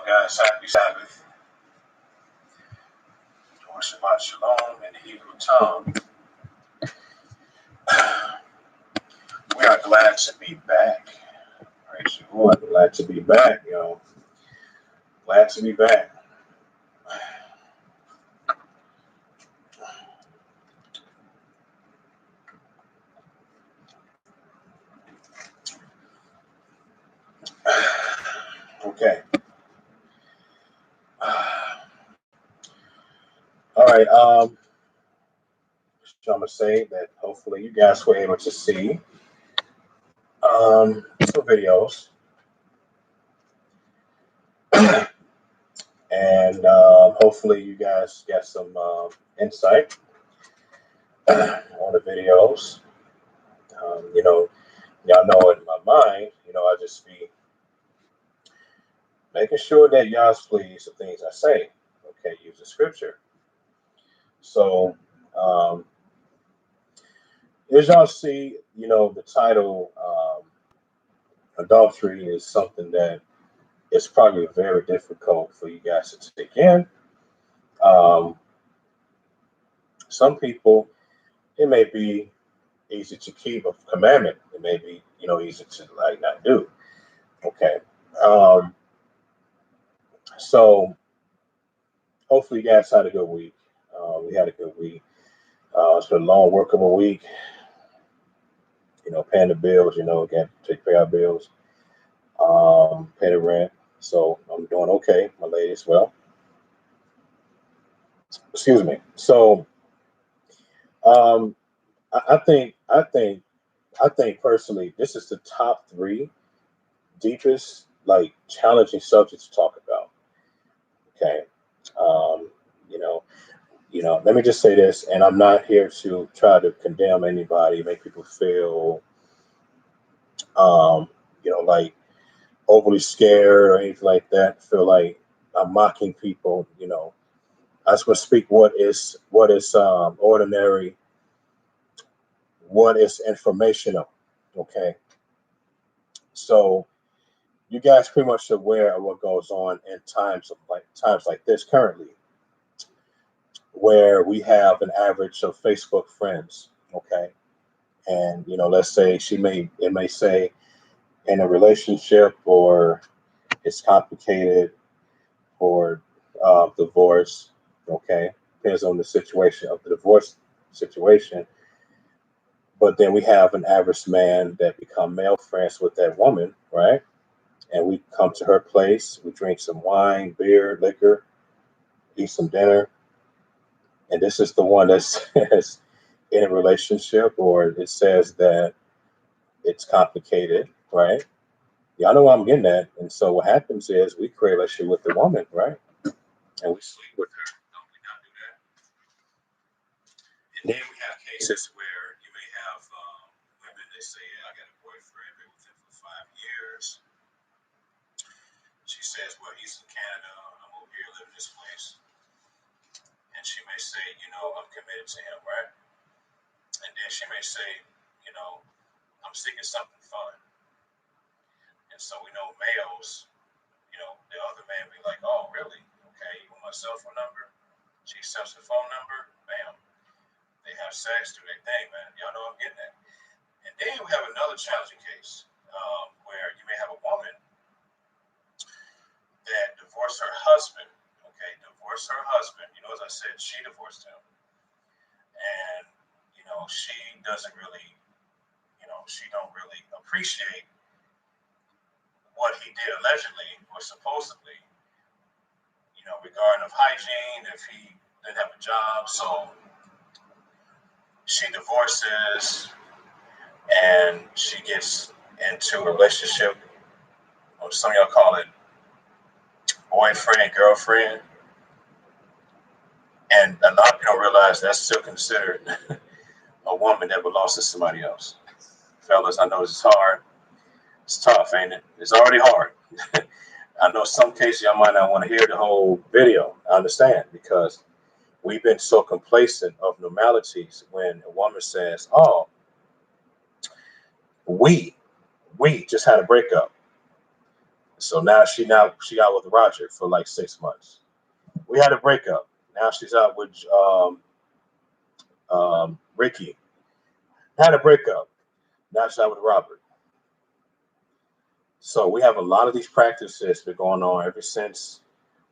guys? Happy Sabbath or Shabbat Shalom in the Hebrew tongue. We are glad to be back. Praise the Lord. Glad to be back, yo. Glad to be back. Okay. All right. So I'm gonna say that hopefully you guys were able to see some videos, and hopefully you guys got some insight on the videos. Y'all know in my mind, I just be making sure that y'all's please the things I say. Okay, use the scripture. So, as y'all see, the title, adultery is something that is probably very difficult for you guys to take in. Some people, it may be easy to keep a commandment. It may be, easy to not do. Okay. So hopefully you guys had a good week. We had a good week. It's been a long work of a week. Paying the bills, got to take care of bills, pay the rent. So I'm doing okay, my lady as well. Excuse me. So I think personally, this is the top 3 deepest, challenging subjects to talk about. Okay. Let me just say this, and I'm not here to try to condemn anybody, make people feel, overly scared or anything like that. Feel like I'm mocking people. I just want to speak what is ordinary, what is informational. Okay. So you guys pretty much aware of what goes on in times like this currently, where we have an average of Facebook friends. Okay. And let's say it may say in a relationship, or it's complicated, or divorce. Okay. Depends on the situation of the divorce situation. But then we have an average man that become male friends with that woman, right? And we come to her place, we drink some wine, beer, liquor, eat some dinner. And this is the one that says in a relationship, or it says that it's complicated, right? Y'all know what I'm getting at. And so what happens is we create a relationship with the woman, right? And we sleep with her. Don't we not do that? And then we have cases where you may have women, they say, yeah, I got a boyfriend, been with him for 5 years. She says, well, he's in Canada, I'm over here living in this place. And she may say, I'm committed to him, right? And then she may say, I'm seeking something fun. And so we know males, the other man be like, oh, really? Okay, you want my cell phone number? She sells her phone number, bam. They have sex, do their thing, man. Y'all know I'm getting at. And then we have another challenging case where you may have a woman that divorced her husband. Okay, divorced her husband. As I said, she divorced him. And, she doesn't really, she don't really appreciate what he did allegedly or supposedly, regarding of hygiene, if he didn't have a job. So she divorces and she gets into a relationship, or some of y'all call it boyfriend, girlfriend. And a lot of people don't realize that's still considered a woman that belongs to somebody else. Fellas, I know it's hard. It's tough, ain't it? It's already hard. I know some cases y'all might not want to hear the whole video. I understand, because we've been so complacent of normalities when a woman says, oh, we just had a breakup. So now she got with Roger for like 6 months. We had a breakup. Now she's out with Ricky. Had a breakup. Now she's out with Robert. So we have a lot of these practices been going on ever since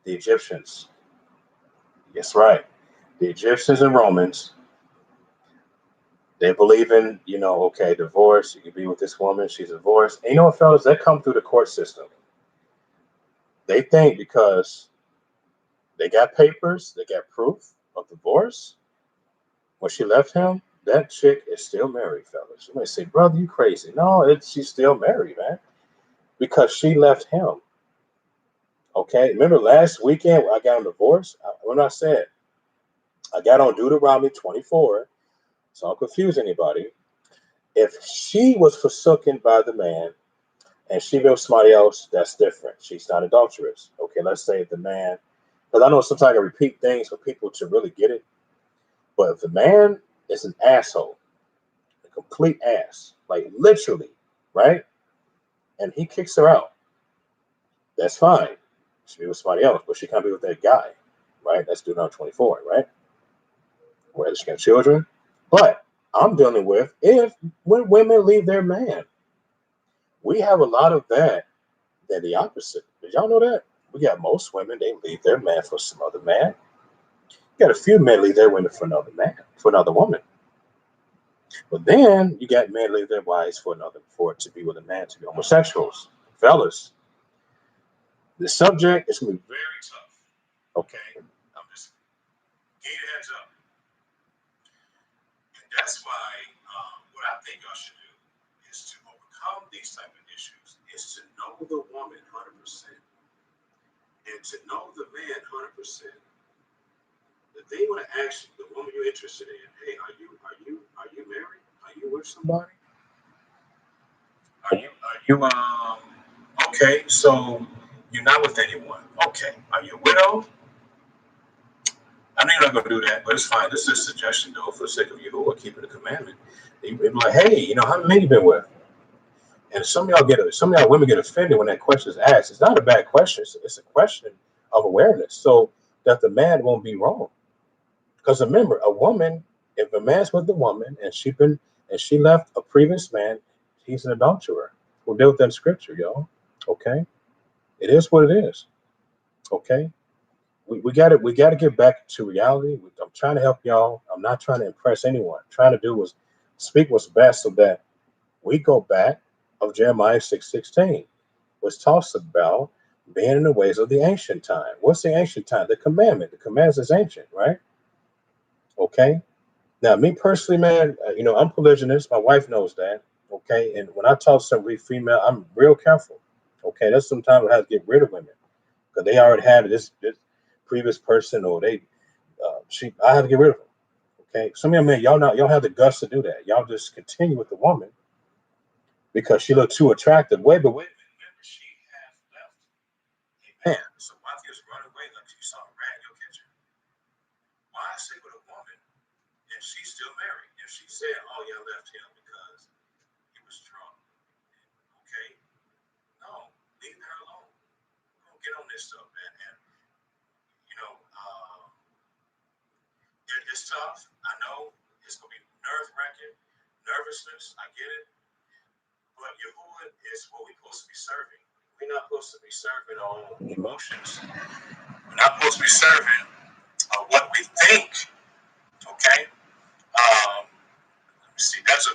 the Egyptians. Yes, right. The Egyptians and Romans, they believe in, okay, divorce. You can be with this woman, she's divorced. And you know what, fellas? That come through the court system. They think because they got papers, they got proof of divorce. When she left him, that chick is still married, fellas. You may say, brother, you crazy. No, she's still married, man, because she left him. Okay, remember last weekend I got on divorce? When I said I got on Deuteronomy 24, so I don't confuse anybody. If she was forsaken by the man and she with somebody else, that's different. She's not adulterous. Okay, let's say the man, because I know sometimes I repeat things for people to really get it. But if the man is an asshole, a complete ass, like literally, right? And he kicks her out, that's fine. She be with somebody else, but she can't be with that guy, right? That's Deuteronomy 24, right? Whether she got children. But I'm dealing with if when women leave their man, we have a lot of that. Than the opposite. Did y'all know that? We got most women, they leave their man for some other man. You got a few men leave their women for another man, for another woman. But then you got men leave their wives for it to be with a man, to be homosexuals. Fellas, the subject is going to be very tough. Okay? I'm just getting your heads up. And that's why what I think y'all should do is to overcome these type of issues, is to know the woman 100%. And to know the man 100%. The thing when I ask you, the woman you're interested in, hey, are you married? Are you with somebody? Are you okay, so you're not with anyone. Okay. Are you a widow? I know you're not gonna do that, but it's fine. This is a suggestion though, for the sake of you who are keeping the commandment. You be like, hey, how many you been with? And some of y'all women get offended when that question is asked. It's not a bad question, it's a question of awareness. So that the man won't be wrong. Because remember, a woman, if a man's with the woman and she left a previous man, he's an adulterer. We'll deal with that in scripture, y'all. Okay? It is what it is. Okay? We gotta get back to reality. I'm trying to help y'all. I'm not trying to impress anyone. I'm trying to do was speak what's best so that we go back of Jeremiah 6:16, which talks about being in the ways of the ancient time. What's the ancient time? The commandment. The commandment is ancient, right? Okay? Now, me personally, man, I'm polygynist. My wife knows that. Okay, and when I talk to somebody female, I'm real careful. Okay, that's sometimes I have to get rid of women because they already had this previous person, or I have to get rid of them. Okay, some of y'all men, y'all have the guts to do that. Y'all just continue with the woman because she looked too attractive. Wait a minute, remember she has left a man. So why don't you just run away like you saw a rat in your kitchen? Why stay with a woman and she's still married? If she said, "Oh, yeah, I left him because he was drunk," okay, no, leave her alone. Don't get on this stuff, man. And you know, it's tough. I know it's gonna be nerve wracking, nervousness. I get it, but Yahuwah is what we're supposed to be serving. We're not supposed to be serving on emotions. We're not supposed to be serving on what we think. Okay. Let me see. That's a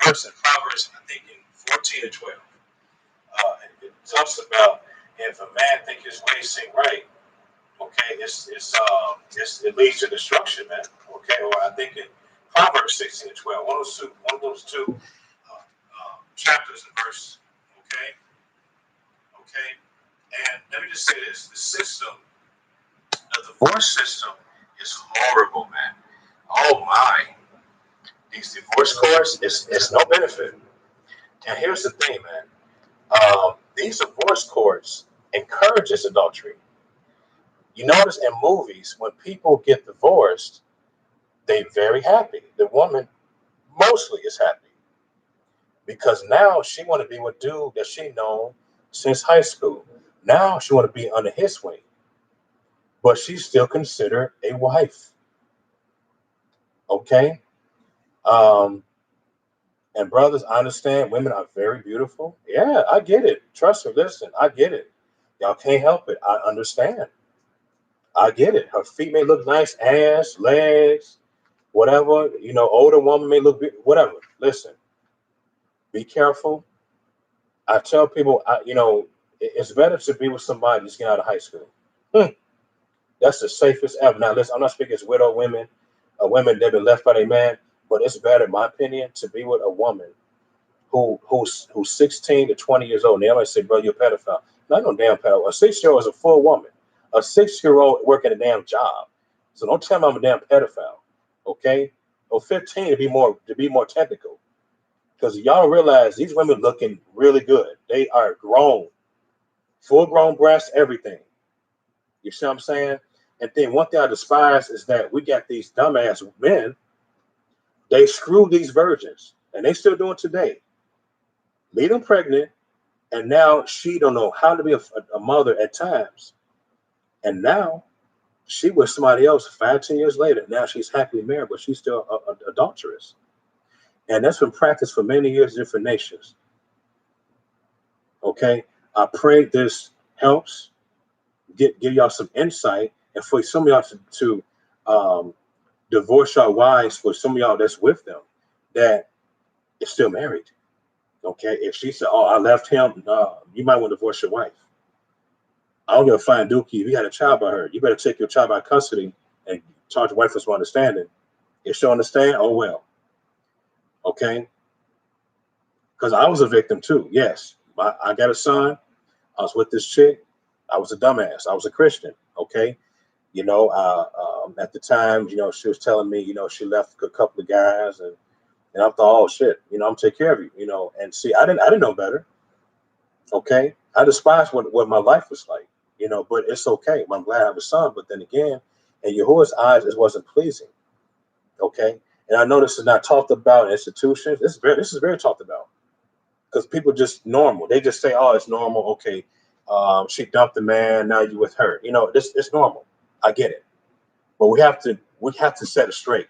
verse in Proverbs, I think, in 14 and 12. It talks about if a man think his ways seem right, okay, it leads to destruction, man. Okay, or I think in Proverbs 16 and 12, one of those two chapters and verse. Okay, okay, and let me just say this: the divorce system, is horrible, man. Oh my, these divorce courts is no benefit. And here's the thing, man. These divorce courts encourages adultery. You notice in movies when people get divorced, they very happy. The woman mostly is happy because now she want to be with dude that she know since high school. Now she want to be under his wing, but she's still considered a wife. Okay. Um, and brothers, I understand women are very beautiful. Yeah, I get it. Trust me, listen, I get it. Y'all can't help it. I understand. I get it. Her feet may look nice, ass, legs, whatever. Older woman may look whatever. Listen, be careful. I tell people, it's better to be with somebody just getting out of high school. Hmm. That's the safest ever. Now, listen, I'm not speaking as widow women, women that have been left by their man, but it's better, in my opinion, to be with a woman who's 16 to 20 years old. Now, I might say, bro, you're a pedophile. Not no damn pedophile. A 6-year-old is a full woman. A 6-year-old working a damn job. So don't tell me I'm a damn pedophile. Okay? Or 15 to be more technical. Because y'all realize these women looking really good. They are grown, full grown breasts, everything. You see what I'm saying? And then one thing I despise is that we got these dumbass men. They screw these virgins, and they still doing it today. Made them pregnant, and now she don't know how to be a mother at times. And now she with somebody else 5, 10 years later. Now she's happily married, but she's still a adulteress. And that's been practiced for many years in different nations. Okay. I pray this helps give y'all some insight, and for some of y'all to divorce your wives, for some of y'all that's with them that is still married. Okay. If she said, "Oh, I left him," you might want to divorce your wife. I don't give a flying dookie. If you had a child by her, you better take your child by custody and talk to your wife for some understanding. If she don't understand, oh well. Okay. Because I was a victim too. Yes. I got a son. I was with this chick. I was a dumbass. I was a Christian. Okay. At the time, she was telling me, she left a couple of guys, and I thought, oh shit, I'm gonna take care of you, and see, I didn't know better. Okay. I despised what my life was like, but it's okay. I'm glad I have a son. But then again, in Yahuwah's eyes, it wasn't pleasing. Okay. And I know this is not talked about in institutions. This is very talked about because people just normal. They just say, oh, it's normal. Okay. She dumped the man. Now you with her. This it's normal. I get it. But we have to set it straight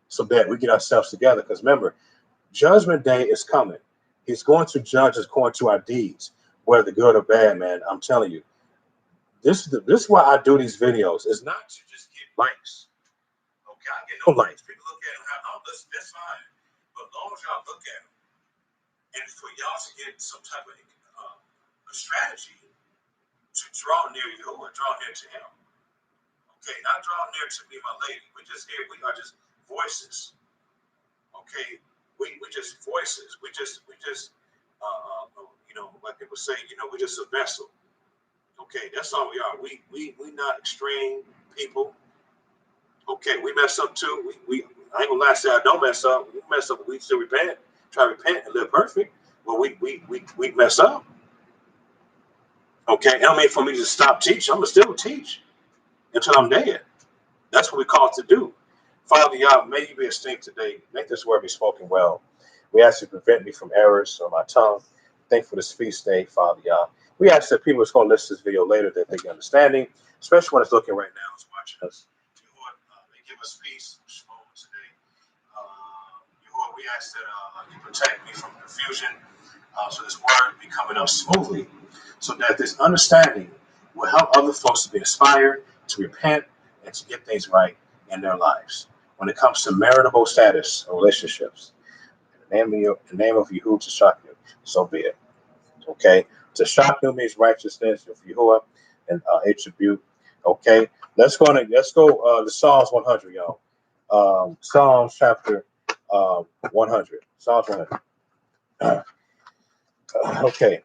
so that we get ourselves together. Because remember, Judgment Day is coming. He's going to judge us according to our deeds, whether good or bad, man. I'm telling you. This is why I do these videos. It's not to just get likes. Okay, I get no likes. People look at them, oh, that's fine. But as long as y'all look at them, and for y'all to get some type of a strategy to draw near you or draw near to him. Okay, not draw near to me, my lady. We are just voices. Okay, we just voices. Like people say, we're just a vessel. Okay, that's all we are. We not extreme people. Okay, we mess up too. We I ain't gonna lie, say I don't mess up. We mess up, we still repent, try to repent and live perfect. Well, we mess up. Okay, I don't mean for me to stop teaching. I'm gonna still teach until I'm dead. That's what we call to do. Father, Yah, may you be esteemed today. Make this word be spoken well. We ask you to prevent me from errors on my tongue. Thank you for this feast day, Father, Yah. We ask that people that's going to listen to this video later that they get understanding, especially when it's looking right now, it's watching us. May give us peace today. We ask that you protect me from confusion, so this word be coming up smoothly, so that this understanding will help other folks to be inspired, to repent, and to get things right in their lives. When it comes to maritable status or relationships, in the name of Yahuwah to shock you, so be it. Okay, to shock you means righteousness of Yahuwah and attribute. Okay, let's go to Psalms 100, y'all. Psalms chapter 100. Psalms 100. Okay,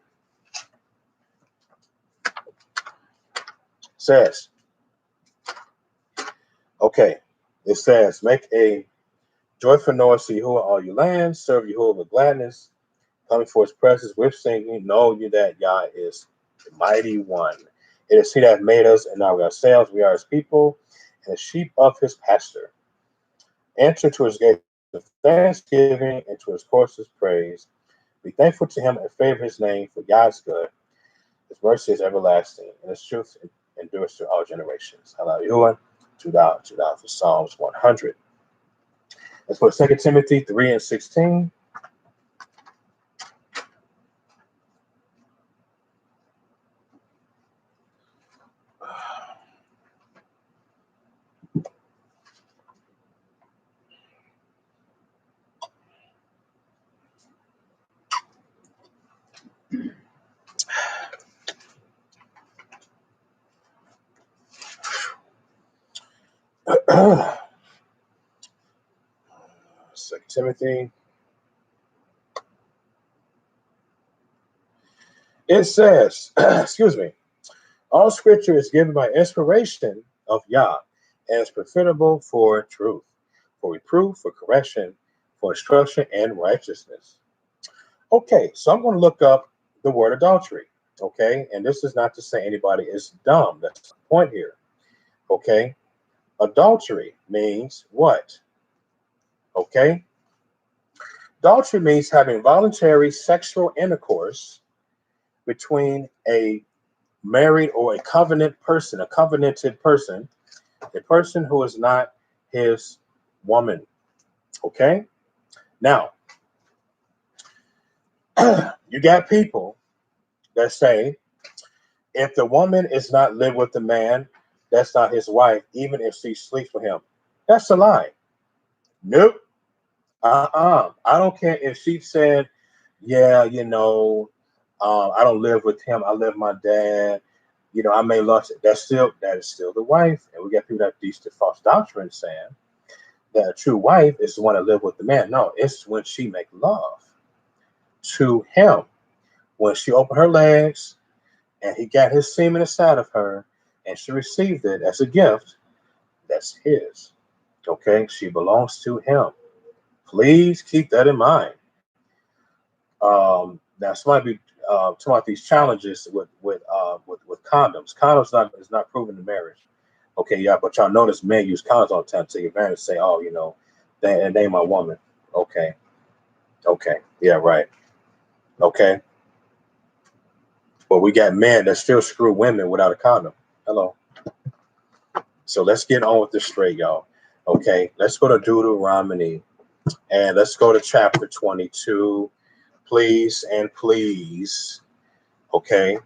says. Okay, it says, make a joyful noise to Yahuwah, all you lands. Serve Yahuwah with gladness. Coming for his presence with singing. Know you that Yah is the mighty one. It is he that made us, and not we ourselves. We are his people, and the sheep of his pasture. Enter to his gates with thanksgiving, and to his courts with praise. Be thankful to him and favor his name, for Yah is good. His mercy is everlasting, and his truth endures to all generations. Hallelujah. $2 for Psalms 100. Let's put 2 Timothy 3:16. Second Timothy. It says, excuse me, all scripture is given by inspiration of Yah and is profitable for truth, for reproof, for correction, for instruction, and righteousness. Okay, so I'm going to look up the word adultery. Okay, and this is not to say anybody is dumb. That's the point here. Okay, adultery means what? Okay, adultery means having voluntary sexual intercourse between a married or a covenanted person, a person who is not his woman. Okay, now you got people that say if the woman is not live with the man, that's not his wife, even if she sleeps with him. That's a lie. Nope. I don't care if she said, yeah, I don't live with him. I live with my dad. I may lust it. That is still the wife. And we got people that teach the false doctrine saying that a true wife is the one that live with the man. No, it's when she make love to him. When she opened her legs and he got his semen inside of her and she received it as a gift, that's his. Okay, she belongs to him. Please keep that in mind. Now, somebody be talking about these challenges with condoms. Condoms is not proven in marriage. Okay, yeah, but y'all notice men use condoms all the time to take advantage. Say, oh, they ain't my woman. Okay, yeah, right. Okay, but we got men that still screw women without a condom. Hello. So let's get on with this straight, y'all. Okay, let's go to Deuteronomy and let's go to chapter 22. Please and please. Okay.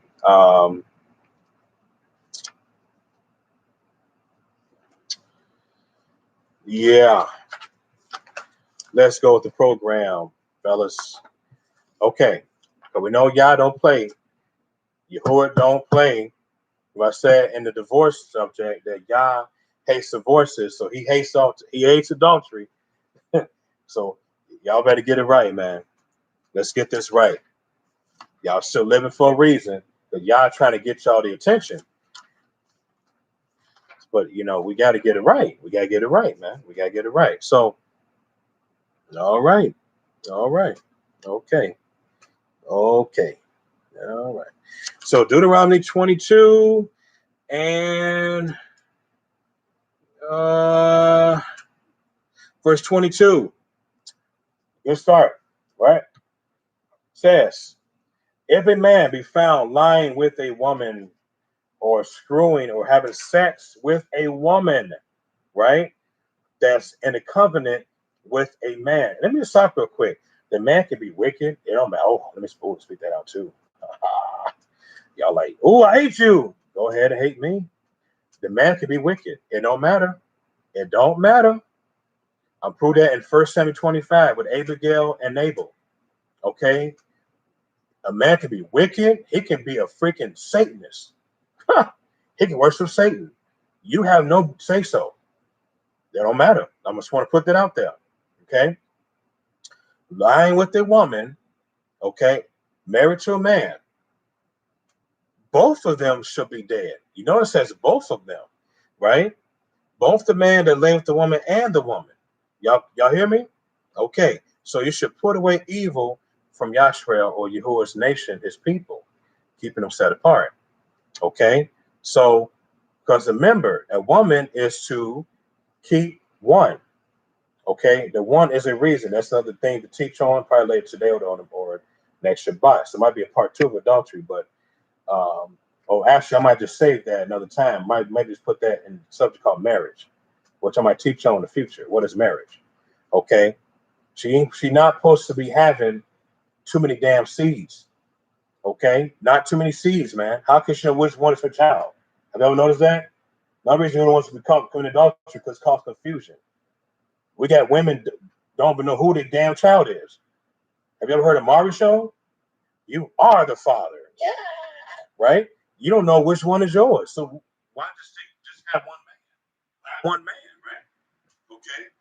Yeah. Let's go with the program, fellas. Okay. But we know y'all don't play. Yahuwah don't play. I said in the divorce subject that Yah hates divorces, so he hates adultery. So y'all better get it right, man. Let's get this right. Y'all still living for a reason, but y'all trying to get y'all the attention. But we got to get it right. We got to get it right, man. We got to get it right. So, all right, okay. All right. So Deuteronomy 22 and verse 22. Good start, right? Says, if a man be found lying with a woman or screwing or having sex with a woman, right? That's in a covenant with a man. Let me just stop real quick. The man can be wicked. It don't matter. Oh, let me speak that out too. Y'all like, oh, I hate you. Go ahead and hate me. The man can be wicked. It don't matter. It don't matter. I'm proved that in 1 Samuel 25 with Abigail and Nabal. Okay? A man can be wicked. He can be a freaking Satanist. He can worship Satan. You have no say so. That don't matter. I just want to put that out there. Okay? Lying with a woman, okay, married to a man. Both of them should be dead. You know it says both of them, right? Both the man that lay with the woman and the woman. Y'all hear me? Okay. So you should put away evil from Yashrael or Yahuwah's nation, his people, keeping them set apart. Okay. So, because remember, a woman is to keep one. Okay. The one is a reason. That's another thing to teach on, probably later today or next Shabbat. So it might be a part 2 of adultery, but Oh, actually, I might just save that another time. Might just put that in subject called marriage, which I might teach you in the future. What is marriage? Okay, she not supposed to be having too many damn seeds. Okay, not too many seeds, man. How can she know which one is her child? Have you ever noticed that? Another reason you don't want to become commit adultery because it causes confusion. We got women don't even know who their damn child is. Have you ever heard of Maury show? You are the father. Yeah. Right? You don't know which one is yours. So why just have one man? One man, right? Okay.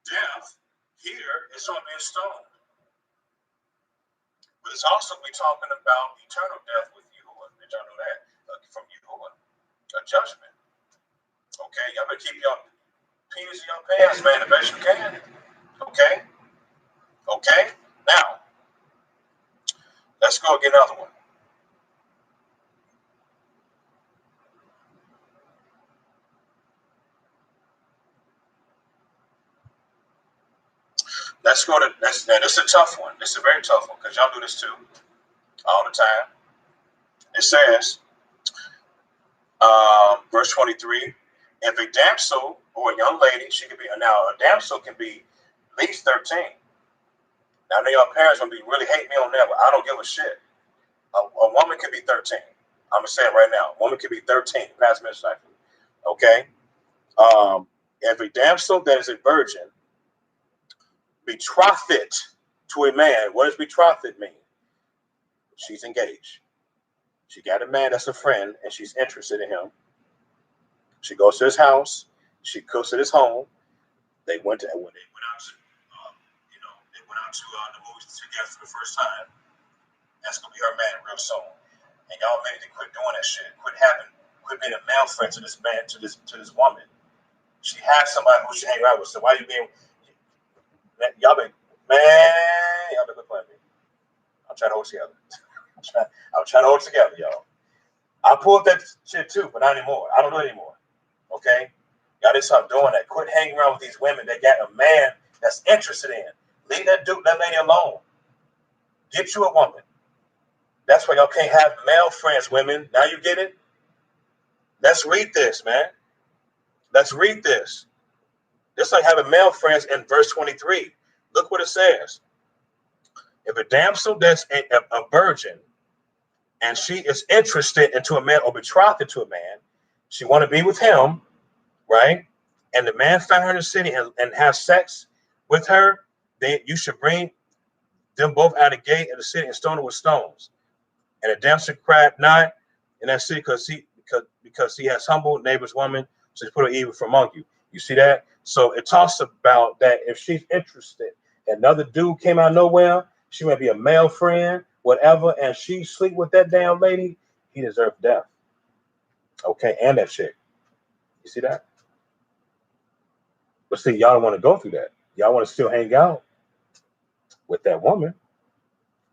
Death here is on being stoned. But it's also we talking about eternal death with you. Did y'all know that? From you, a judgment. Okay, y'all better keep your penis in your pants, man, the best you can. Okay? Okay? Now, let's go get another one. Let's go to now this is a tough one. This is a very tough one because y'all do this too all the time. It says, verse 23, if a damsel or a young lady, she could be now a damsel can be at least 13. Now I know your parents gonna be really hate me on that, but I don't give a shit. A woman can be 13. I'm gonna say it right now. A woman can be 13, past midnight. Okay. If a damsel that is a virgin betrothed to a man, what does betrothed mean? She's engaged. She got a man that's a friend and she's interested in him. She goes to his house. She cooks at his home. They went to when they went out to they went out to the movies together for the first time. That's gonna be her man real soon. And y'all maybe to quit doing that shit. Quit being a male friend to this man, to this woman. She has somebody who she hang out with. So why you being y'all been y'all been playing me. I'm trying to hold it together. I'm trying to hold it together, y'all. I pulled that shit too, but not anymore. I don't do it anymore. Okay? Y'all need to stop doing that. Quit hanging around with these women that got a man that's interested in. Leave that lady alone. Get you a woman. That's why y'all can't have male friends, women. Now you get it? Let's read this, man. Let's read this. Just like having male friends in verse 23. Look what it says. If a damsel that's a virgin and she is interested into a man or betrothed to a man, she want to be with him, right? And the man found her in the city and have sex with her, then you should bring them both out of the gate of the city and stone her with stones. And the damsel cried not in that city because he has humbled neighbor's woman, so he put her evil from among you. You see that? So it talks about that if she's interested, another dude came out of nowhere, she might be a male friend, whatever, and she sleep with that damn lady, he deserves death. Okay, and that chick. You see that? But see, y'all don't want to go through that. Y'all want to still hang out with that woman.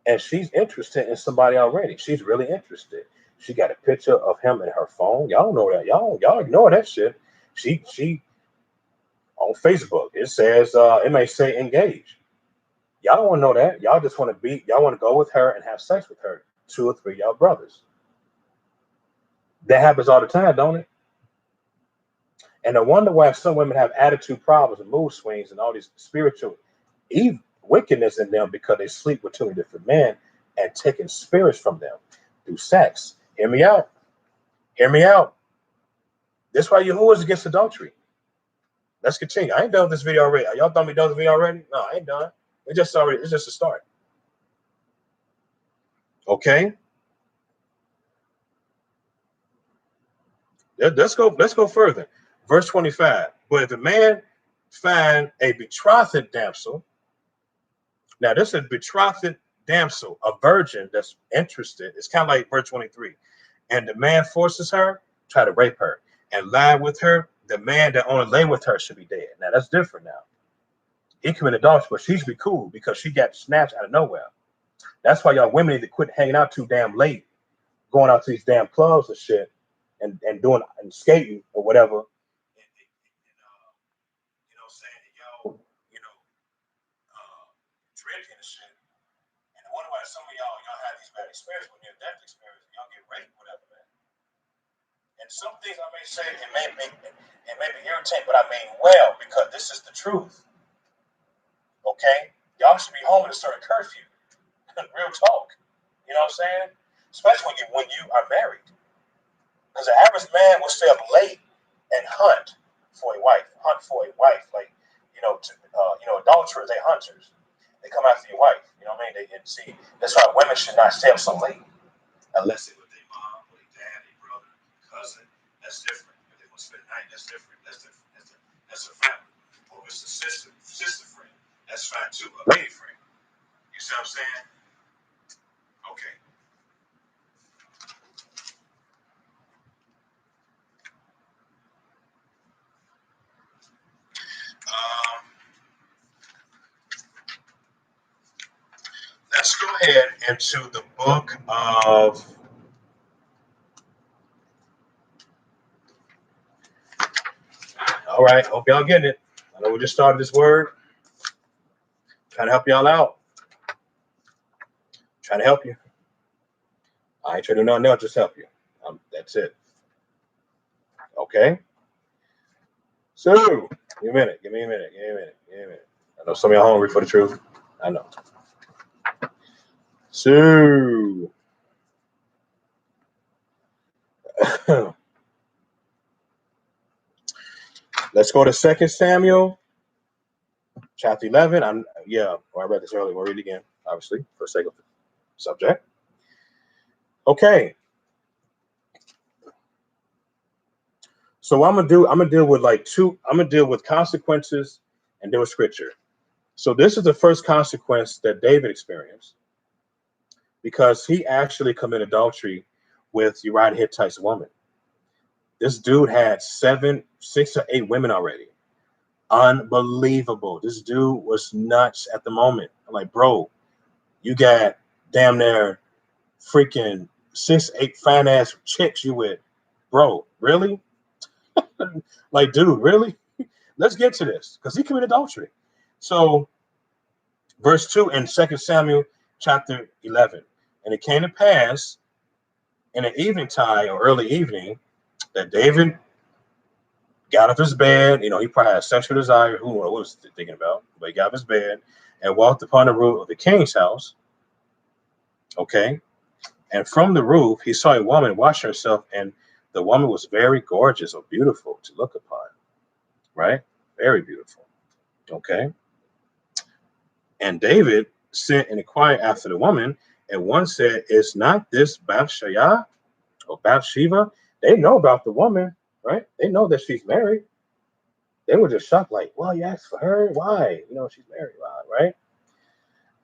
And she's interested in somebody already. She's really interested. She got a picture of him in her phone. Y'all don't know that. Y'all ignore that shit. She on Facebook. It says it may say engaged. Y'all don't want to know that. Y'all just want to be. Y'all want to go with her and have sex with her. 2 or 3 y'all brothers. That happens all the time, don't it? And I wonder why some women have attitude problems and mood swings and all these spiritual evil wickedness in them because they sleep with 2 different men and taking spirits from them through sex. Hear me out. Hear me out. That's why Yahuwah is against adultery. Let's continue. I ain't done with this video already. Y'all thought me done with the video already? No, I ain't done. It's just a start. Okay. Let's go further. Verse 25. But if a man find a betrothed damsel, now this is a betrothed damsel, a virgin that's interested. It's kind of like verse 23. And the man forces her, try to rape her, and lie with her. The man that only lay with her should be dead. Now that's different now. He committed adultery, but she should be cool because she got snatched out of nowhere. That's why y'all women need to quit hanging out too damn late, going out to these damn clubs and shit, and doing and skating or whatever. Saying that y'all, drinking and shit. And I wonder why why some of y'all have these bad experiences when you're death experience, y'all get raped, whatever, man. And some things I may say, it may be irritating, but I mean well, because this is the truth. Okay? Y'all should be home at a certain curfew. Real talk. You know what I'm saying? Especially when you are married. Because the average man will stay up late and hunt for a wife. Like, adulterers, they hunters. They come after your wife. You know what I mean? See, that's why women should not stay up so late. Unless it with their mom or their dad, their brother, cousin. That's different. If they want to spend the night, that's different. That's a family. Or if it's a sister friend, that's fine too. A lady friend. You see what I'm saying? Okay. Let's go ahead into the book of all right, hope y'all getting it. I know we just started this word. Trying to help y'all out. Trying to help you. I ain't trying to do nothing else, just help you. That's it. Okay? So, give me a minute. I know some of y'all hungry for the truth. I know. So, let's go to 2 Samuel, chapter 11. I read this earlier. We'll read it again, obviously, for the sake of the subject. Okay. So what I'm gonna deal with consequences and deal with scripture. So this is the first consequence that David experienced because he actually committed adultery with Uriah the Hittite's woman. This dude had 6 or 8 women already. Unbelievable. This dude was nuts at the moment. I'm like, bro, you got damn near freaking 6, 8 fine ass chicks you with. Bro, really? Like, dude, really? Let's get to this because he committed adultery. So, verse 2 in 2 Samuel chapter 11. And it came to pass in the evening time or early evening that David got off his bed. You know, he probably had sexual desire. Who was thinking about? But he got off his bed and walked upon the roof of the king's house. Okay. And from the roof, he saw a woman wash herself, and the woman was very gorgeous or beautiful to look upon. Right? Very beautiful. Okay. And David sent and inquired after the woman, and one said, "Is not this Bathsheba or Bathsheba?" They know about the woman, right? They know that she's married. They were just shocked, like, "Well, you asked for her? Why? You know, she's married, right?"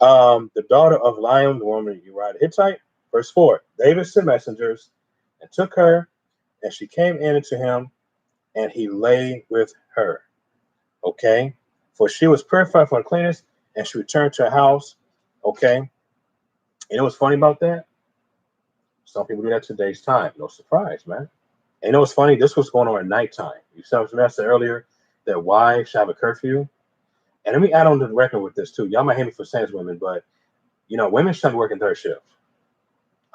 The daughter of Liam, the woman Uriah the Hittite. Verse 4: David sent messengers and took her, and she came in to him, and he lay with her. Okay, for she was purified from uncleanness, and she returned to her house. Okay. You know what's funny about that? Some people do that today's time. No surprise, man. And you know what's funny? This was going on at nighttime. You saw what I said earlier that why should have a curfew? And let me add on to the record with this too. Y'all might hate me for saying this, women, but women shouldn't work in third shift.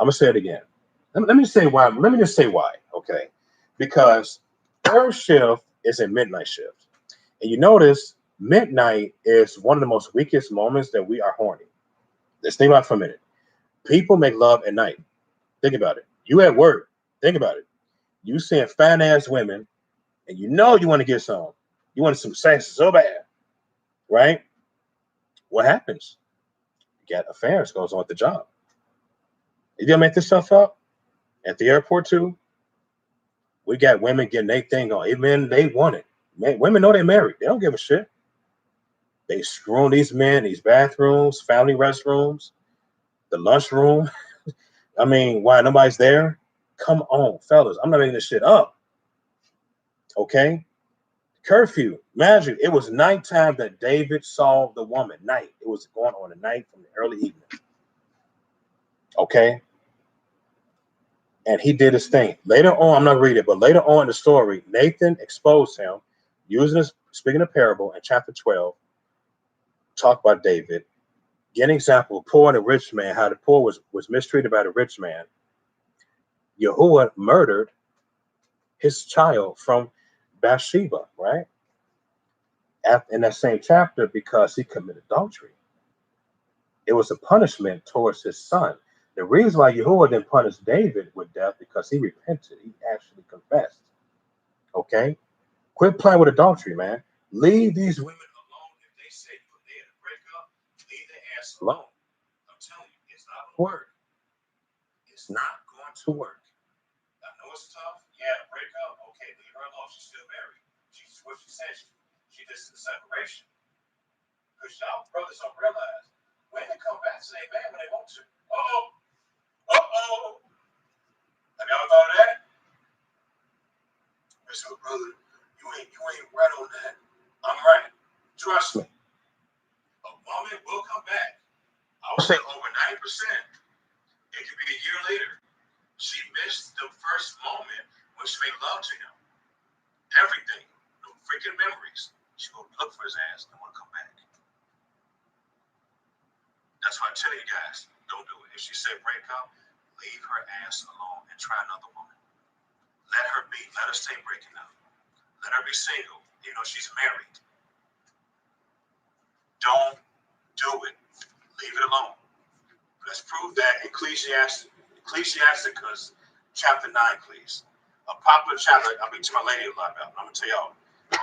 I'm gonna say it again. Let me say why. Let me just say why. Okay, because third shift is a midnight shift, and you notice midnight is one of the most weakest moments that we are horny. Let's think about it for a minute. People make love at night. Think about it. You at work. Think about it. You seeing fine ass women, and you want to get some. You want some sex so bad, right? What happens? You got affairs goes on at the job. You gonna make this stuff up? At the airport too. We got women getting their thing on. Even they want it. Women know they're married. They don't give a shit. They screwing these men, these bathrooms, family restrooms, the lunchroom. I mean, why nobody's there? Come on, fellas. I'm not making this shit up. Okay? Curfew. Imagine it was nighttime that David saw the woman. Night. It was going on at night from the early evening. Okay? And he did his thing. Later on, I'm not reading it, but later on in the story, Nathan exposed him, speaking of parable in chapter 12, talk about David Get an example, poor and a rich man, how the poor was mistreated by the rich man. Yahuwah murdered his child from Bathsheba, right? In that same chapter, because he committed adultery. It was a punishment towards his son. The reason why Yahuwah didn't punish David with death, because he repented. He actually confessed. Okay? Quit playing with adultery, man. Leave these women alone. If they say you're there to break up, leave their ass alone. I'm telling you, it's not going to work. It's not going to work. I know it's tough. Yeah, break up. Okay, leave her alone. She's still married. She's what she said. She just in separation. Because y'all brothers don't realize women come back to their man when they want to. Uh-oh. Have y'all thought of that? So, brother, you ain't right on that. I'm right. Trust me. A woman will come back. I would say over 90%. It could be a year later. She missed the first moment when she made love to him. Everything. No freaking memories. She will look for his ass and want to come back. That's why I tell you guys, don't do it. If she said break up, leave her ass alone and try another woman. Let her be. Let her stay breaking up. Let her be single. You know, she's married. Don't do it. Leave it alone. Let's prove that Ecclesiasticus chapter 9, please. A popular chapter I mean to my lady a lot about. I'm going to tell y'all.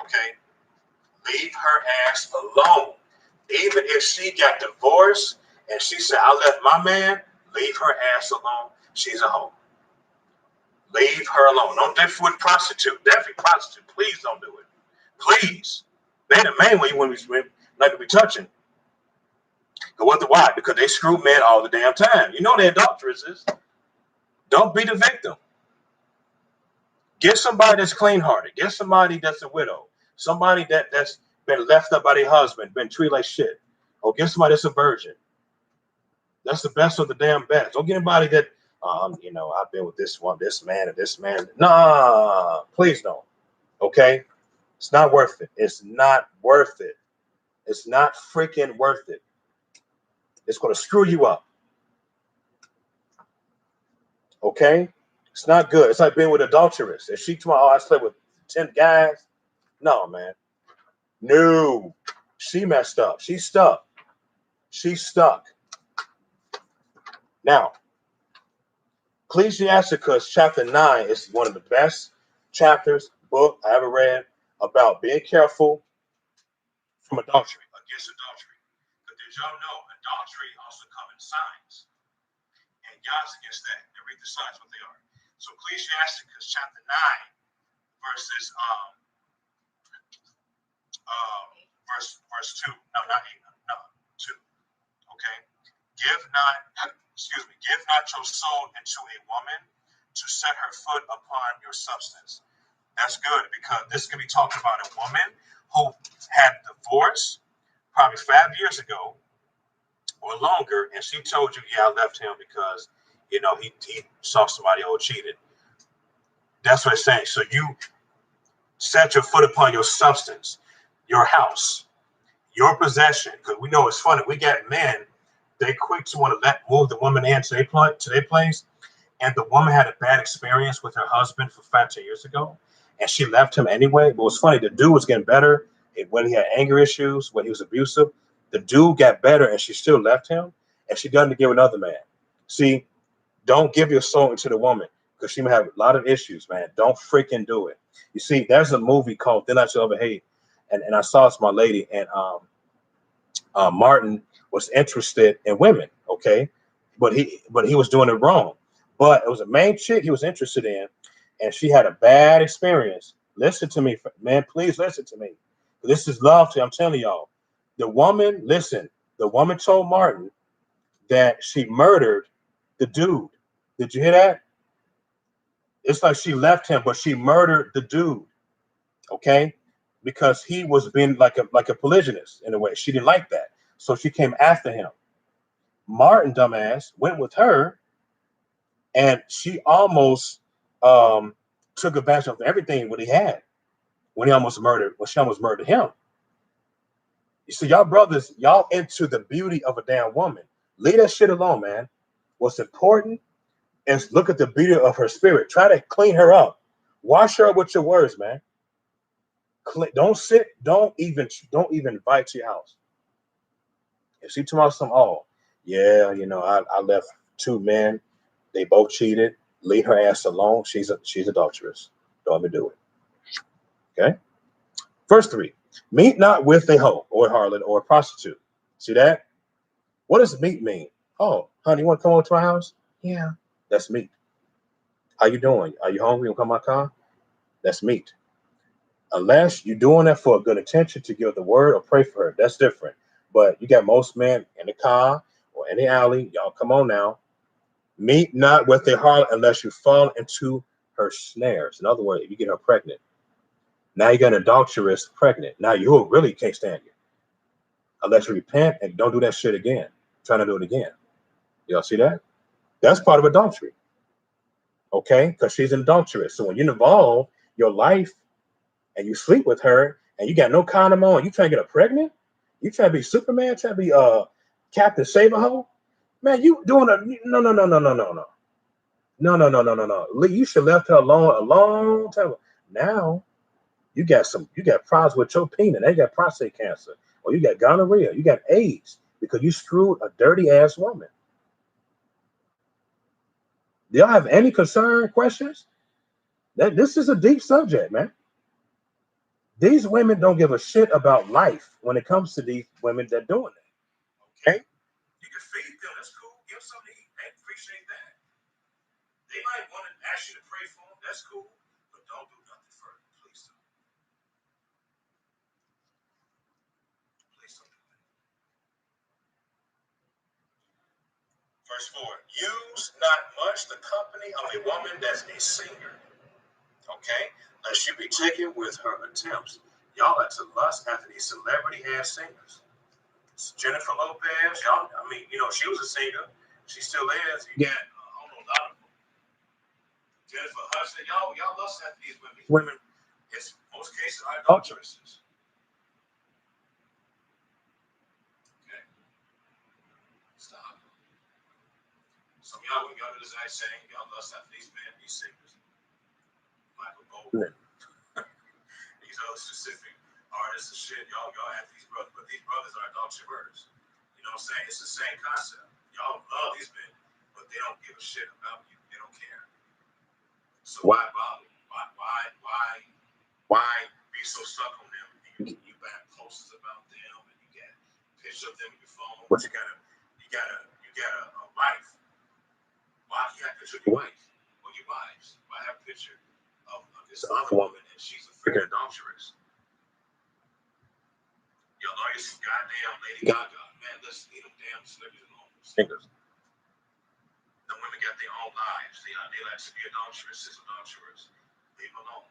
Okay? Leave her ass alone. Even if she got divorced and she said, I left my man, leave her ass alone. She's a hoe. Leave her alone. Don't definitely prostitute. Definitely prostitute. Please don't do it. Please. They're the main way you want to like to be touching. Why? Because they screw men all the damn time. You know they're adulteresses. Don't be the victim. Get somebody that's clean-hearted. Get somebody that's a widow. Somebody that's been left up by their husband, been treated like shit. Or get somebody that's a virgin. That's the best of the damn best. Don't get anybody that, I've been with this man, and this man. Nah, please don't. Okay? It's not worth it. It's not worth it. It's not freaking worth it. It's going to screw you up. Okay? It's not good. It's like being with an adulteress. If she tomorrow, I slept with 10 guys. No, man. No. She messed up. She's stuck. She's stuck. Now, Ecclesiasticus chapter 9 is one of the best book I ever read about being careful from adultery, against adultery. But did y'all know adultery also comes in signs? And God's against that. And read the signs, what they are. So Ecclesiasticus chapter 9, verses verse 2. No, not 8. No, 2. Okay. Give not your soul into a woman to set her foot upon your substance. That's good, because this can be talking about a woman who had divorced probably 5 years ago or longer, and she told you, yeah, I left him because, he saw somebody old cheated. That's what it's saying. So you set your foot upon your substance, your house, your possession. Because we know it's funny. We got men, they quick to want to move the woman into their place. And the woman had a bad experience with her husband for 10 years ago. And she left him anyway. But what's funny, the dude was getting better. When he had anger issues, when he was abusive, the dude got better and she still left him. And she doesn't give another man. See, don't give your soul into the woman, because she may have a lot of issues, man. Don't freaking do it. You see, there's a movie called Then I Shall Ever Hate. And I saw it's my lady. And Martin was interested in women, okay? But he was doing it wrong. But it was a main chick he was interested in, and she had a bad experience. Listen to me, man. Please listen to me. This is love to you. I'm telling y'all. The woman told Martin that she murdered the dude. Did you hear that? It's like she left him, but she murdered the dude. Okay? Because he was being like a polygynist in a way. She didn't like that. So she came after him. Martin, dumbass, went with her, and she almost took advantage of everything what he had when she almost murdered him. You see, y'all brothers, y'all into the beauty of a damn woman. Leave that shit alone, man. What's important is look at the beauty of her spirit. Try to clean her up. Wash her up with your words, man. Don't sit. Don't even invite to your house. If she tomorrow some, oh yeah, I left two men. They both cheated. Leave her ass alone. She's adulterous. Don't even do it. Okay. Verse 3. Meet not with a hoe or a harlot or a prostitute. See that? What does meet mean? Oh, honey, you want to come over to my house? Yeah. That's meet. How you doing? Are you hungry? You want to come to my car? That's meet. Unless you're doing that for a good intention to give the word or pray for her. That's different. But you got most men in the car or in the alley. Y'all come on now. Meet not with a harlot unless you fall into her snares. In other words, if you get her pregnant. Now you got an adulteress pregnant. Now you really can't stand you. Unless you repent and don't do that shit again. Trying to do it again. Y'all see that? That's part of adultery. Okay? Because she's an adulteress. So when you involve your life and you sleep with her and you got no condom on, you trying to get her pregnant? You trying to be Superman? Trying to be Captain Save-A-Ho? Man, you doing a no. No. You should have left her alone a long time ago. Now you got problems with your penis. Now you got prostate cancer, or you got gonorrhea, you got AIDS because you screwed a dirty ass woman. Do y'all have any concern, questions? This is a deep subject, man. These women don't give a shit about life when it comes to these women that doing it. Okay? You can feed them. That's cool. Give them something to eat. They appreciate that. They might want to ask you to pray for them. That's cool. But don't do nothing further. Please don't. Please don't do that. Verse 4. Use not much the company of a woman that's a singer. Okay? Lest you be taken with her attempts. Y'all like to lust after these celebrity ass singers. Jennifer Lopez, y'all, she was a singer. She still is. You got a lot of them. Jennifer Hudson, y'all lust after these women. These women, in most cases, are adulteresses. Okay. Stop. Some of y'all do the exact same. Y'all lust after these men, these singers. Michael Bolton. These other specific artists and shit. Y'all after these brothers. But these brothers are adulterers. You know what I'm saying? It's the same concept. Y'all love these men, but they don't give a shit about you. They don't care. So why bother? Why be so stuck on them? You got posters about them, and you got pictures of them in your phone. But you got a wife. Why you have a picture of your wife or your wives? Why have a picture of this other woman and she's a freaking adulteress? Y'all know this goddamn Lady Gaga. Man, let's leave them damn celebrities alone. Singers. The women got their own lives. They like to be adulteresses, adulterers. Leave them alone.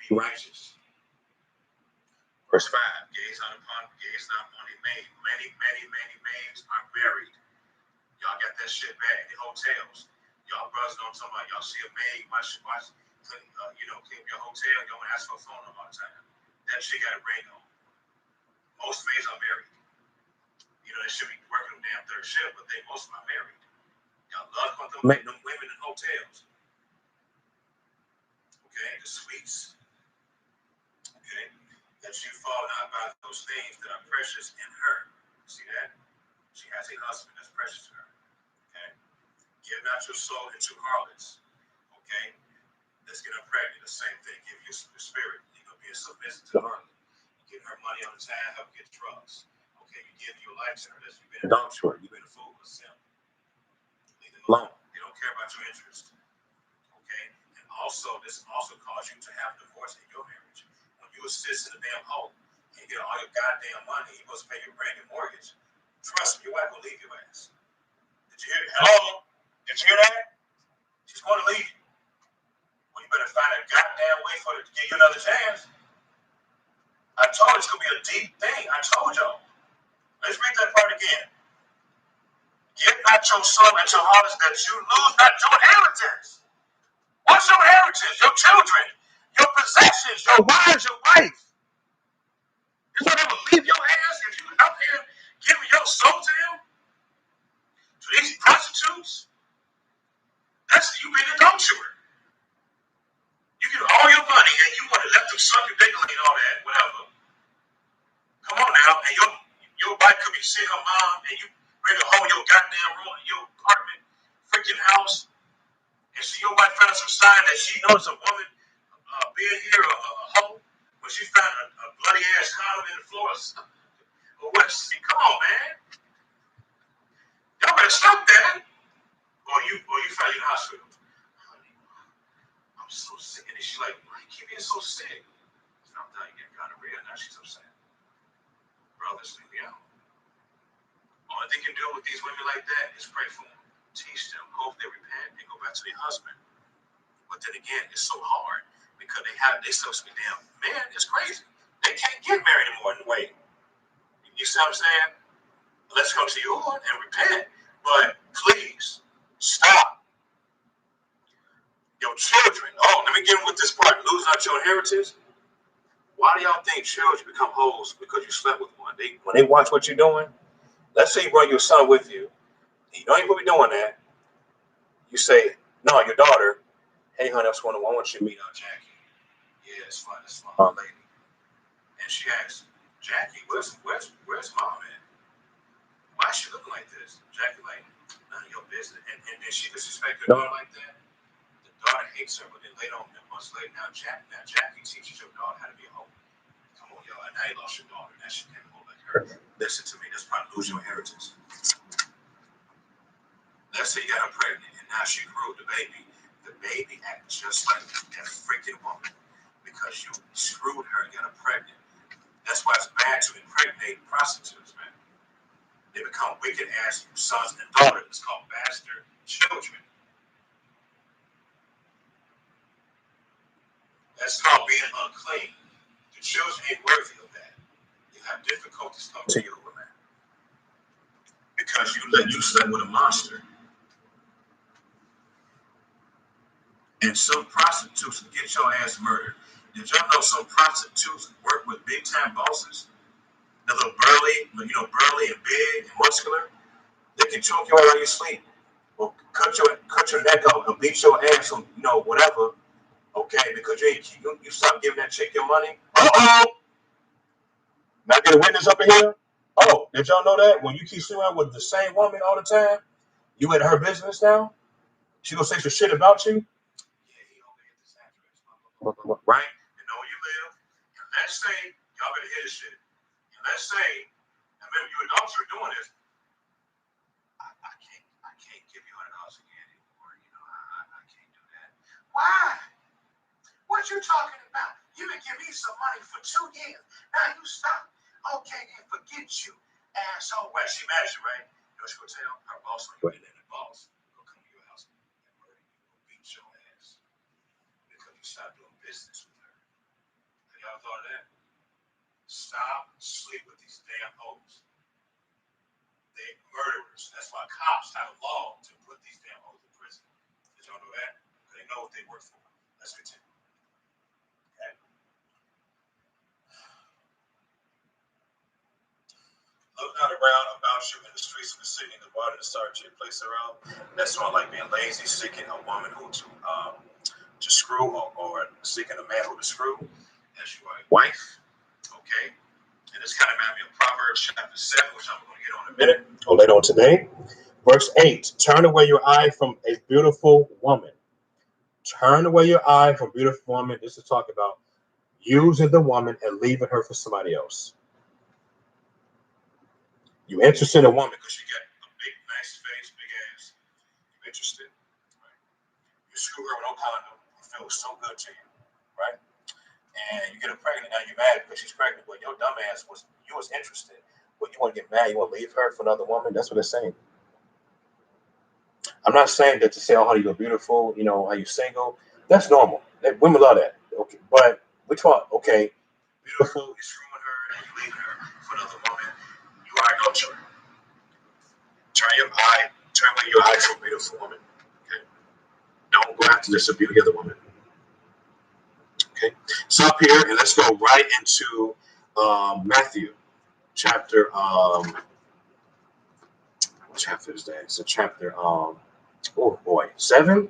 Be righteous. Verse 5. Gaze not upon a maid. Many maids are married. Y'all got that shit bad in hotels. Y'all brothers don't talk about. Y'all see a maid, watch, keep your hotel. Y'all want to ask for a phone number all the time. That shit got a ring on. Most maids are married. They should be working them damn third shift, but most of them are married. Y'all love them women in hotels. Okay, the suites. Okay, that you fall not by those things that are precious in her. See that? She has a husband that's precious to her. Okay, give not your soul into harlots. Okay, let's get her pregnant. The same thing. Give your spirit. You're gonna be submissive to the harlot. You give her money on the time, help get drugs. Okay, you give your life to her. That's you've been adulterer. You've been a fool with them. Leave them alone. They don't care about your interest. Okay, and also this also cause you to have divorce in your marriage. When you assist in a damn hole and you get all your goddamn money, you must pay your rent and mortgage. Trust me, your wife will leave your ass. Did you hear that? Hello? Did you hear that? She's going to leave you. Well, you better find a goddamn way for her to give you another chance. I told you it's going to be a deep thing. I told y'all. Let's read that part again. Give not your soul into harlots that you lose not your inheritance. What's your inheritance? Your children, your possessions, your wives, your wife. You don't ever leave your ass if you out there giving your soul to them, to these prostitutes. That's you being an adulterer. You get all your money and you want to let them suck your dick and all that, whatever. Come on now, and your wife could be seeing her mom, and you bring her home your goddamn room, your apartment, freaking house, and see your wife found some sign that she knows a woman being here a hoe when she found a bloody ass condom in the floor. Or what? Come on, man, y'all better stop that. Or you found you in the hospital. Honey, I'm so sick, and she's like, why you keep being so sick? I'm telling you, get gonorrhea. Now she's upset. Brothers, leave me out. Only thing you can do with these women like that is pray for them, teach them, hope they repent, and go back to their husband. But then again, it's so hard because they still speak damn man. It's crazy. They can't get married anymore in the way. You see what I'm saying? Let's come to you and repent. But please stop. Your children. Oh, let me get with this part. Losing out your inheritance. Why do y'all think children become hoes because you slept with one? When they watch what you're doing, let's say you brought your son with you. You don't even be doing that. You say, no, your daughter, hey, honey, I want you to meet Jackie. Yeah, it's fine. It's my lady. And she asks, Jackie, where's mom at? Why is she looking like this? Jackie, like, none of your business. And then she disrespects her daughter like that. The daughter hates her, but then later on, months later, now Jackie teaches your daughter how to be a hoe. Come on, y'all. Now you lost your daughter. Now she can't hold like her. Listen to me. That's probably lose your inheritance. Let's say you got her pregnant, and now she grew the baby. The baby acts just like that freaking woman because you screwed her and got her pregnant. That's why it's bad to impregnate prostitutes, man. They become wicked ass sons and daughters. It's called bastard children. That's called being unclean. The children ain't worthy of that. You have difficulties talking to your woman because you slept with a monster. And some prostitutes get your ass murdered. Did y'all know some prostitutes work with big time bosses? They're little burly and big and muscular. They can choke you while you sleep, or cut your neck off, or beat your ass, or whatever. Okay, because you stop giving that chick your money. Now get a witness up in here. Oh, did y'all know that when you keep sleeping with the same woman all the time, you in her business now? She gonna say some shit about you. Right? You know where you live. And let's say, y'all better hear this shit. And let's say, I remember you adultery doing this. I can't give you $100 again anymore. I can't do that. Why? What you talking about? You been giving me some money for 2 years. Now you stop. Okay, then forget you. Asshole. Well, she mad at you, right? You know what she gonna tell her boss when you ain't in the boss. Go come to your house and murder you. Go beat your ass. Because you stopped doing business with her. Have y'all thought of that? Stop sleep with these damn hoes. They're murderers. That's why cops have a law to put these damn hoes in prison. Did y'all know that? Because they know what they work for. Let's continue. Okay. Look not around about you in the streets of the city, in the water, the start to place around. That's not like being lazy, seeking a woman who to screw, or seeking a man who to screw. As you are a wife. Okay. And this kind of reminds me of Proverbs chapter 7, which I'm going to get on in a minute, or later on today. Verse 8, turn away your eye from a beautiful woman. Turn away your eye from a beautiful woman. This is talking about using the woman and leaving her for somebody else. You interested in a woman because she got a big, nice face, big ass. You interested, right? You screw her with no condom. It feels so good to you, right? And you get her pregnant, now you're mad because she's pregnant, but your dumb ass was interested. But you want to get mad, you want to leave her for another woman. That's what it's saying. I'm not saying that to say, oh, how you're beautiful, how you single. That's normal. Women love that. Okay, but we talk, okay, beautiful, you're screwing her, and you leave her for another woman. You are adulterer. Turn away your eye from a beautiful woman. Okay, don't go after this other woman. Okay, stop here and let's go right into Matthew chapter what chapter is that? It's a chapter oh boy, 7.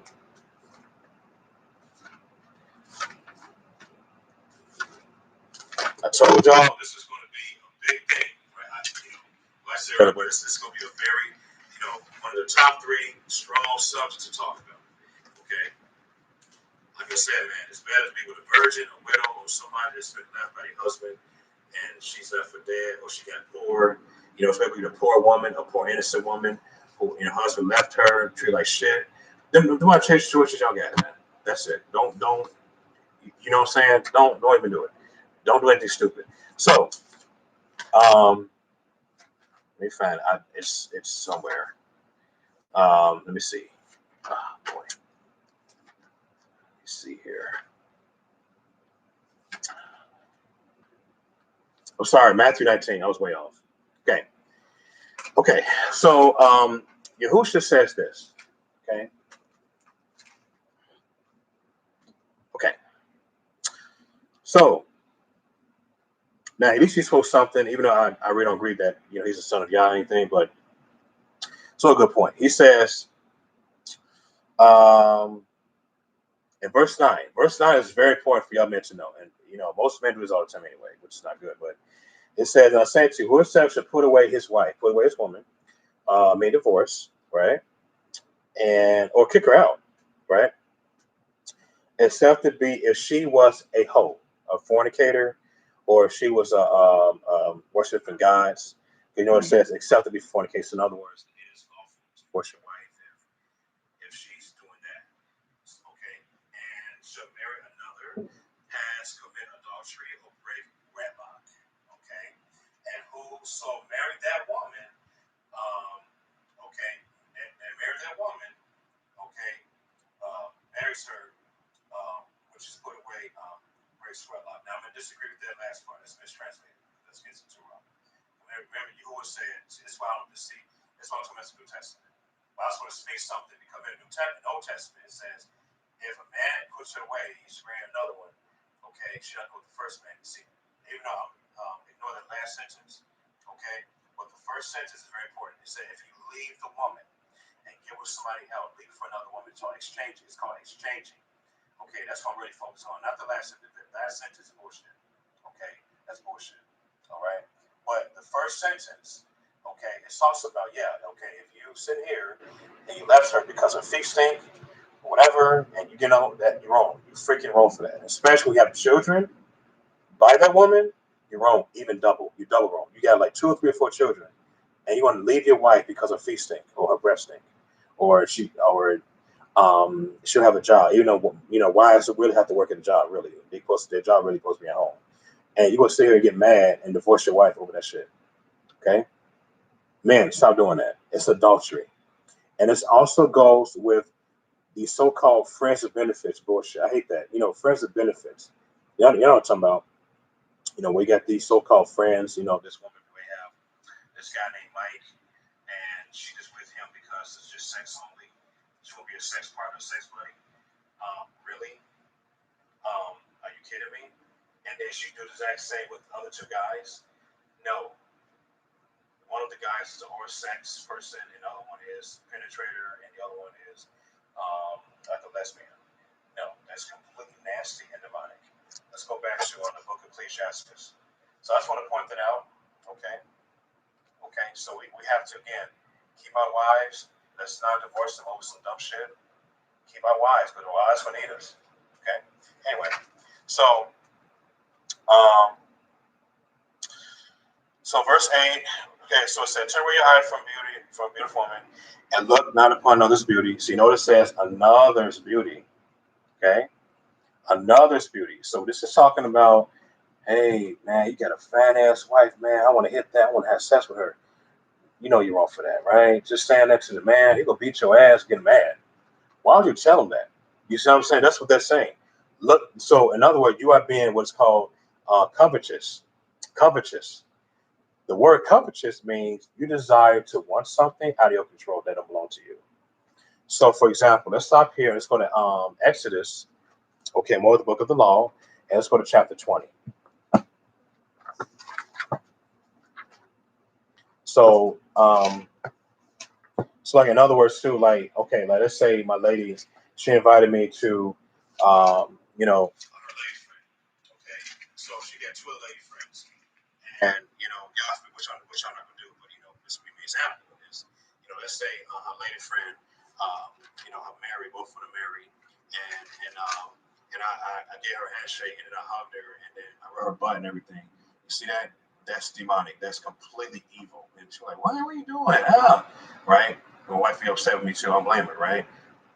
I told y'all this is going to be a big thing. Right? Like I said earlier, this is going to be a very, one of the top 3 strong subjects to talk about. Okay, like I said, man, it's better to be with a virgin, a widow, or somebody that's been left by their husband and she's left for dead, or she got poor. Especially a poor woman, a poor innocent woman who her husband left her, treated like shit. Them want to change situations y'all got, man. That's it. Don't. You know what I'm saying? Don't even do it. Don't do anything stupid. So, let me find. It's somewhere. Let me see. Oh boy. Let me see here. Oh, sorry, Matthew 19. I was way off. Okay. Okay. So, Yahusha says this. Okay. Okay. So now at least he spoke something, even though I really don't agree that he's the son of Yah or anything, but it's a good point. He says, in verse 9. Verse 9 is very important for y'all men to know. And most men do this all the time anyway, which is not good. But it says, and I say to you, whoever should put away his wife, put away his woman, may divorce, right? Or kick her out, right? Except it be if she was a hoe, a fornicator, or if she was a worshiping gods. It says except to be fornication. In other words, it is lawful to worship wife if she's doing that. Okay, and shall marry another, has commit adultery or break wedlock. Okay, and whoso married that woman, okay, and married that woman, okay, marries her, which is put away, breaks wedlock. Now I'm gonna disagree with that last part. It's mistranslated. Let's get into it. Remember, Yahuwah said, "This why I don't see." It's all talking about the New Testament. But I just want to speak something because in the Old Testament it says, if a man puts her away, he should marry another one. Okay, she doesn't go with the first man. You see, even though ignore that last sentence. Okay, but the first sentence is very important. It said, if you leave the woman and get with somebody else, leave for another woman. It's called exchanging. It's called exchanging. Okay, that's what I'm really focused on. Not the last sentence. The last sentence is bullshit. Okay, that's bullshit. All right, but the first sentence. Okay, it talks about, okay, if you sit here and you left her because her feet stink, whatever, and that you're wrong. You're freaking wrong for that. Especially when you have children by that woman, you're wrong. Even double. You're double wrong. You got like 2 or 3 or 4 children, and you want to leave your wife because her feet stink or her breath stink, or she'll have a job. Wives really have to work at a job. Really, their job really supposed to be at home, and you gonna sit here and get mad and divorce your wife over that shit. Okay. Man, stop doing that. It's adultery. And it also goes with the so-called friends of benefits bullshit. I hate that. Friends of benefits. You know what I'm talking about. We got these so-called friends. This woman we have, this guy named Mike, and she just with him because it's just sex only. She will be a sex partner, sex buddy. Really? Are you kidding me? And then she do the exact same with the other 2 guys? No. One of the guys is a horse sex person, and the other one is penetrator, and the other one is like a lesbian. No, that's completely nasty and demonic. Let's go back to the book of Ecclesiastes. So I just want to point that out. Okay. Okay. So we have to, again, keep our wives. Let's not divorce them over some dumb shit. Keep our wives, but our wives will need us. Okay. Anyway, so verse 8. Okay, so it said, turn away your eye from a beautiful woman, and look not upon another's beauty. So it says another's beauty. Okay? Another's beauty. So this is talking about, hey, man, you got a fat ass wife, man. I want to hit that. I want to have sex with her. You're wrong for that, right? Just stand next to the man. He gonna beat your ass, get mad. Why would you tell him that? You see what I'm saying? That's what they're saying. Look, so in other words, you are being what's called covetous. Covetous. The word covetous means you desire to want something out of your control that don't belong to you. So, for example, let's stop here. Let's go to Exodus. Okay, more of the book of the law, and let's go to chapter 20. So so like in other words too, like okay, like let's say my lady, she invited me to you know, her lady friend. Okay, so she got two lady friends, and you know, y'all, which I'm not gonna do, but you know, this would be an example of this. You know, let's say her lady friend, you know, I'm married, both of them married, and I gave her a handshake and then I hugged her and then I rubbed her butt and everything. You see that? That's demonic. That's completely evil. And she's like, "What are you doing?" Ah, right? My wife be upset with me too. I'm blaming her, right?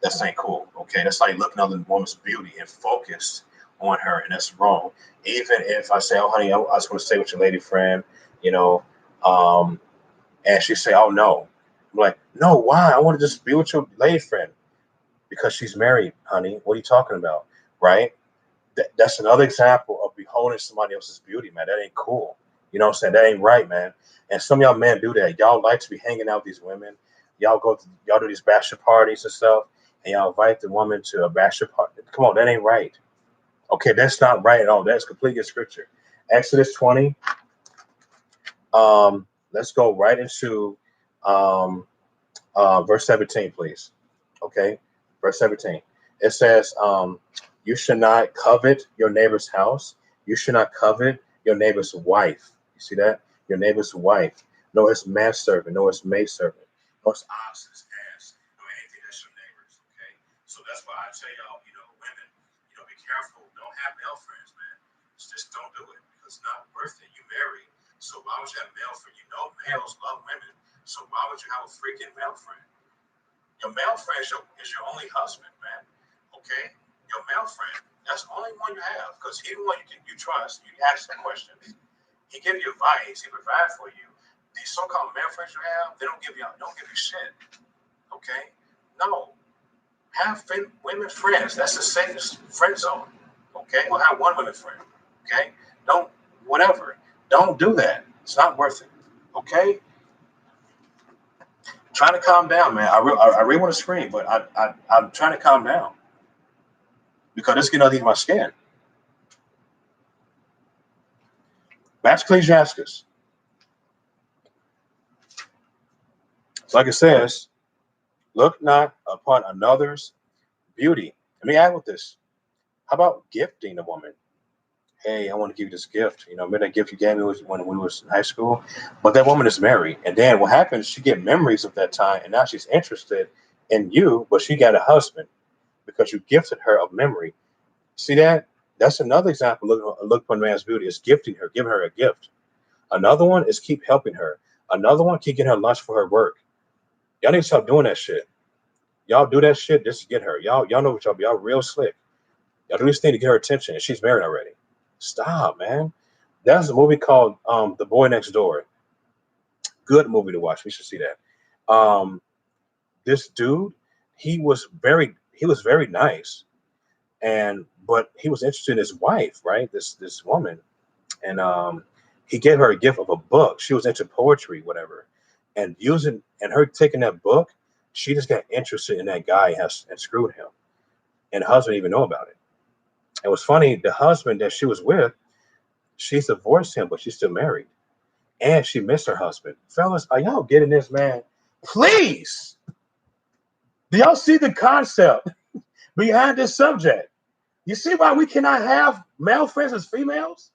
That's ain't cool. Okay, that's like looking at the woman's beauty and focus on her, and that's wrong. Even if I say, "Oh, honey, I was going to stay with your lady friend," you know, um, and she say, "Oh no," I'm like, "No, why? I want to just be with your lady friend because she's married, honey. What are you talking about?" Right? That's another example of beholding somebody else's beauty, man. That ain't cool. You know what I'm saying? That ain't right, man. And some of y'all men do that. Y'all like to be hanging out with these women. Y'all do these bachelor parties and stuff, and y'all invite the woman to a bachelor party. Come on, that ain't right. Okay, that's not right at all. That's completely scripture. Exodus 20. Let's go right into um, verse 17, please. Okay, verse 17. It says, "You should not covet your neighbor's house. You should not covet your neighbor's wife." You see that? Your neighbor's wife, nor his manservant, nor his maidservant, nor his ox, his ass, nor anything that's your neighbor's. Okay, so that's why I tell y'all, you know, women, you know, be careful. Don't have male friends, man. Just don't do it because it's not worth it. You married, so why would you have male friends? You know, males love women, so why would you have a freaking male friend? Your male friend is your only husband, man. Okay? Your male friend, that's the only one you have. Because he the one you trust. You ask him questions. He give you advice. He provide for you. These so-called male friends you have, they don't give you shit. Okay? No. Have women friends. That's the safest friend zone. Okay? Well, have one women friend. Okay? Don't whatever. Don't do that. It's not worth it. Okay? Trying to calm down, man. I really want to scream, but I'm trying to calm down because it's getting underneath my skin. Back to Ecclesiastes. So like it says, look not upon another's beauty. Let me add with this. How about gifting a woman? Hey, I want to give you this gift. You know, remember that gift you gave me when we was in high school? But that woman is married. And then what happens, she get memories of that time, and now she's interested in you, but she got a husband because you gifted her a memory. See that? That's another example. Look upon man's beauty is gifting her, giving her a gift. Another one is keep helping her. Another one, keep getting her lunch for her work. Y'all need to stop doing that shit. Y'all do that shit just to get her. Y'all know what y'all real slick. Y'all do this thing to get her attention, and she's married already. Stop, man. That's a movie called The Boy Next Door. Good movie to watch. We should see that. This dude, he was very nice, and but he was interested in his wife, right? This woman, and he gave her a gift of a book. She was into poetry, whatever, and her taking that book, she just got interested in that guy and screwed him, and the husband didn't even know about it. It was funny. The husband that she was with, she's divorced him, but she's still married, and she missed her husband. Fellas, are y'all getting this, man? Please, do y'all see the concept behind this subject? You see why we cannot have male friends as females?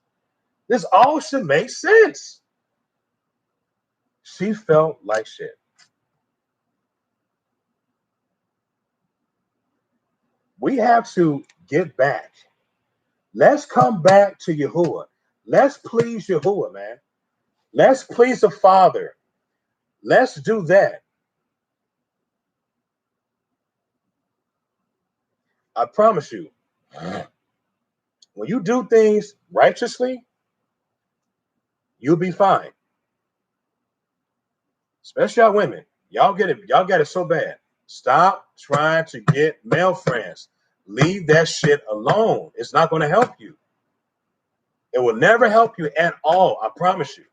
This all should make sense. She felt like shit. We have to get back. Let's come back to Yahuwah. Let's please Yahuwah, man. Let's please the Father. Let's do that. I promise you, when you do things righteously, you'll be fine. Especially y'all women. Y'all get it. Y'all got it so bad. Stop trying to get male friends. Leave that shit alone. It's not going to help you. It will never help you at all. I promise you.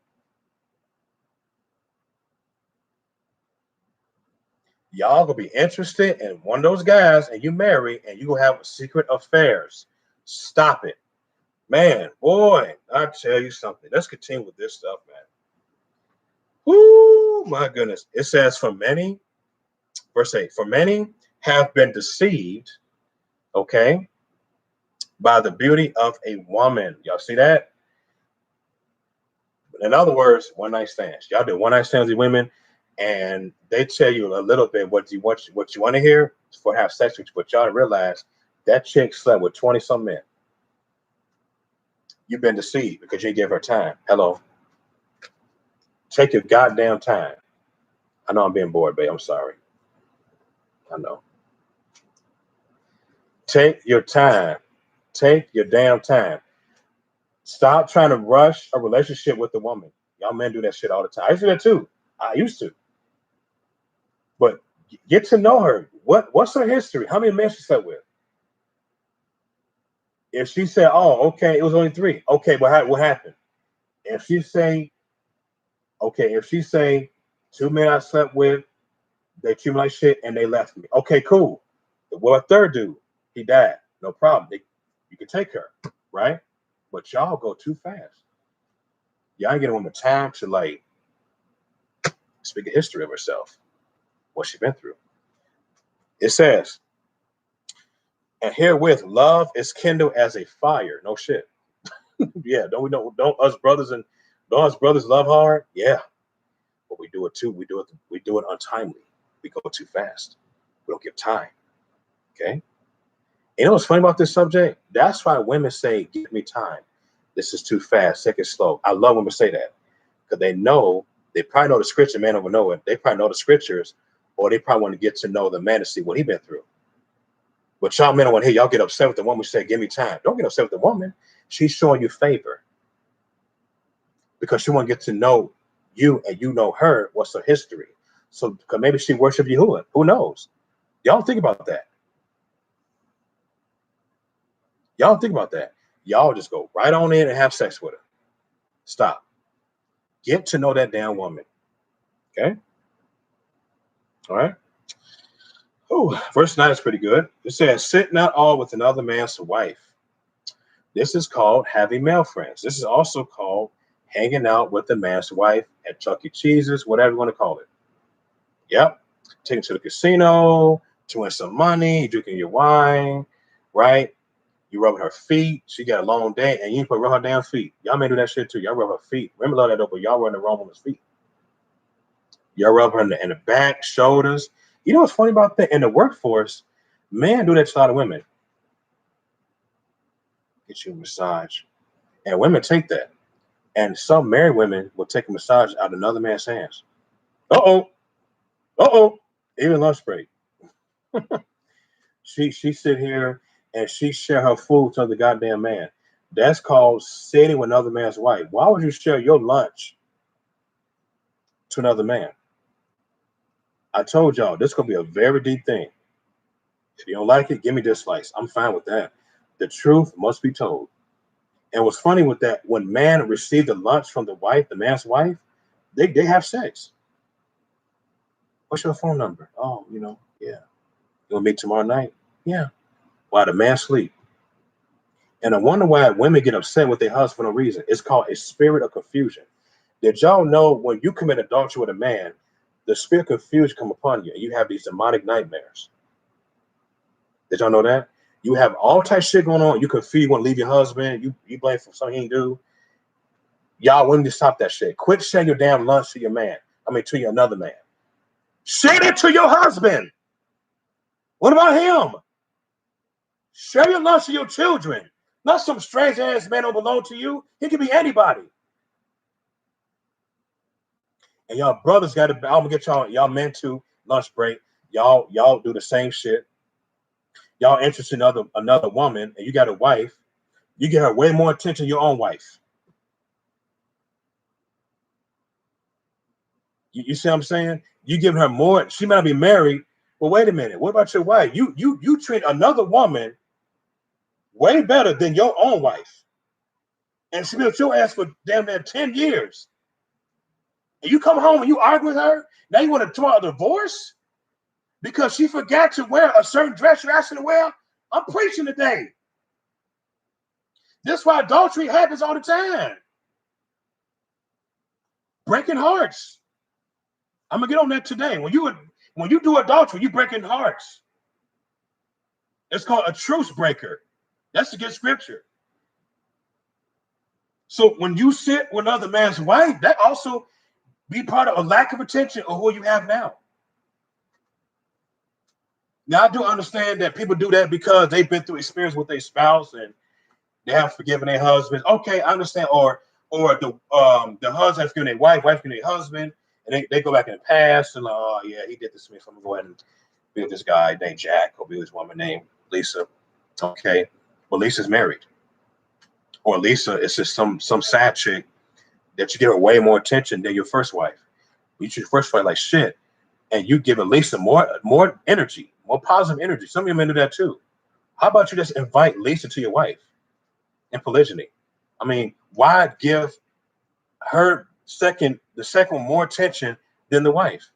Y'all gonna be interested in one of those guys, and you marry, and you gonna have secret affairs. Stop it, man. Boy, I tell you something. Let's continue with this stuff, man. Woo! Oh my goodness. It says, for many, verse 8, for many have been deceived, okay, by the beauty of a woman. Y'all see that? In other words, one night stands. Y'all do one night stands with women, and they tell you a little bit what you want to hear for have sex with you, but y'all realize that chick slept with 20 some men. You've been deceived because you didn't give her time. Hello. Take your goddamn time. I know I'm being bored, babe. I'm sorry. I know. Take your time. Take your damn time. Stop trying to rush a relationship with a woman. Y'all men do that shit all the time. I used to do that too. I used to. But get to know her. What's her history? How many men she slept with? If she said, "Oh, okay, it was only 3," okay, what happened? If she say, okay, if she say 2 men I slept with, they treat me like shit and they left me. Okay, cool. What a third dude? He died. No problem. You can take her, right? But y'all go too fast. Y'all ain't getting a woman time to like speak a history of herself, what she been through. It says, and herewith love is kindled as a fire. No shit. Yeah, don't us brothers love hard? Yeah. But we do it too. We do it untimely. We go too fast. We don't give time. Okay. You know what's funny about this subject? That's why women say, give me time. This is too fast. Take it slow. I love when women say that. Because they probably know the scripture, man over know it. They probably know the scriptures, or they probably want to get to know the man to see what he been through. But y'all men don't want to hear y'all get upset with the woman who said, give me time. Don't get upset with the woman. She's showing you favor. Because she want to get to know you and you know her, what's her history. So maybe she worship you. Who knows? Y'all think about that. Y'all think about that. Y'all just go right on in and have sex with her. Stop. Get to know that damn woman. Okay? All right. Oh, verse 9 is pretty good. It says, sit not all with another man's wife. This is called having male friends. This is also called hanging out with the man's wife at Chuck E. Cheese's, whatever you want to call it. Yep. Taking to the casino, to win some money, drinking your wine, right? You rubbing her feet. She got a long day, and you rub her damn feet. Y'all may do that shit too. Y'all rub her feet. Remember, love that though, but y'all run the wrong woman's feet. Y'all rub her in the back, shoulders. You know what's funny about that? In the workforce, men do that to a lot of women. Get you a massage. And women take that. And some married women will take a massage out of another man's hands. Uh-oh. Uh-oh. Even lunch break. She sit here and she share her food to the goddamn man. That's called sitting with another man's wife. Why would you share your lunch to another man? I told y'all this is gonna be a very deep thing. If you don't like it, give me this slice. I'm fine with that. The truth must be told. And what's funny with that, when man received the lunch from the wife, the man's wife, they have sex. What's your phone number? Oh, yeah. You want to meet tomorrow night? Yeah. While the man sleep. And I wonder why women get upset with their husband for no reason. It's called a spirit of confusion. Did y'all know when you commit adultery with a man, the spirit of confusion come upon you and you have these demonic nightmares? Did y'all know that? You have all type of shit going on. You confused, you want to leave your husband. You blame for something he didn't do. Y'all women to stop that shit. Quit sharing your damn lunch to your man. To another man. Share it to your husband. What about him? Share your lunch to your children. Not some strange ass man don't belong to you. He can be anybody. And y'all brothers got to. I'm gonna get y'all men to lunch break. Y'all do the same shit. Y'all interested in another woman, and you got a wife. You give her way more attention than your own wife. You see what I'm saying? You give her more. She might not be married. Well, wait a minute. What about your wife? You treat another woman way better than your own wife, and she been with your ass for damn near 10 years. And you come home and you argue with her. Now you want to throw a divorce because she forgot to wear a certain dress you're asking to wear. I'm preaching today. That's why adultery happens all the time. Breaking hearts. I'm gonna get on that today. When you do adultery, you breaking hearts. It's called a truce breaker. That's a good scripture. So when you sit with another man's wife, that also be part of a lack of attention of who you have now. Now I do understand that people do that because they've been through experience with their spouse and they have forgiven their husbands. Okay, I understand. Or the husband has forgiven their wife forgiven their husband, and they go back in the past and like, oh yeah, he did this to me, so I'm gonna go ahead and be with this guy named Jack, or be with this woman named Lisa. Okay, well Lisa's married, or Lisa is just some side chick that you give her way more attention than your first wife. You treat your first wife like shit, and you give Lisa more energy, more positive energy. Some of you men do that too. How about you just invite Lisa to your wife in polygyny? I mean, why give her the second one more attention than the wife?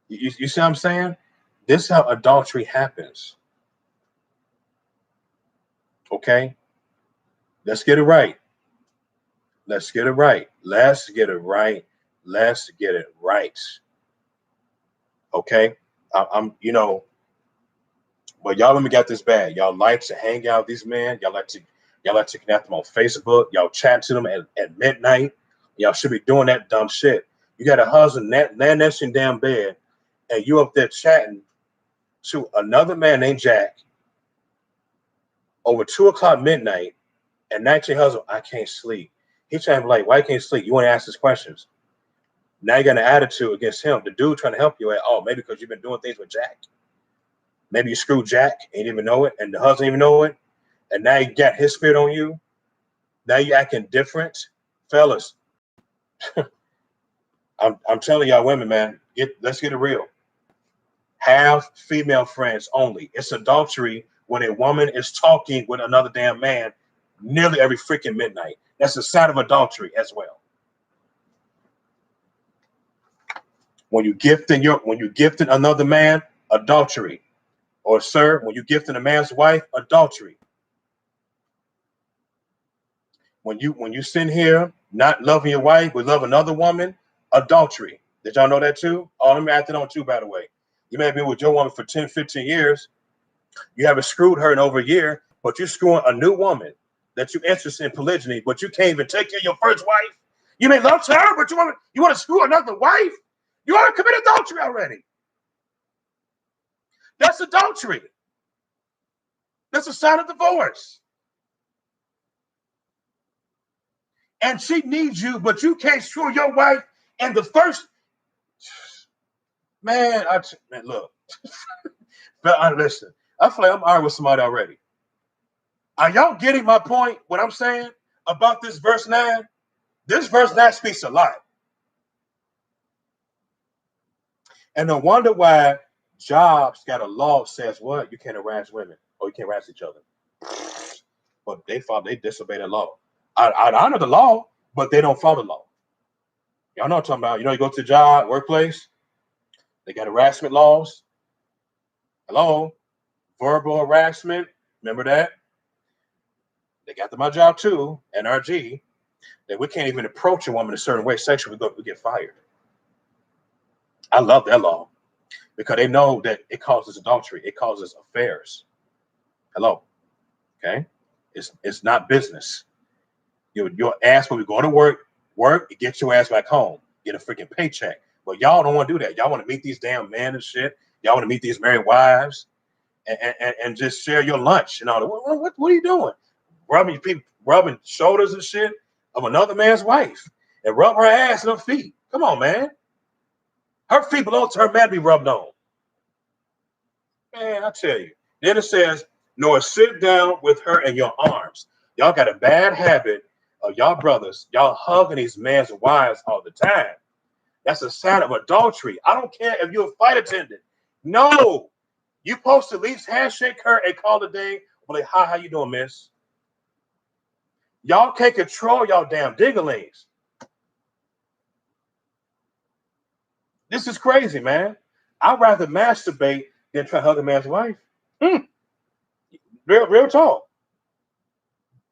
You see what I'm saying? This is how adultery happens. Okay? Let's get it right. Let's get it right. Let's get it right. Let's get it right. Okay? But y'all let me get this bad. Y'all like to hang out with these men. Y'all like to connect them on Facebook. Y'all chat to them at midnight. Y'all should be doing that dumb shit. You got a husband laying next in damn bed, and you up there chatting to another man named Jack over 2:00 midnight, and now your husband, I can't sleep. He's trying to be like, why you can't sleep? You want to ask his questions. Now you got an attitude against him. The dude trying to help you maybe because you've been doing things with Jack. Maybe you screwed Jack, ain't even know it, and the husband even know it, and now you got his spirit on you. Now you acting different, fellas. I'm telling y'all, women, man, let's get it real. Have female friends only. It's adultery when a woman is talking with another damn man nearly every freaking midnight. That's a sign of adultery as well. When you gifting another man, adultery. Or sir, when you gifting a man's wife, adultery. When you sit here not loving your wife but love another woman, adultery. Did y'all know that too? Oh, let me add that on too, by the way. You may have been with your woman for 10, 15 years. You haven't screwed her in over a year, but you're screwing a new woman that you're interested in polygyny, but you can't even take care of your first wife. You may love her, but you want to screw another wife? You want to commit adultery already. That's adultery. That's a sign of divorce. And she needs you, but you can't screw your wife. And the first man, look. But listen, I feel like I'm arguing with somebody already. Are y'all getting my point? What I'm saying about this verse 9? This verse 9 speaks a lot. And no wonder why Jobs got a law that says what? You can't harass women or you can't harass each other. But they disobey the law. I honor the law, but they don't follow the law. Y'all know what I'm talking about. You go to the job, workplace, they got harassment laws. Hello? Verbal harassment. Remember that? They got to my job too, NRG, that we can't even approach a woman a certain way sexually, we get fired. I love that law because they know that it causes adultery. It causes affairs. Hello? Okay? It's not business. Your ass when we go to work, you get your ass back home, get a freaking paycheck. But y'all don't want to do that. Y'all want to meet these damn men and shit. Y'all want to meet these married wives and just share your lunch and all that. What are you doing? Rubbing shoulders and shit of another man's wife and rub her ass and her feet. Come on, man. Her feet belong to her man to be rubbed on. Man, I tell you. Then it says, nor sit down with her in your arms. Y'all got a bad habit of y'all brothers, y'all hugging these men's wives all the time. That's a sign of adultery. I don't care if you're a flight attendant. No. You supposed to at least handshake her and call the day. Like, hi, how you doing, miss? Y'all can't control y'all damn dinglings. This is crazy, man. I'd rather masturbate than try to hug a man's wife. Real talk.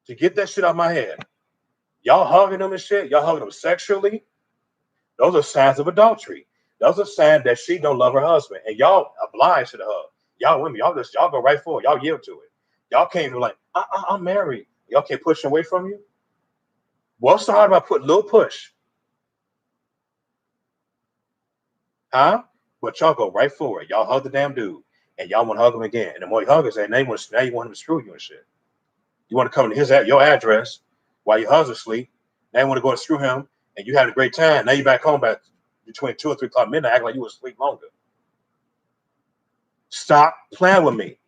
To get that shit out of my head. Y'all hugging them and shit. Y'all hugging them sexually. Those are signs of adultery. Those are signs that she don't love her husband, and y'all obliged to her. Y'all women, y'all go right for it. Y'all yield to it. Y'all can't even like, I'm married. Y'all can't push him away from you. What's so hard about putting a little push? Huh? But y'all go right for it. Y'all hug the damn dude, and y'all want to hug him again. And the more you hug him, now you want him to screw you and shit. You want to come to your address while your husband's asleep. Now you want to go and screw him, and you had a great time. Now you back home back between 2 or 3 o'clock midnight, acting like you was asleep longer. Stop playing with me.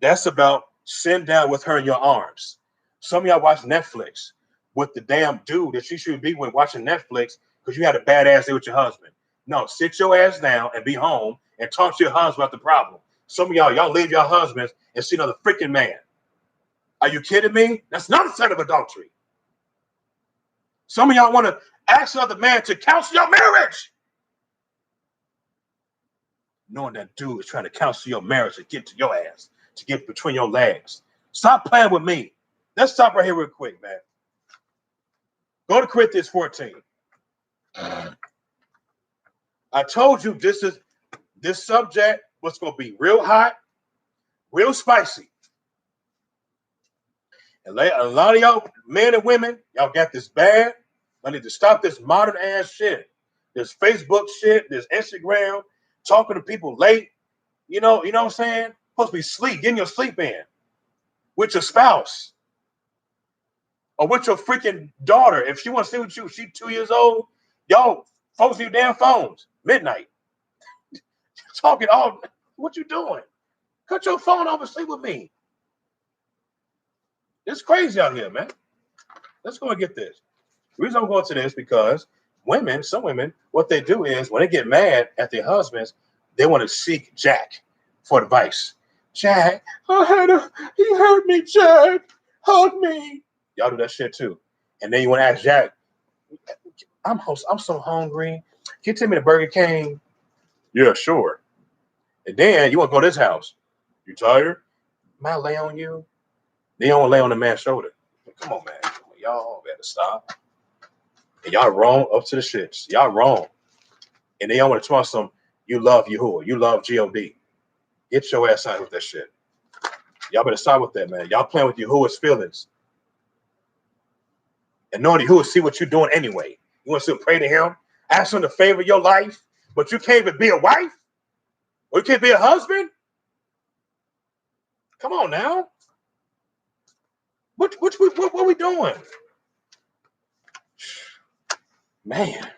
That's about sitting down with her in your arms. Some of y'all watch Netflix with the damn dude that you should be with watching Netflix because you had a badass day with your husband. No, sit your ass down and be home and talk to your husband about the problem. Some of y'all leave your husbands and see another freaking man. Are you kidding me? That's not a sign of adultery. Some of y'all want to ask another man to counsel your marriage, knowing that dude is trying to counsel your marriage to get to your ass, to get between your legs. Stop playing with me. Let's stop right here real quick, man. Go to Corinthians 14. I told you this subject was going to be real hot, real spicy. And a lot of y'all, men and women, y'all got this bad. I need to stop this modern ass shit. This Facebook shit, this Instagram, talking to people late. You know what I'm saying? Supposed to be sleep, getting your sleep in with your spouse or with your freaking daughter. If she wants to stay with you, she's 2 years old. Y'all focus on your damn phones. Midnight. Talking all, what you doing? Cut your phone off and sleep with me. It's crazy out here, man. Let's go and get this. The reason I'm going to this because some women, what they do is when they get mad at their husbands, they want to seek Jack for advice. Jack, he hurt me, Jack. Hug me. Y'all do that shit too. And then you want to ask Jack, I'm so hungry. Can you take me to Burger King? Yeah, sure. And then you want to go to this house. You tired? May I lay on you? They don't lay on the man's shoulder. Come on, man. Y'all better stop. And y'all wrong up to the shits. Y'all wrong. And they all want to talk some, you love Yahuwah. You love G-O-D. Get your ass out with that shit. Y'all better stop with that, man. Y'all playing with Yahuwah's feelings. And knowing Yahuwah see what you're doing anyway. You want to still pray to him? Ask him to favor your life, but you can't even be a wife? Or you can't be a husband? Come on now. What are we doing? Man.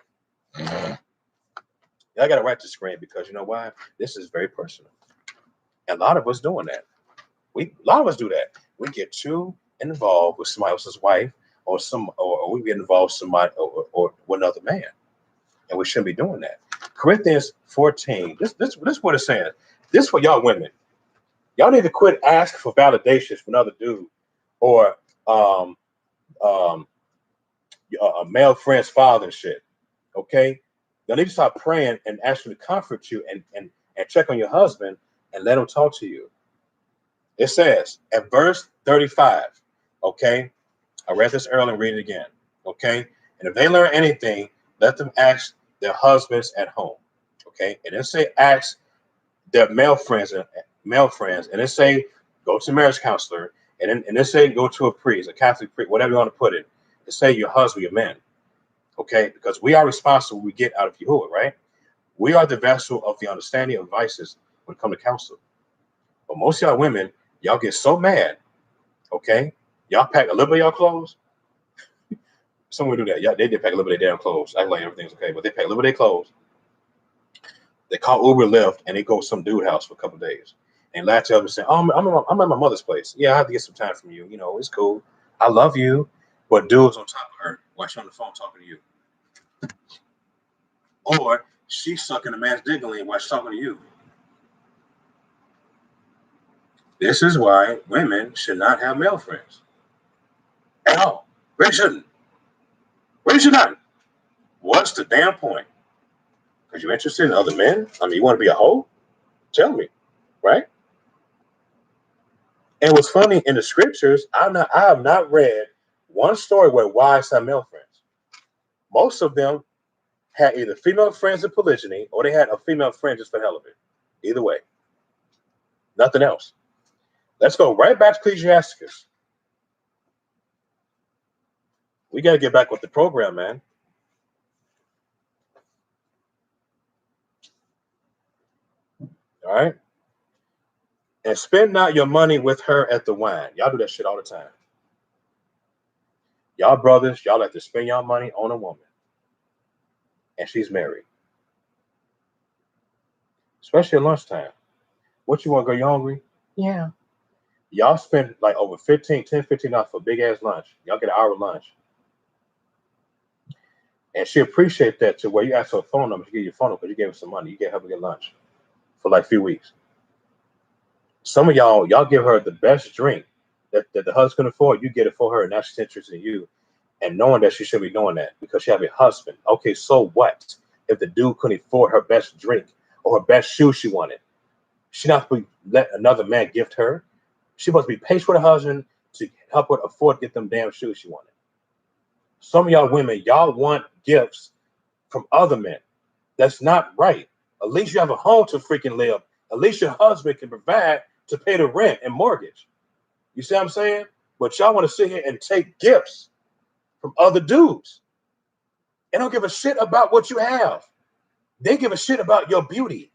I got to write the screen because you know why? This is very personal. And a lot of us doing that. A lot of us do that. We get too involved with somebody else's wife or we get involved with somebody or with another man. And we shouldn't be doing that. Corinthians 14. This what it's saying. This for y'all women. Y'all need to quit asking for validations from another dude or a male friend's father and shit. Okay? Y'all need to start praying and ask him to comfort you and check on your husband and let him talk to you. It says at verse 35, okay? I read this earlier and read it again, okay? And if they learn anything, let them ask their husbands at home, okay? And then say ask their male friends, and then say go to a marriage counselor, and then say go to a priest, a Catholic priest, whatever you want to put it, and say your husband, your man, okay? Because we are responsible we get out of Yahuwah, right? We are the vessel of the understanding of vices when it comes to counsel. But most of y'all women, y'all get so mad, okay? Y'all pack a little bit of y'all clothes. Some women do that. They did pack a little bit of their damn clothes. Act like everything's okay, but they pack a little bit of their clothes. They call Uber Lyft and they go to some dude house for a couple of days. And latch up and say, oh, I'm at my mother's place. Yeah, I have to get some time from you. You know, it's cool. I love you. But dude's on top of her while she's on the phone talking to you. Or she's sucking a man's dick while she's talking to you. This is why women should not have male friends. At all. Really shouldn't. Really should not. What's the damn point? Because you're interested in other men? I mean, you want to be a hoe? Tell me. Right? And what's funny, in the scriptures, I have not read one story where wives have male friends. Most of them had either female friends in polygyny or they had a female friend just for the hell of it. Either way, nothing else. Let's go right back to Ecclesiasticus. We got to get back with the program, man. All right. And spend not your money with her at the wine. Y'all do that shit all the time. Y'all brothers, y'all like to spend y'all money on a woman. And she's married. Especially at lunchtime. What you want to go? You hungry? Yeah. Y'all spend like over $15 for big ass lunch. Y'all get an hour lunch. And she appreciate that to where you ask her phone number, she give you a phone number because you gave her some money. You get her to get lunch for like a few weeks. Some of y'all give her the best drink that the husband can afford. You get it for her, and now she's interested in you. And knowing that she should be doing that because she have a husband. Okay, so what if the dude couldn't afford her best drink or her best shoe she wanted? She not to let another man gift her. She must be patient with her husband to help her afford to get them damn shoes she wanted. Some of y'all women, y'all want gifts from other men. That's not right. At least you have a home to freaking live. At least your husband can provide to pay the rent and mortgage. You see what I'm saying? But y'all want to sit here and take gifts from other dudes. They don't give a shit about what you have. They give a shit about your beauty.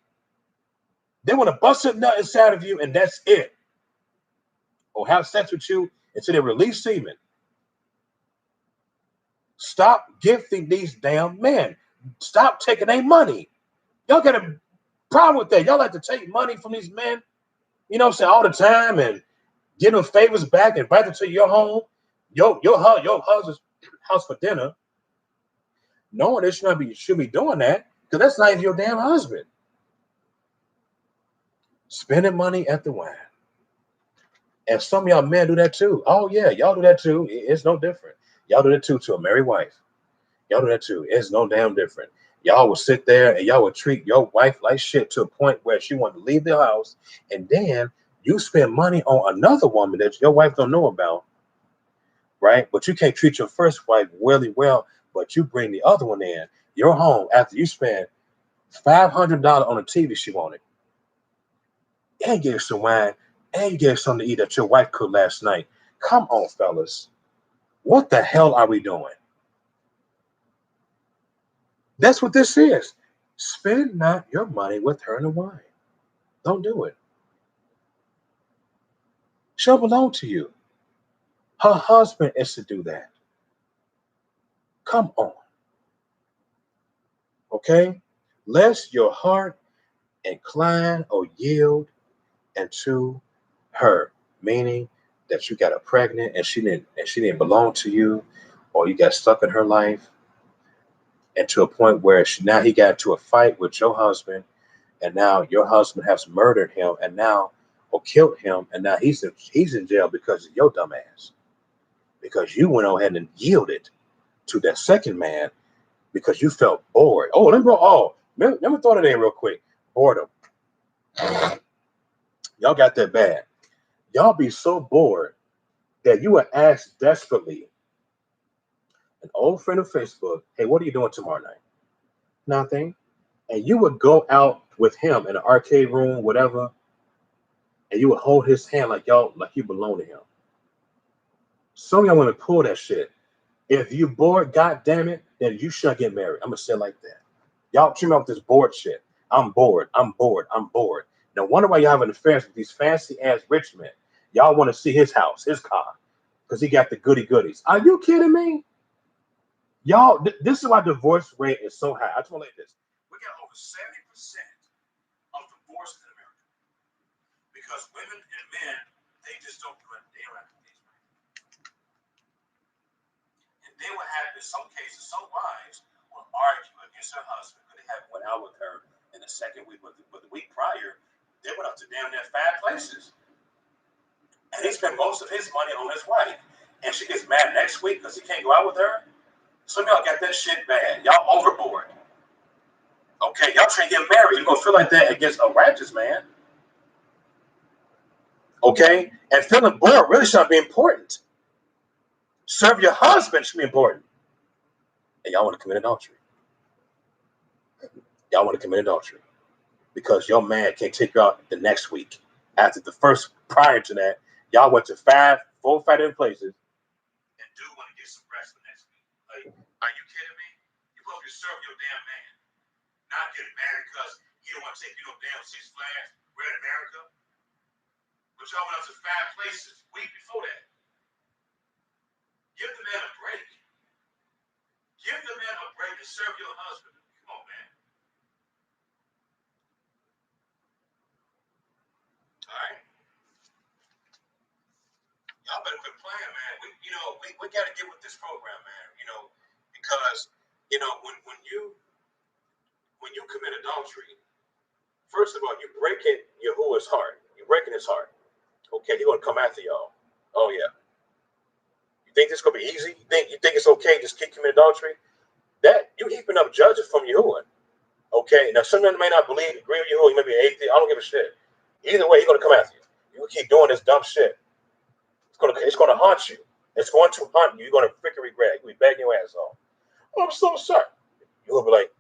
They want to bust a nut inside of you, and that's it. Or have sex with you until they release semen. Stop gifting these damn men. Stop taking their money. Y'all got a problem with that. Y'all like to take money from these men, you know what I'm saying, all the time and get them favors back and invite them to your home, your husband's house for dinner. No one should be doing that because that's not even your damn husband. Spending money at the wine. And some of y'all men do that too. Oh, yeah, y'all do that too. It's no different. Y'all do that too to a married wife. Y'all do that too. It's no damn different. Y'all will sit there and y'all will treat your wife like shit to a point where she wanted to leave the house. And then you spend money on another woman that your wife don't know about, right? But you can't treat your first wife really well, but you bring the other one in your home after you spend $500 on a TV she wanted. And get some wine, and you get something to eat that your wife cooked last night. Come on, fellas. What the hell are we doing? That's what this is. Spend not your money with her and the wine. Don't do it. She'll belong to you. Her husband is to do that. Come on. Okay? Lest your heart incline or yield into her, meaning that you got her pregnant and she didn't belong to you, or you got stuck in her life, and to a point where now he got into a fight with your husband, and now your husband has murdered him, and now or killed him, and now he's in jail because of your dumb ass, because you went ahead and yielded to that second man because you felt bored. Oh, let me throw that in real quick. Boredom. Y'all got that bad. Y'all be so bored that you would ask desperately an old friend of Facebook, "Hey, what are you doing tomorrow night?" Nothing. And you would go out with him in an arcade room, whatever, and you would hold his hand like you belong to him. Some of y'all women pull that shit. If you bored, god damn it, then you shouldn't get married. I'm gonna say it like that. Y'all treat me with this bored shit. I'm bored. I'm bored. I'm bored. No wonder why y'all having affairs with these fancy ass rich men. Y'all want to see his house, his car, because he got the goody goodies. Are you kidding me? Y'all, this is why divorce rate is so high. I told you like this. We got over 70% of divorces in America because women and men, they just don't put their these. And then what happens? Some cases, some wives will argue against her husband because they haven't went out with her in the second week, but the week prior, they went up to damn near 5 places. And he spent most of his money on his wife. And she gets mad next week because he can't go out with her. Some of y'all got that shit bad. Y'all overboard. Okay, y'all trying to get married. You're going to feel like that against a righteous man. Okay? And feeling bored really should be important. Serve your husband should be important. and y'all want to commit adultery. Y'all want to commit adultery because your man can't take you out the next week. After the first, prior to that, y'all went to 4 or 5 different places, and do want to get some rest for next week. Like, are you kidding me? You're supposed to serve your damn man, not get married because he don't want to take you no damn Six Flags, Red America. But y'all went out to 5 places week before that. Give the man a break. Give the man a break and serve your husband. Come on, man. All right. Y'all better quit playing, man. We got to get with this program, man. Because when you commit adultery, first of all, you're breaking Yahuwah's heart. You're breaking his heart. Okay, he's gonna come after y'all. Oh yeah. You think this gonna be easy? You think it's okay just keep committing adultery? That you heaping up judges from Yahuwah. Okay, now some men may not agree with Yahuwah, you may be atheist. I don't give a shit. Either way, he's gonna come after you. You keep doing this dumb shit. It's gonna haunt you. It's going to haunt you. You're gonna freaking regret it. You'll be begging your ass off. Oh, I'm so sorry. You'll be like,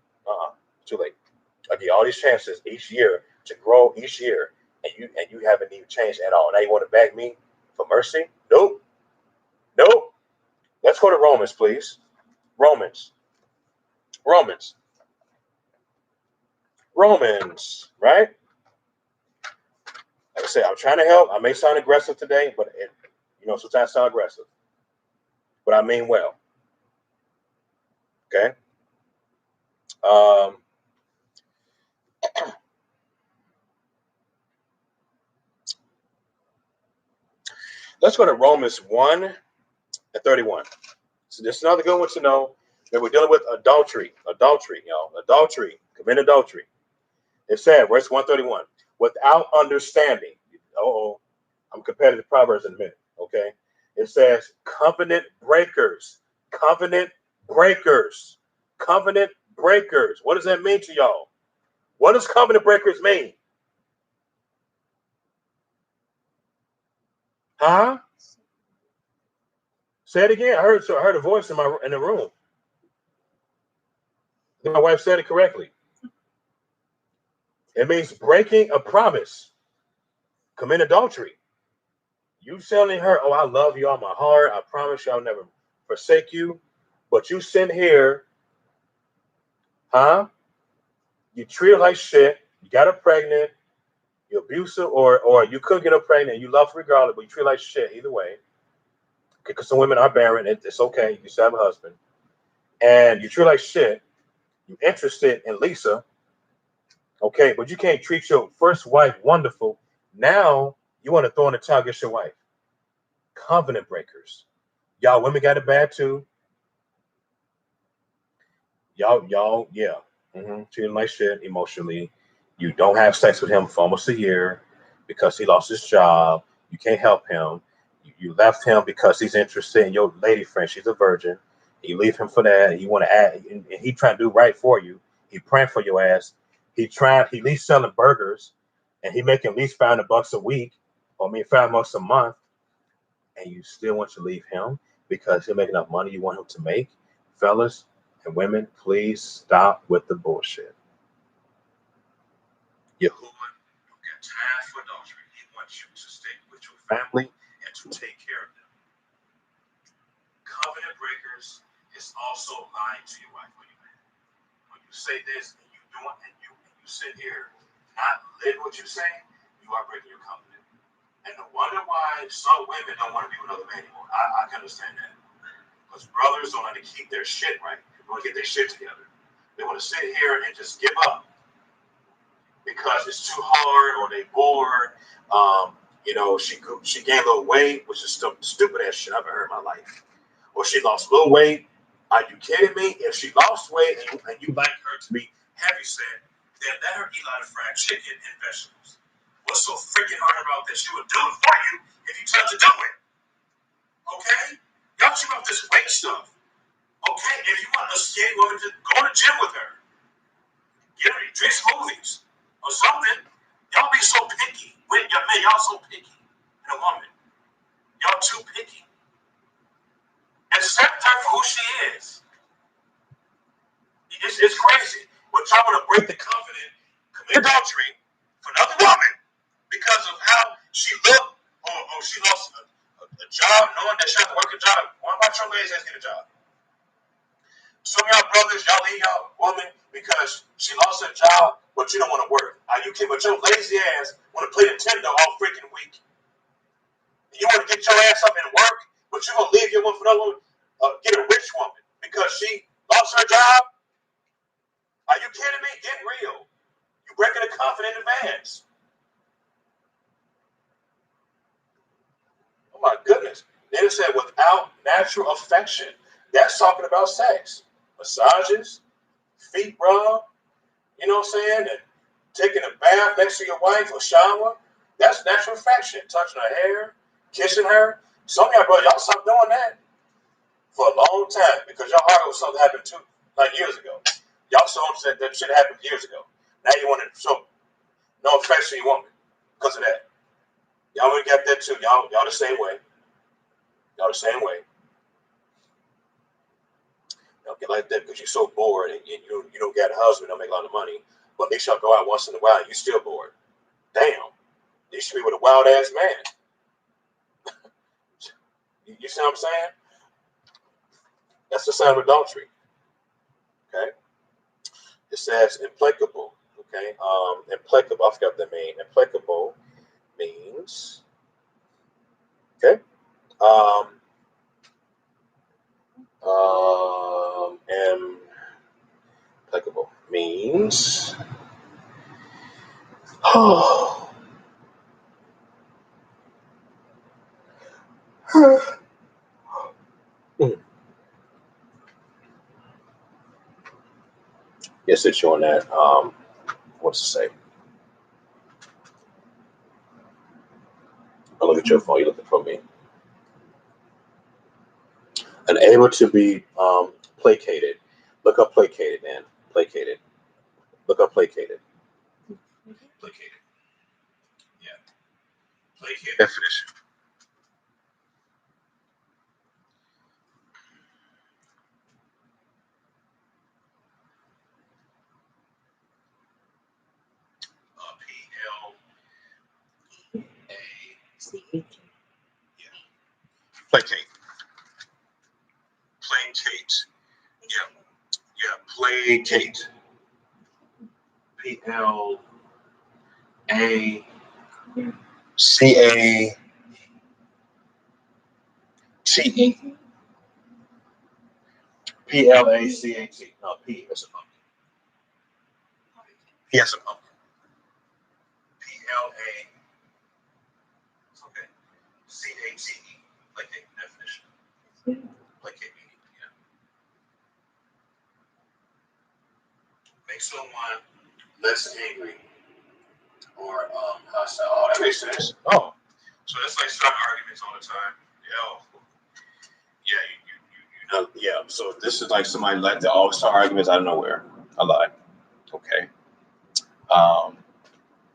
too late. I give you all these chances each year to grow each year, and you haven't even changed at all. Now you want to beg me for mercy? Nope. Let's go to Romans, please. Romans, right? Like I said, I'm trying to help. I may sound aggressive today, but sometimes I sound aggressive. But I mean well. Okay. Let's go to Romans 1:31. So this is another good one to know that we're dealing with adultery, y'all. Adultery, commit adultery. It said, verse 131, without understanding. I'm comparing to Proverbs in a minute. Okay. It says covenant breakers. What does that mean to y'all? What does covenant breakers mean? Huh? Say it again. I heard a voice in the room. My wife said it correctly. It means breaking a promise. Commit adultery. You telling her, oh, I love you all my heart. I promise you I'll never forsake you. But you sitting here, you treat her like shit. You got her pregnant. You abuse her, or you could get her pregnant. You love her regardless, but you treat her like shit either way. Because some women are barren. It's okay. You still have a husband. And you treat her like shit. You're interested in Lisa. Okay, but you can't treat your first wife wonderful. Now you want to throw in the towel against your wife. Covenant breakers. Y'all women got it bad too. Y'all, yeah. Treating like shit emotionally. You don't have sex with him for almost a year because he lost his job. You can't help him. You left him because he's interested in your lady friend. She's a virgin. You leave him for that. And you want to add, and he trying to do right for you. He praying for your ass. He at least selling burgers, and he making at least $500 a week, or $5 a month. And you still want to leave him because he'll make enough money you want him to make. Fellas and women, please stop with the bullshit. Yahuwah, you got time for adultery. He wants you to stay with your family and to take care of them. Covenant breakers is also lying to your wife or your man. When you say this and you do it and you sit here not live what you say, you are breaking your covenant. And no wonder why some women don't want to be with another man anymore. I can understand that. Because brothers don't want to keep their shit right. They want to get their shit together. They want to sit here and just give up because it's too hard or they bored. She gained a little weight, which is stupid ass shit I've ever heard in my life. Or she lost a little weight. Are you kidding me? If she lost weight and you like her to be heavy set, then let her eat a lot of fried chicken and vegetables. What's so freaking hard about this? She would do it for you if you tell her to do it. Okay? Y'all keep up this weight stuff. Okay? If you want a skinny woman, to go to the gym with her. Get her to drink smoothies or something. Y'all be so picky. Y'all so picky in a woman. Y'all too picky. Accept her for who she is. break the covenant, commit adultery for another woman because of how she looked, or she lost a job, knowing that she has to work a job. Why about your lazy ass get a job? Some of y'all brothers, y'all leave y'all woman because she lost her job, but you don't want to work. Are you kidding? But your lazy ass want to play Nintendo all freaking week. You want to get your ass up and work, but you gonna leave your woman for another woman, get a rich woman because she lost her job? Are you kidding me? Get real. You're breaking a covenant in advance. Oh my goodness. Then it said without natural affection. That's talking about sex. Massages, feet rub, you know what I'm saying? And taking a bath next to your wife or shower. That's natural affection. Touching her hair, kissing her. Some of y'all, bro, y'all stopped doing that for a long time because y'all heart was something happened like years ago. Y'all saw said that shit happened years ago. Now you want to show no affection you want because of that. Y'all already got that too. Y'all the same way. Y'all the same way. Y'all get like that because you're so bored and you don't got a husband, don't make a lot of money. But at least y'all go out once in a while and you still bored. Damn. You should be with a wild ass man. You see what I'm saying? That's the sign of adultery. Okay. It says implacable. Okay. Implacable. I forgot what that means. Implacable means. Okay. Implacable means. Oh. Yes, it's showing that. What's to say? I look at your phone. You're looking for me. Unable to be placated. Look up placated, man. Placated. Look up placated. Placated. Yeah. Placated definition. P-L-A-C-H. Yeah. Placate. Placate. Yeah. Yeah. Placate. P-L-A-C-A-T-E. P-L-A-C-A-T. No, P is a pumpkin. P is a pumpkin. P-L-A. Okay. C-A-T-E. Placate definition. Placate meaning. Yeah. Make someone less angry or hostile. Oh, that makes sense. Oh. So that's like some arguments all the time. Yeah, you know, yeah. So this is like somebody like that always start arguments out of nowhere. I lie. Okay.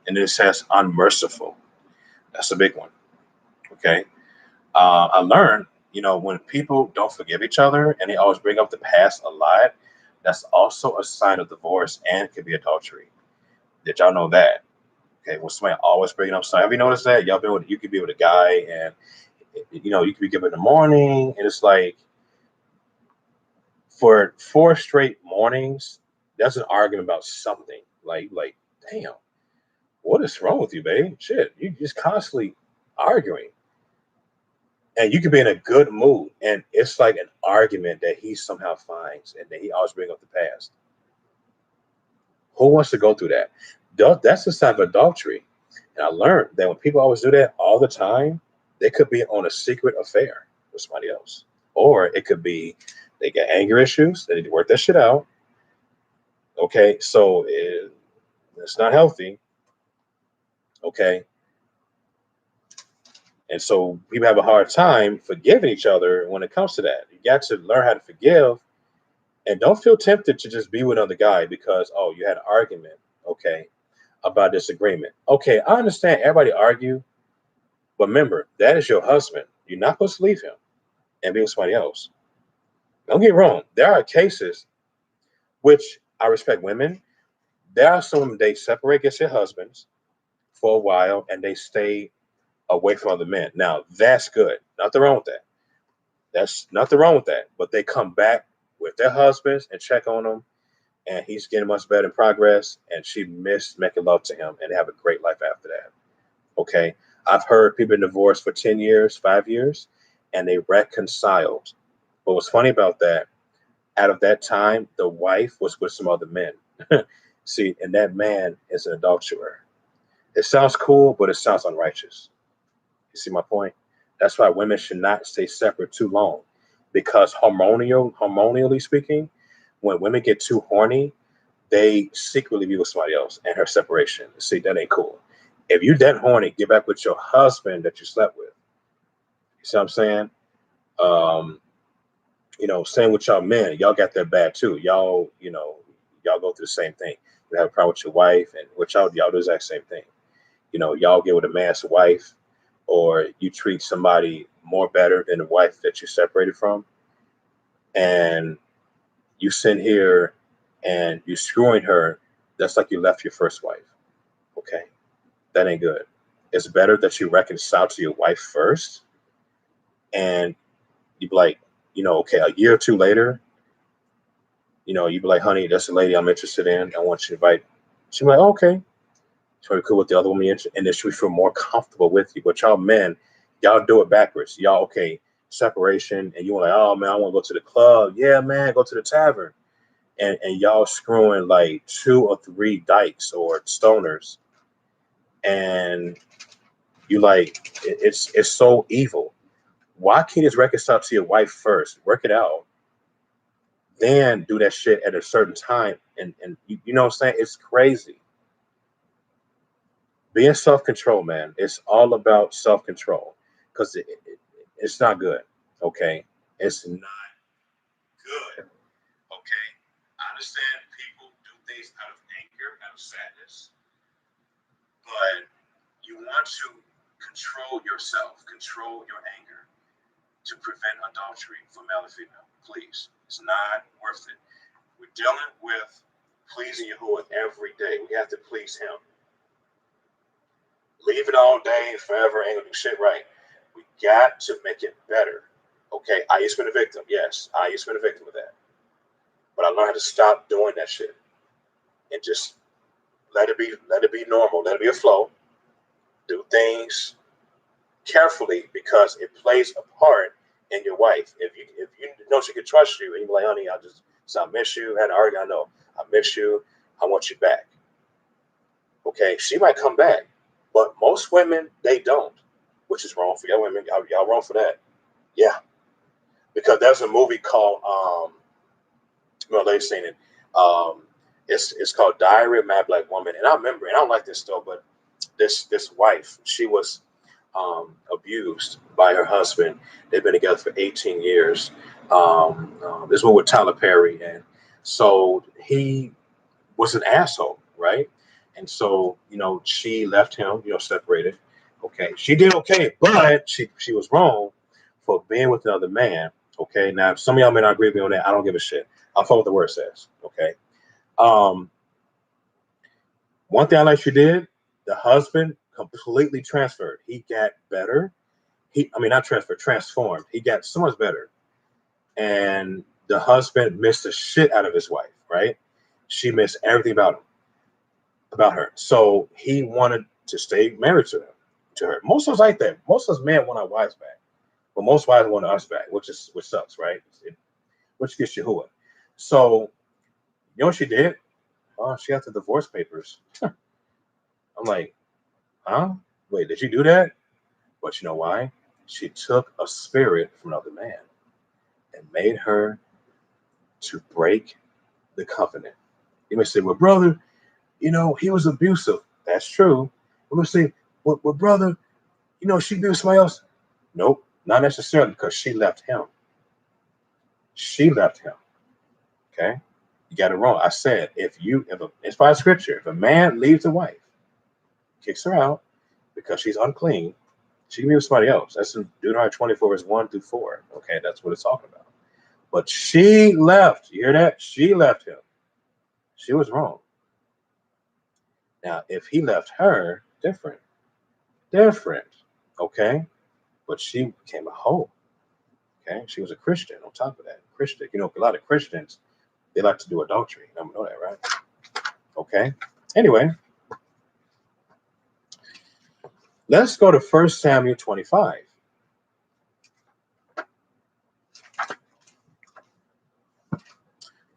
And it says unmerciful. That's a big one. Okay. I learned, when people don't forgive each other and they always bring up the past a lot, that's also a sign of divorce and could be adultery. Did y'all know that? Okay. When somebody always bringing up something, have you noticed that? You could be with a guy and you could be given in the morning, and it's like for 4 straight mornings, that's an argument about something. Like, damn, what is wrong with you, babe? Shit, you just constantly arguing. And you could be in a good mood, and it's like an argument that he somehow finds, and then he always bring up the past. Who wants to go through that? That's a sign of adultery. And I learned that when people always do that all the time, they could be on a secret affair with somebody else. Or it could be they get anger issues. They need to work that shit out. Okay, so it's not healthy. Okay. And so people have a hard time forgiving each other when it comes to that. You got to learn how to forgive, and don't feel tempted to just be with another guy because, oh, you had an argument, okay, about disagreement. Okay, I understand everybody argue, but remember, that is your husband. You're not supposed to leave him and be with somebody else. Don't get me wrong. There are cases which I respect women. There are some women, they separate, get their husbands for a while, and they stay away from other men. Now, that's good. Nothing wrong with that. That's nothing wrong with that. But they come back with their husbands and check on them, and he's getting much better in progress, and she missed making love to him, and they have a great life after that. Okay. I've heard people been divorced for 10 years, 5 years, and they reconciled. But what's funny about that, out of that time, the wife was with some other men. See, and that man is an adulterer. It sounds cool, but it sounds unrighteous. You see my point? That's why women should not stay separate too long. Because hormonally speaking, when women get too horny, they secretly be with somebody else and her separation. See, that ain't cool. If you that horny, get back with your husband that you slept with. You see what I'm saying? Um, same with y'all men. Y'all got that bad too. Y'all go through the same thing. You have a problem with your wife, and with y'all do the exact same thing. Y'all get with a man's wife, or you treat somebody more better than the wife that you separated from, and you sit here and you screwing her. That's like you left your first wife. Okay, that ain't good. It's better that you reconcile to your wife first, and you be like, okay, a year or two later, you be like, honey, that's the lady I'm interested in. I want you to invite. She'll be like, oh, okay. She'll be cool with the other woman, and then she'll feel more comfortable with you. But y'all men, y'all do it backwards. Y'all, okay, separation, and you want like, oh man, I want to go to the club. Yeah, man, go to the tavern. And y'all screwing like 2 or 3 dykes or stoners, and you like it's so evil. Why can't you just reconcile to your wife first? Work it out, then do that shit at a certain time. And you know what I'm saying? It's crazy. Being self-control, man. It's all about self-control because it's not good. Okay, it's not good. Okay, I understand people do things out of anger, out of sadness, but you want to control yourself, control your anger to prevent adultery for male and female. Please, it's not worth it. We're dealing with pleasing Yahuwah every day. We have to please him. Leave it all day forever, ain't gonna do shit right. We got to make it better. Okay, I used to be a victim. Yes, I used to be a victim of that. But I learned to stop doing that shit and just let it be normal, let it be a flow. Do things carefully because it plays a part in your wife. If you know she can trust you and you be like, honey, I miss you, had an argument, I know, I miss you, I want you back. Okay, she might come back, but most women, they don't, which is wrong for y'all women. Y'all wrong for that. Yeah, because there's a movie called my lady's seen it. It's called Diary of a Mad Black Woman, and I remember, and I don't like this still, but this wife, she was abused by her husband. They've been together for 18 years. This one with Tyler Perry, and so he was an asshole, right? And so she left him, separated. Okay, she did okay, but she was wrong for being with another man. Okay, now if some of y'all may not agree with me on that, I don't give a shit. I'll follow what the word says. Okay. One thing I like she did, the husband completely transferred. He got better. Not transferred, transformed. He got so much better. And the husband missed the shit out of his wife, right? She missed everything about her. So he wanted to stay married to her. Most of us like that. Most of us men want our wives back. But most wives want us back, which sucks, right? Which gets Yahuwah. So, you know what she did? Oh, she got the divorce papers. I'm like, huh? Wait, did you do that? But you know why? She took a spirit from another man and made her to break the covenant. You may say, well, brother, he was abusive. That's true. I'm going to say, well, brother, she abused somebody else. Nope, not necessarily, because she left him. She left him. Okay? You got it wrong. I said, it's by scripture, if a man leaves a wife, kicks her out because she's unclean, she can be with somebody else. That's in Deuteronomy 24, verse 1 through 4. Okay, that's what it's talking about. But she left. You hear that? She left him. She was wrong. Now, if he left her, different, okay? But she became a hoe, okay? She was a Christian on top of that. Christian, a lot of Christians, they like to do adultery. You know that, right? Okay. Anyway, let's go to 1 Samuel 25.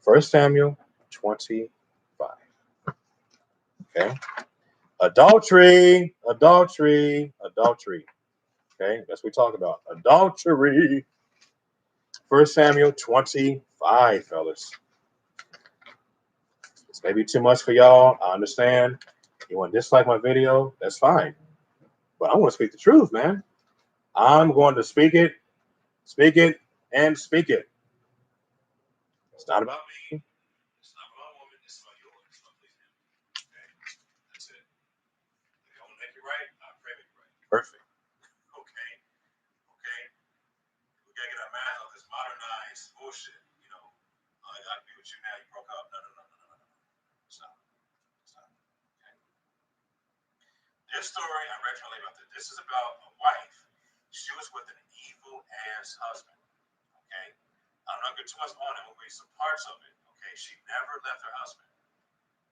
1 Samuel 25. Okay. Adultery. Okay. That's what we talk about. Adultery. 1 Samuel 25, fellas. It's maybe too much for y'all. I understand. You want to dislike my video? That's fine. But I want to speak the truth, man. I'm going to speak it, and speak it. It's not about me. It's not about my woman. It's about yours. It's about pleasing him. Okay? That's it. If you want to make it right, I pray make it right. Perfect. Okay? Okay? We got to get our mind off this modernized bullshit. I got to be with you now. You broke up. No. Stop. Okay? This story, I read about this. This is about a wife. She was with an evil ass husband. Okay? I'm not going to too much on it. We'll read some parts of it. Okay? She never left her husband.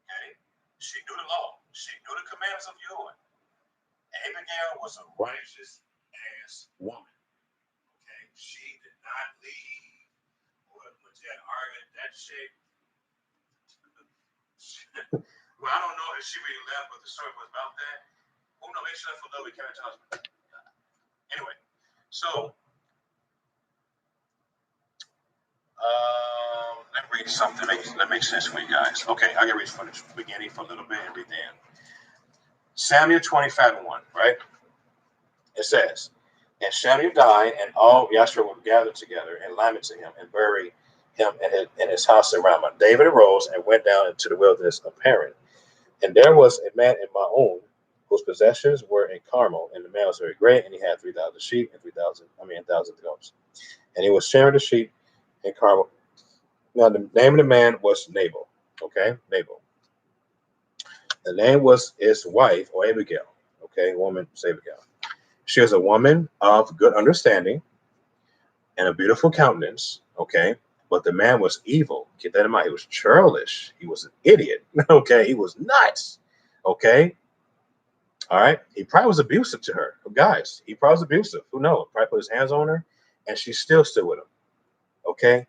Okay? She knew the law. She knew the commandments of Yahuwah. Abigail was a righteous ass woman. Okay? She did not leave when she had an argument that shape. Well, I don't know if she really left, but the story was about that. Who knows? Maybe she left for love with Karen's husband. Anyway, so let me read something that makes sense for you guys. Okay, I can read from the beginning for a little bit and read the end. Samuel 25:1, right? It says, and Samuel died, and all Yashua were gathered together and lamented him and buried him in his house in Ramah. David arose and went down into the wilderness of Paran. And there was a man in Maon whose possessions were in Carmel, and the man was very great, and he had 3,000 sheep and 1,000 goats. And he was sharing the sheep in Carmel. Now, the name of the man was Nabal. Okay, Nabal. The name was his wife, or Abigail. Okay, woman was Abigail. She was a woman of good understanding and a beautiful countenance. Okay, but the man was evil. Keep that in mind. He was churlish. He was an idiot. Okay, he was nuts. Okay. All right. He probably was abusive to her. Guys, he probably was abusive. Who knows? Probably put his hands on her, and she's still with him. Okay.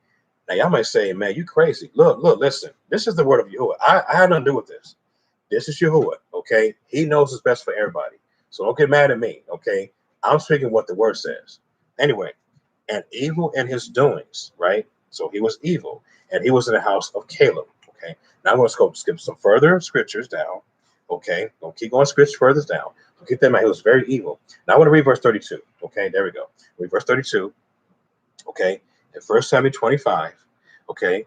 Now, y'all might say, man, you crazy. Look, listen. This is the word of Yahuwah. I had nothing to do with this. This is Yahuwah. Okay. He knows what's best for everybody. So don't get mad at me. Okay. I'm speaking what the word says. Anyway, and evil in his doings, right? So he was evil, and he was in the house of Caleb. Okay. Now I'm going to skip some further scriptures down. Okay. Don't keep going scriptures further down. Keep that in mind. He was very evil. Now I want to read verse 32. Okay. There we go. Read verse 32. Okay. In 1 Samuel 25. Okay.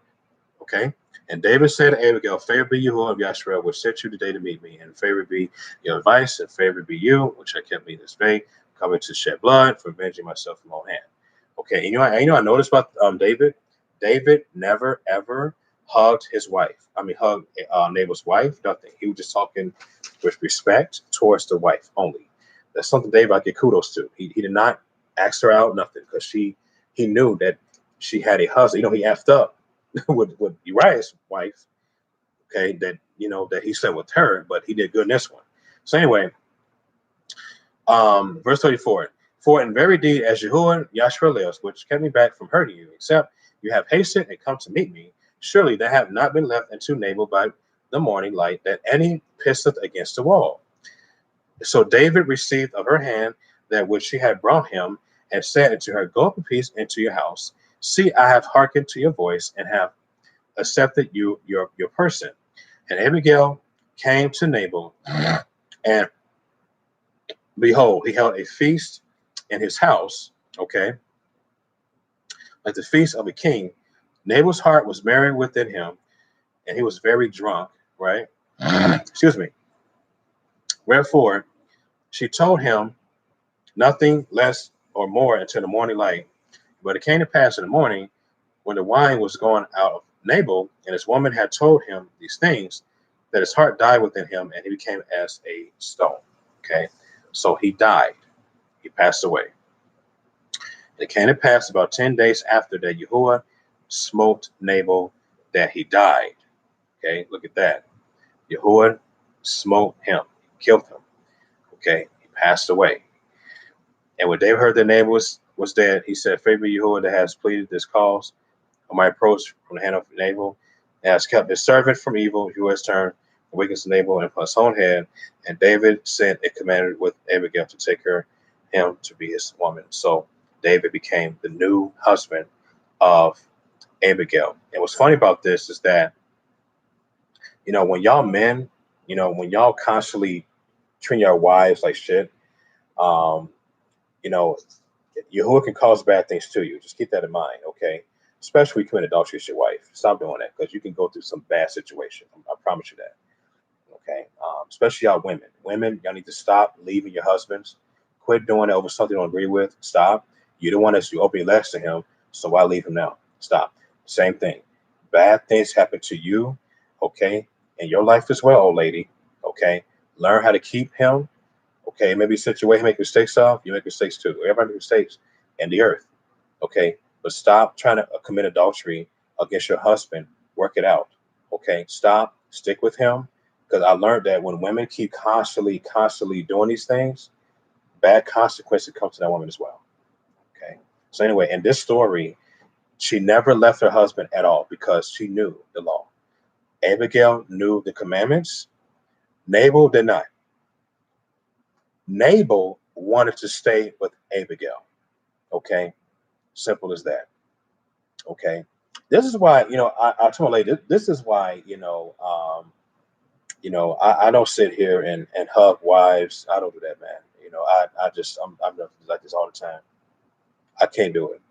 Okay. And David said to Abigail, favor be you, of Yashua, which sent you today to meet me, and favor be your advice, and favor be you, which I kept me this day, coming to shed blood, for avenging myself from all hand. Okay, I noticed about David. David never ever hugged his wife. Hugged Nabal's wife. Nothing. He was just talking with respect towards the wife only. That's something David I give kudos to. He did not ask her out, nothing, because he knew that she had a husband. He effed up with Uriah's wife. Okay, that he slept with her, but he did good in this one. So anyway, verse 34. For in very deed, as Yahuwah Yahshua lives, which kept me back from hurting you, except you have hastened and come to meet me, surely there have not been left unto Nabal by the morning light that any pisseth against the wall. So David received of her hand that which she had brought him, and said unto her, go up in peace into your house. See, I have hearkened to your voice, and have accepted your person. And Abigail came to Nabal, and behold, he held a feast in his house, okay, like the feast of a king. Nabal's heart was merry within him, and he was very drunk, right? Excuse me. Wherefore, she told him nothing less or more until the morning light. But it came to pass in the morning, when the wine was gone out of Nabal, and his woman had told him these things, that his heart died within him, and he became as a stone. Okay, so he died. He passed away. It came to pass about 10 days after that Yahuwah smote Nabal that he died. Okay, look at that. Yahuwah smote him, killed him. Okay, he passed away. And when David heard that Nabal was dead, he said, Favor Yahuwah that has pleaded this cause on my approach from the hand of Nabal, and has kept his servant from evil, who has turned the wickedness of Nabal upon his own head. And David sent a commander with Abigail to take him to be his woman. So David became the new husband of Abigail. And what's funny about this is that, when y'all men, when y'all constantly treat your wives like shit, um, you know, Yahuwah can cause bad things to you. Just keep that in mind, okay? Especially when you commit adultery with your wife. Stop doing that, because you can go through some bad situation. I promise you that, okay? Especially y'all women. Women, y'all need to stop leaving your husbands. Quit doing it over something you don't agree with. Stop. You're the one that's you open your legs to him, so why leave him now? Stop. Same thing. Bad things happen to you, okay? In your life as well, old lady, okay? Learn how to keep him. Okay, maybe situation make mistakes of, you make mistakes too. Everybody makes mistakes in the earth. Okay, but stop trying to commit adultery against your husband. Work it out. Okay, stop. Stick with him, because I learned that when women keep constantly doing these things, bad consequences come to that woman as well. Okay, so anyway, in this story, she never left her husband at all because she knew the law. Abigail knew the commandments. Nabal did not. Nabal wanted to stay with Abigail. Okay, simple as that. Okay, this is why I told lady this is why I don't sit here and hug wives. I don't do that, man. I'm like this all the time. I can't do it.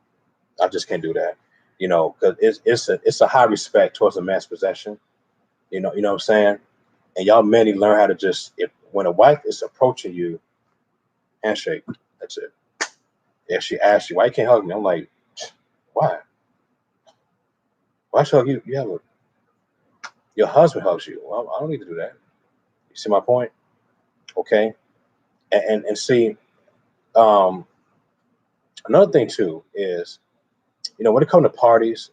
I just can't do that. Because it's a high respect towards a man's possession. You know what I'm saying. And y'all men need to learn how to just, if when a wife is approaching you, handshake. That's it. If she asks you why you can't hug me, I'm like, why? Why should I hug you? Your husband hugs you. Well, I don't need to do that. You see my point? Okay. And see, um, another thing too is, when it comes to parties,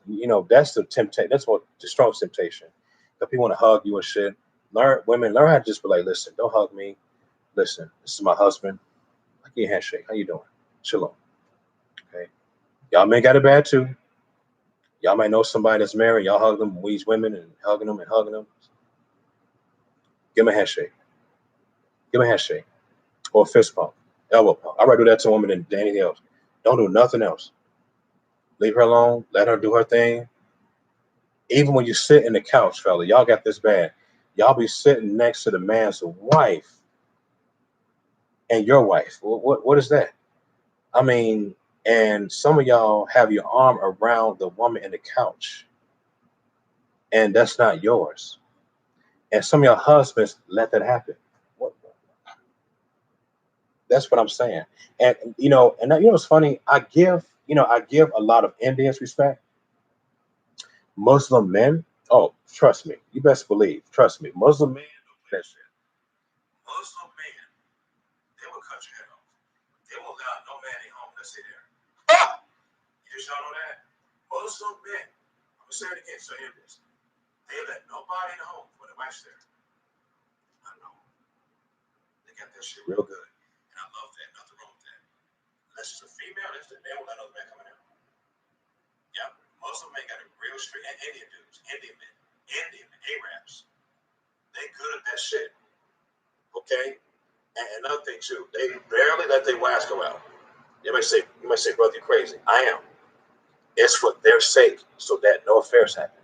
that's the temptation. That's what the strongest temptation. If people want to hug you and shit, women learn how to just be like, listen, don't hug me. Listen, this is my husband. I give you a handshake. How you doing? Shalom. Okay. Y'all men got it bad too. Y'all might know somebody that's married. Y'all hug them, these women, and hugging them and hugging them. Give them a handshake. Give them a handshake. Or a fist pump. Elbow pump. I'd rather do that to a woman than anything else. Don't do nothing else. Leave her alone. Let her do her thing. Even when you sit in the couch, fella, y'all got this bad. Y'all be sitting next to the man's wife and your wife. What is that? I mean, and some of y'all have your arm around the woman in the couch, and that's not yours. And some of your husbands let that happen. What, that's what I'm saying. And what's funny? I give a lot of Indians respect. Muslim men, oh, trust me, you best believe, trust me, Muslim men don't do that shit. Muslim men, they will cut your head off. They won't allow no man in home unless they're there. Ah! You just don't know that? Muslim men, I'm gonna say it again, so hear this. They let nobody in the home when the wife's there. I know. They got that shit real good. And I love that. Nothing wrong with that. Unless it's a female, they won't let other men come in there. Yeah. Muslim men got a real street, and Indian dudes, Indian men, Arabs. They good at that shit. Okay? And another thing too, they barely let their wives go out. You might say, brother, you're crazy. I am. It's for their sake, so that no affairs happen.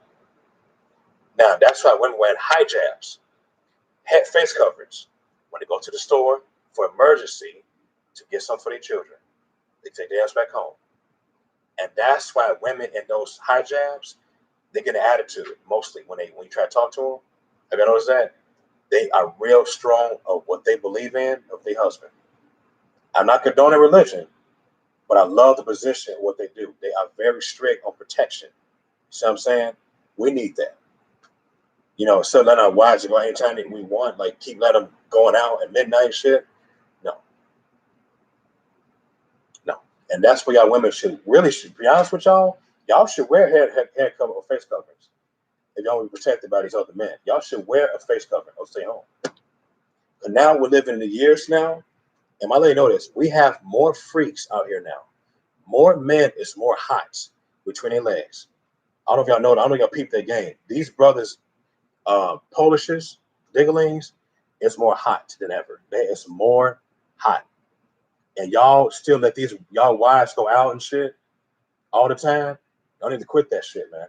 Now that's why women wear hijabs, head face coverings, when they go to the store for emergency to get something for their children. They take their ass back home. And that's why women in those hijabs, they get an attitude mostly when you try to talk to them. Have you noticed that? They are real strong of what they believe in of their husband. I'm not condoning religion, but I love the position of what they do. They are very strict on protection. You see what I'm saying? We need that. So let our wives go anytime that we want, like keep let them going out at midnight and shit. No, no. And that's where y'all women should be honest with y'all. Y'all should wear head cover or face coverings. If y'all want to be protected by these other men, y'all should wear a face covering or stay home. But now we're living in the years now, and my lady know this. We have more freaks out here now. More men is more hot between their legs. I don't know if y'all know that. I don't know if y'all peep that game. These brothers, Polishes, Digglings, is more hot than ever. It's more hot. And y'all still let these y'all wives go out and shit all the time. Y'all need to quit that shit, man.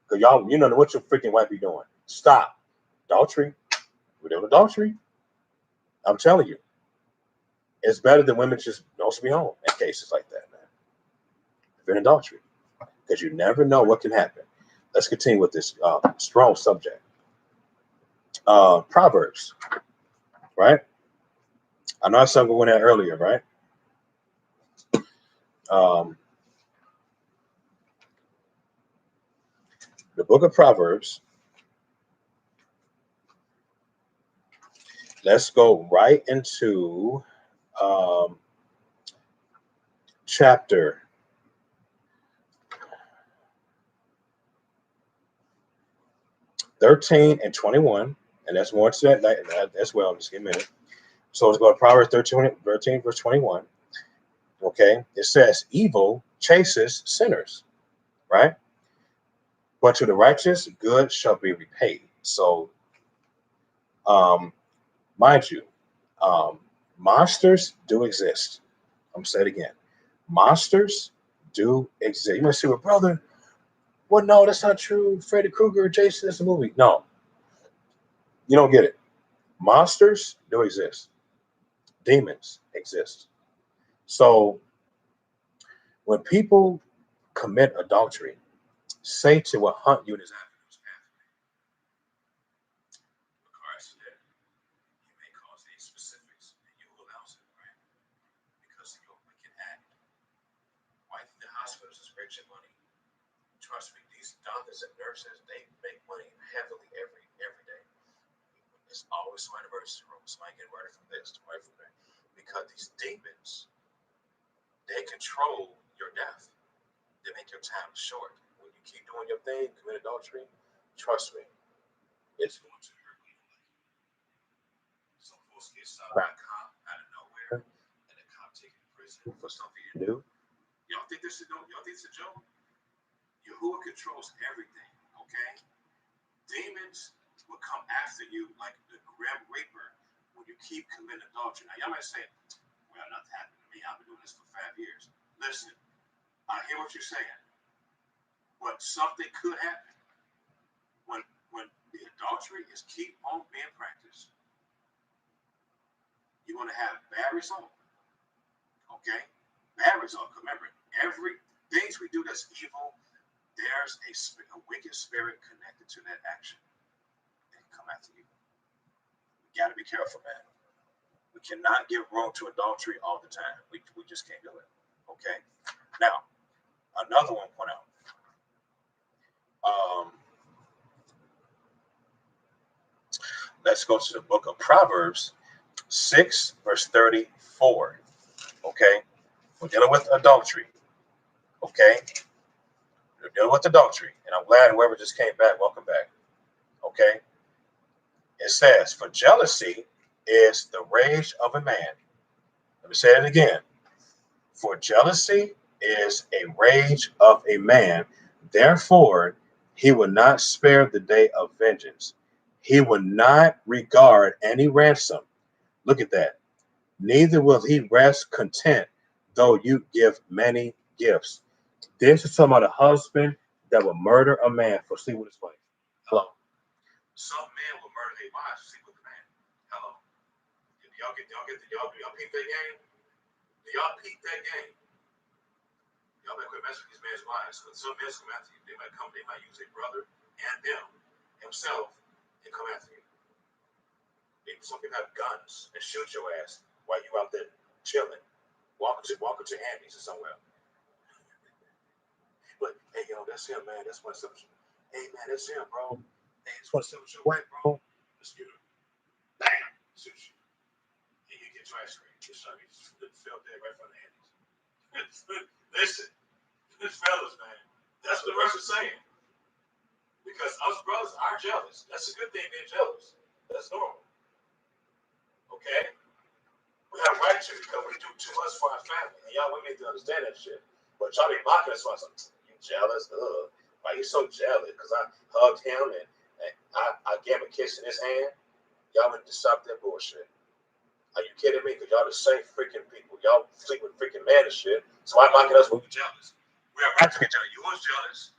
Because y'all, what your freaking wife be doing. Stop. Adultery. We're doing adultery. I'm telling you. It's better than women just don't be home in cases like that, man. If you're in adultery. Because you never know what can happen. Let's continue with this strong subject. Proverbs, right? I know I said we went there earlier, right? The book of Proverbs. Let's go right into chapter 13 and 21. And that's more to that as well. Just give me a minute. So let's go to Proverbs 13 verse 21. Okay. It says, evil chases sinners, right? But to the righteous, good shall be repaid. So, mind you, monsters do exist. I'm going to say it again. Monsters do exist. You might say, well, brother, well, no, that's not true. Freddy Krueger, Jason, it's a movie. No, you don't get it. Monsters do exist. Demons exist. So when people commit adultery, Satan will hunt you in his avenues. Christ said, he may cause these specifics, and you will announce it, right? Because of your wicked act. Why think the hospitals is rich in money? Trust me, these doctors and nurses, they make money heavily every day. It's always some emergency room, somebody getting right from this, right from there. Because these demons, they control your death. They make your time short. When you keep doing your thing, commit adultery, trust me, it's going to hurt you. Some folks get stopped by a cop out of nowhere, and the cop take you to prison for something you do. Y'all think this is a joke? Yahuwah controls everything, okay? Demons will come after you like the grim reaper when you keep committing adultery. Now, y'all might say, well, nothing happened to me. I've been doing this for 5 years. Listen, I hear what you're saying, but something could happen. When the adultery is keep on being practiced, you're going to have bad result, okay? Bad result. Remember, every things we do that's evil, there's a wicked spirit connected to that action. It can come after you. You got to be careful, man. We cannot give room to adultery all the time. We just can't do it. Okay. Now, another one point out. Let's go to the book of Proverbs 6, verse 34. Okay. We're dealing with adultery. Okay. We're dealing with adultery. And I'm glad whoever just came back, welcome back. Okay. It says, for jealousy is the rage of a man. Let me say it again. For jealousy is a rage of a man. Therefore, he will not spare the day of vengeance. He will not regard any ransom. Look at that. Neither will he rest content, though you give many gifts. This is talking about a husband that will murder a man for sleeping with his wife. Hello. Some men will murder their wives to sleep with a man. Hello. Y'all peep that game? Do y'all peep that game? Y'all better quit messing with these men's wives. Because some men come after you. They might use their brother and himself, and come after you. Some people have guns and shoot your ass while you out there chilling, walking to Andy's or somewhere. But hey, yo, that's him, man. That's my assumption. Hey, man, that's him, bro. Hey, just want to sit with your wife, bro. Let's get her. Bam! Shoot you. And you get trash screen. Just shot me. Felt that right from the hands. Listen, fellas, man. That's what the rest is saying. Because us brothers are jealous. That's a good thing being jealous. That's normal. Okay? We have right to because we do too much for our family. And y'all women need to understand that shit. But y'all be mocking us for something. You jealous? Ugh. Why you so jealous? Because I hugged him and I gave him a kiss in his hand. Y'all need to stop that bullshit. Are you kidding me? Because y'all the same freaking people. Y'all sleep with freaking man and shit. So why mocking us when we're jealous? We have right to get jealous. You was jealous.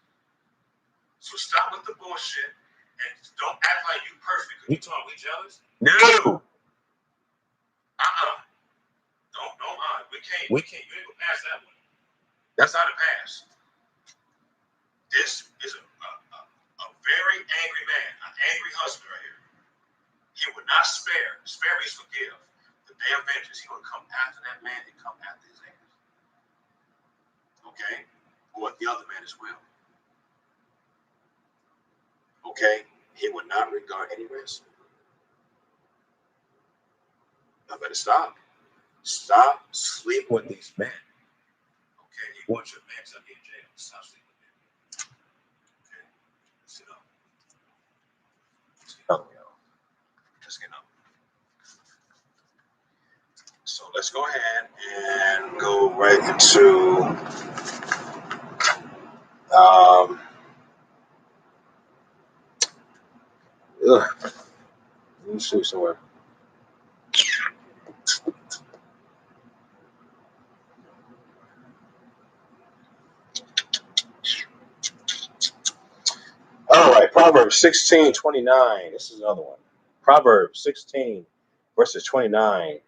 So stop with the bullshit and don't act like you perfect. You talking we jealous? No. Don't we can't you ain't gonna pass that one. That's not a pass. This is a very angry man, an angry husband right here. He would not spare. Spare means forgive. The day of vengeance, he would come after that man and come after his ass. Okay? Or the other man as well. Okay? He would not regard any risk. I better stop. Stop sleeping with these men. Okay? You want your man to be in jail. Stop sleeping with them. Okay? Let's get up. Let's get up, y'all. Let's get up. So let's go ahead and go right into let me see somewhere. All right, Proverbs 16:29. This is another one. Proverbs 16, verses 29.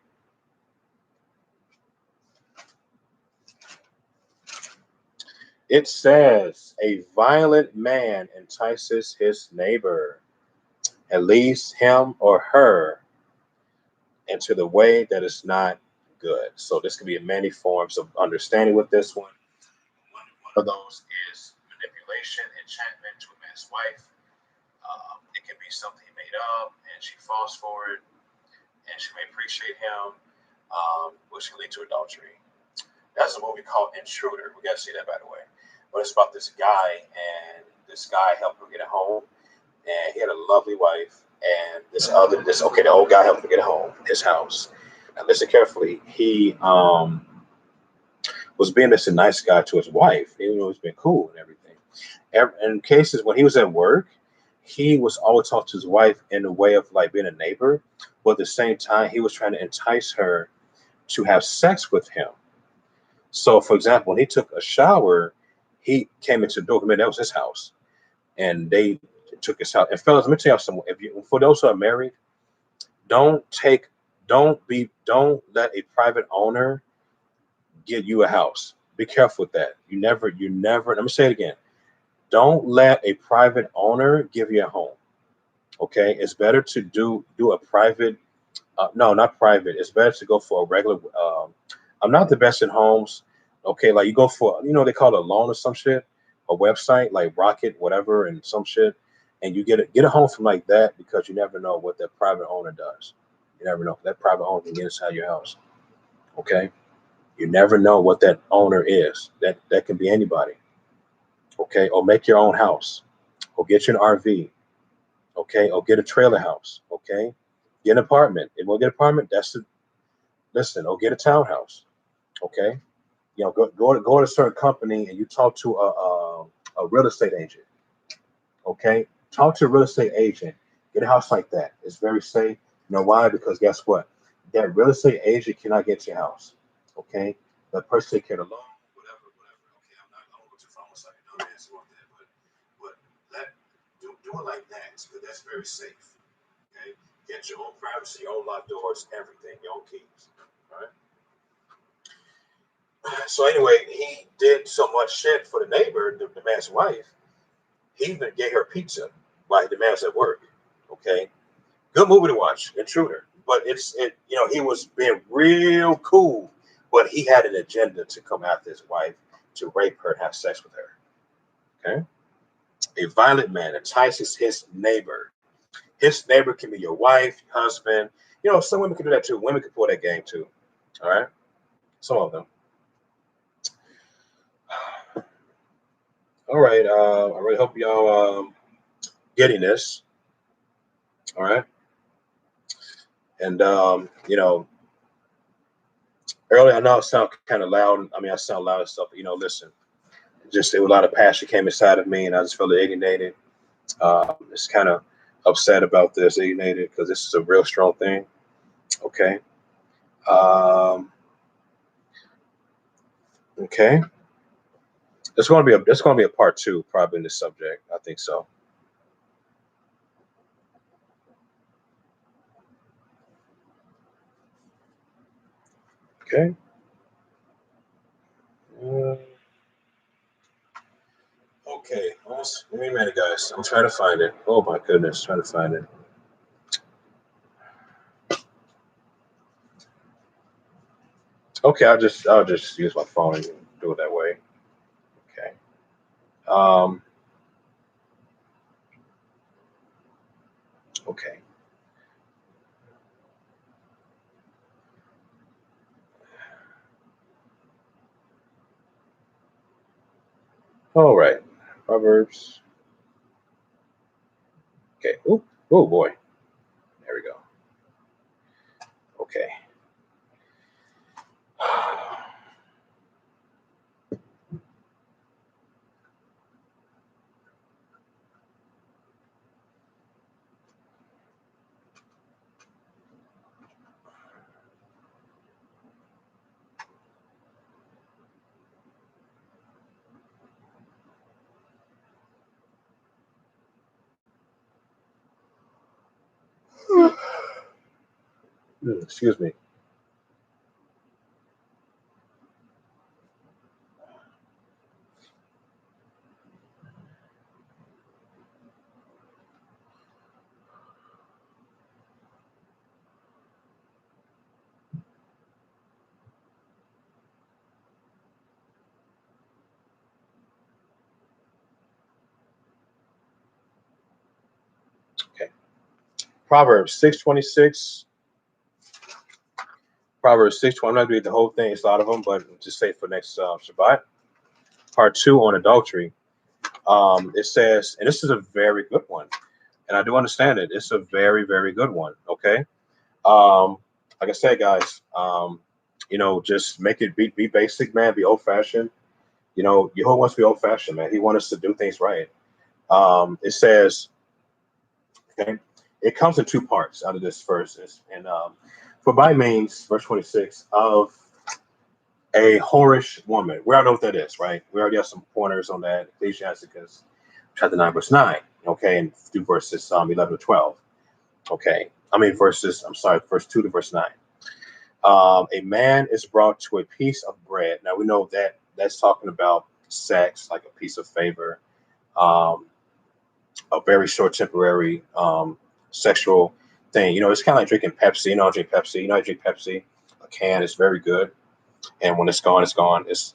It says, a violent man entices his neighbor and leads him or her into the way that is not good. So this can be in many forms of understanding with this one. One of those is manipulation, enchantment to a man's wife. It can be something he made up and she falls for it and she may appreciate him, which can lead to adultery. That's a movie called Intruder. We got to see that, by the way. But it's about this guy, and this guy helped him get a home, and he had a lovely wife, and the old guy helped him get a home, his house. Now listen carefully. He was being this a nice guy to his wife, even though he's been cool and everything. In cases when he was at work, he was always talking to his wife in a way of like being a neighbor, but at the same time, he was trying to entice her to have sex with him. So, for example, when he took a shower, he came into the door. I mean, that was his house, and they took his house. And fellas, let me tell you something. For those who are married, don't let a private owner get you a house. Be careful with that. You never. Let me say it again. Don't let a private owner give you a home. Okay, it's better to do a private. No, not private. It's better to go for a regular. I'm not the best in homes. Okay, like you go for, they call it a loan or some shit, a website like Rocket, whatever, and some shit, and you get a home from like that because you never know what that private owner does. You never know. That private owner can get inside your house. Okay, you never know what that owner is. That can be anybody. Okay, or make your own house, or get you an RV. Okay, or get a trailer house. Okay, get an apartment. If you want to get an apartment, listen, or get a townhouse. Okay. Go to a certain company and you talk to a real estate agent. Okay, talk to a real estate agent. Get a house like that. It's very safe. You know why? Because guess what? That real estate agent cannot get your house. Okay, that person take care of the loan, whatever. Okay, I don't go too far. I'm sorry, don't answer on that, but do it like that. Because that's very safe. Okay, get your own privacy, your own locked doors, everything, your own keys. All right. So anyway, he did so much shit for the neighbor, the man's wife. He even gave her pizza while the man was at work. Okay, good movie to watch, Intruder. But he was being real cool, but he had an agenda to come after his wife, to rape her and have sex with her. Okay, A violent man entices his neighbor. His neighbor can be your wife, your husband. You know, some women can do that too. Women can pull that game too. All right, some of them. All right. I really hope y'all getting this. All right. And earlier I know I sound kind of loud. I mean, I sound loud and stuff. But, listen. Just a lot of passion came inside of me, and I just felt alienated. Just kind of upset about this, alienated, because this is a real strong thing. Okay. Um, okay. It's going to be a part two, probably in this subject. I think so. Okay. Uh, okay. Give me a minute, guys. I'm trying to find it. Oh my goodness, trying to find it. Okay, I'll just use my phone and do it that way. Okay. Um. Okay. All right. Proverbs. Okay. Oh boy. There we go. Okay. Excuse me. Okay. Proverbs 6:26. Proverbs 6:20. I'm not going to read the whole thing. It's a lot of them, but just say for next Shabbat. Part two on adultery. It says, and this is a very good one, and I do understand it. It's a very, very good one. Okay. Um, like I said, guys, just make it be basic, man. Be old fashioned. Yehovah wants to be old fashioned, man. He wants us to do things right. It says, okay, it comes in two parts out of this verse, and for by means, verse 26 of a whorish woman. We already know what that is, right? We already have some pointers on that. Ecclesiasticus chapter 9, verse 9. Okay, and through verses 11 to 12. Okay. Verse 2 to verse 9. A man is brought to a piece of bread. Now we know that that's talking about sex, like a piece of favor, um, a very short temporary sexual thing. It's kind of like drinking Pepsi. I drink Pepsi. I drink Pepsi. A can is very good, and when it's gone, it's gone. It's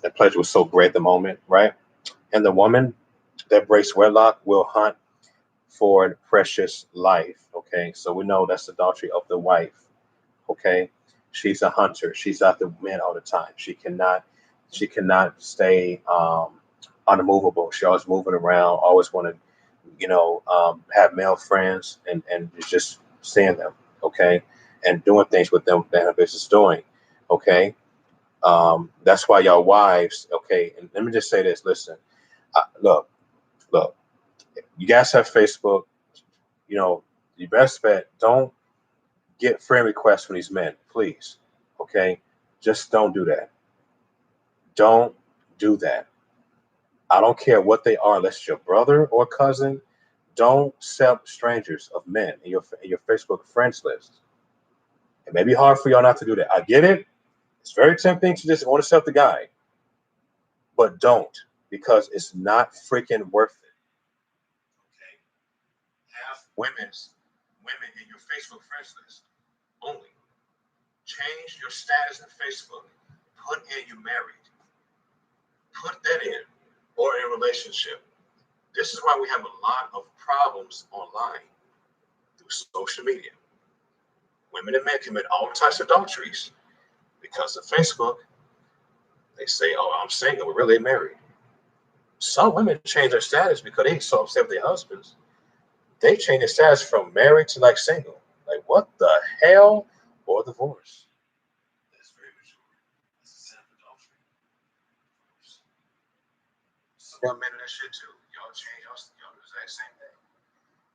the pleasure was so great at the moment, right? And the woman that breaks wedlock will hunt for precious life. Okay, so we know that's adultery of the wife. Okay, she's a hunter. She's out the men all the time. She cannot stay unmovable. She always moving around. Always want to, have male friends and just seeing them. Okay, and doing things with them that her business doing. Okay, that's why y'all wives. Okay, and let me just say this. Listen, look. You guys have Facebook. The best bet. Don't get friend requests from these men, please. Okay, just don't do that. Don't do that. I don't care what they are, unless it's your brother or cousin. Don't accept strangers of men in your Facebook friends list. It may be hard for y'all not to do that. I get it. It's very tempting to just want to accept the guy, but don't, because it's not freaking worth it. Okay, have women in your Facebook friends list only. Change your status in Facebook. Put in you married. Put that in, or in a relationship. This is why we have a lot of problems online through social media. Women and men commit all types of adulteries because of Facebook. They say, "Oh, I'm single. We're really married." Some women change their status because they so upset with their husbands. They change their status from married to like single. Like what the hell? Or divorce. That's very mature. That's a sin of adultery. Some young men do that shit too. Y'all change. Y'all do the exact same thing.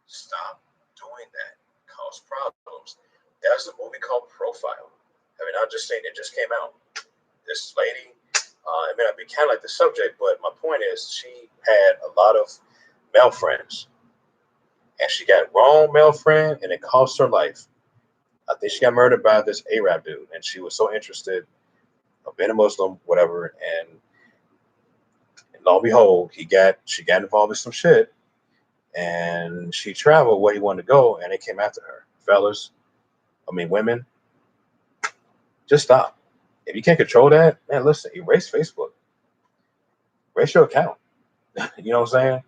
Stop doing that. Cause problems. There's a movie called Profile. I mean, I just saying it just came out. This lady, it may not be kind of like the subject, but my point is she had a lot of male friends. And she got wrong male friend, and it cost her life. I think she got murdered by this Arab dude, and she was so interested of being a Muslim, whatever. And lo and behold, she got involved in some shit, and she traveled where he wanted to go, and they came after her. Fellas, I mean women, just stop. If you can't control that, man, listen, erase Facebook. Erase your account. You know what I'm saying?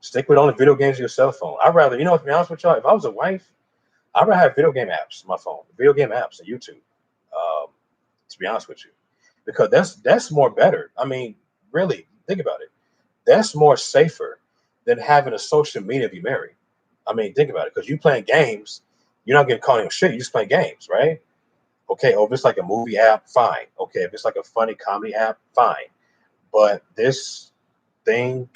Stick with only video games on your cell phone. I'd rather, to be honest with y'all, if I was a wife, I'd rather have video game apps on my phone, video game apps and YouTube. To be honest with you, because that's more better. I mean, really, think about it. That's more safer than having a social media if you're married. I mean, think about it, because you playing games, you're not getting caught in shit. You just playing games, right? Okay, or if it's like a movie app, fine. Okay, if it's like a funny comedy app, fine. But this thing,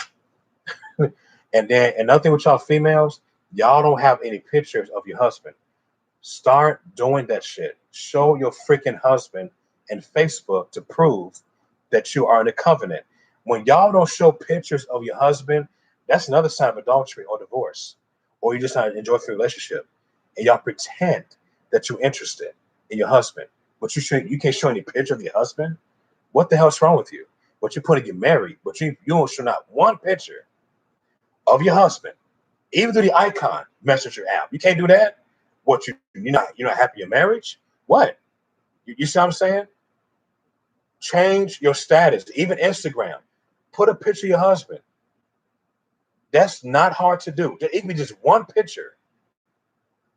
and then another thing with y'all females, y'all don't have any pictures of your husband. Start doing that shit. Show your freaking husband and Facebook to prove that you are in a covenant. When y'all don't show pictures of your husband, that's another sign of adultery or divorce, or you just not enjoy your relationship, and y'all pretend that you're interested in your husband, but you can't show any picture of your husband. What the hell's wrong with you? But you're putting you married, but you don't show not one picture of your husband, even through the icon messenger app. You can't do that. What you're not happy in marriage? What? You see what I'm saying? Change your status, even Instagram. Put a picture of your husband. That's not hard to do. It can be just one picture,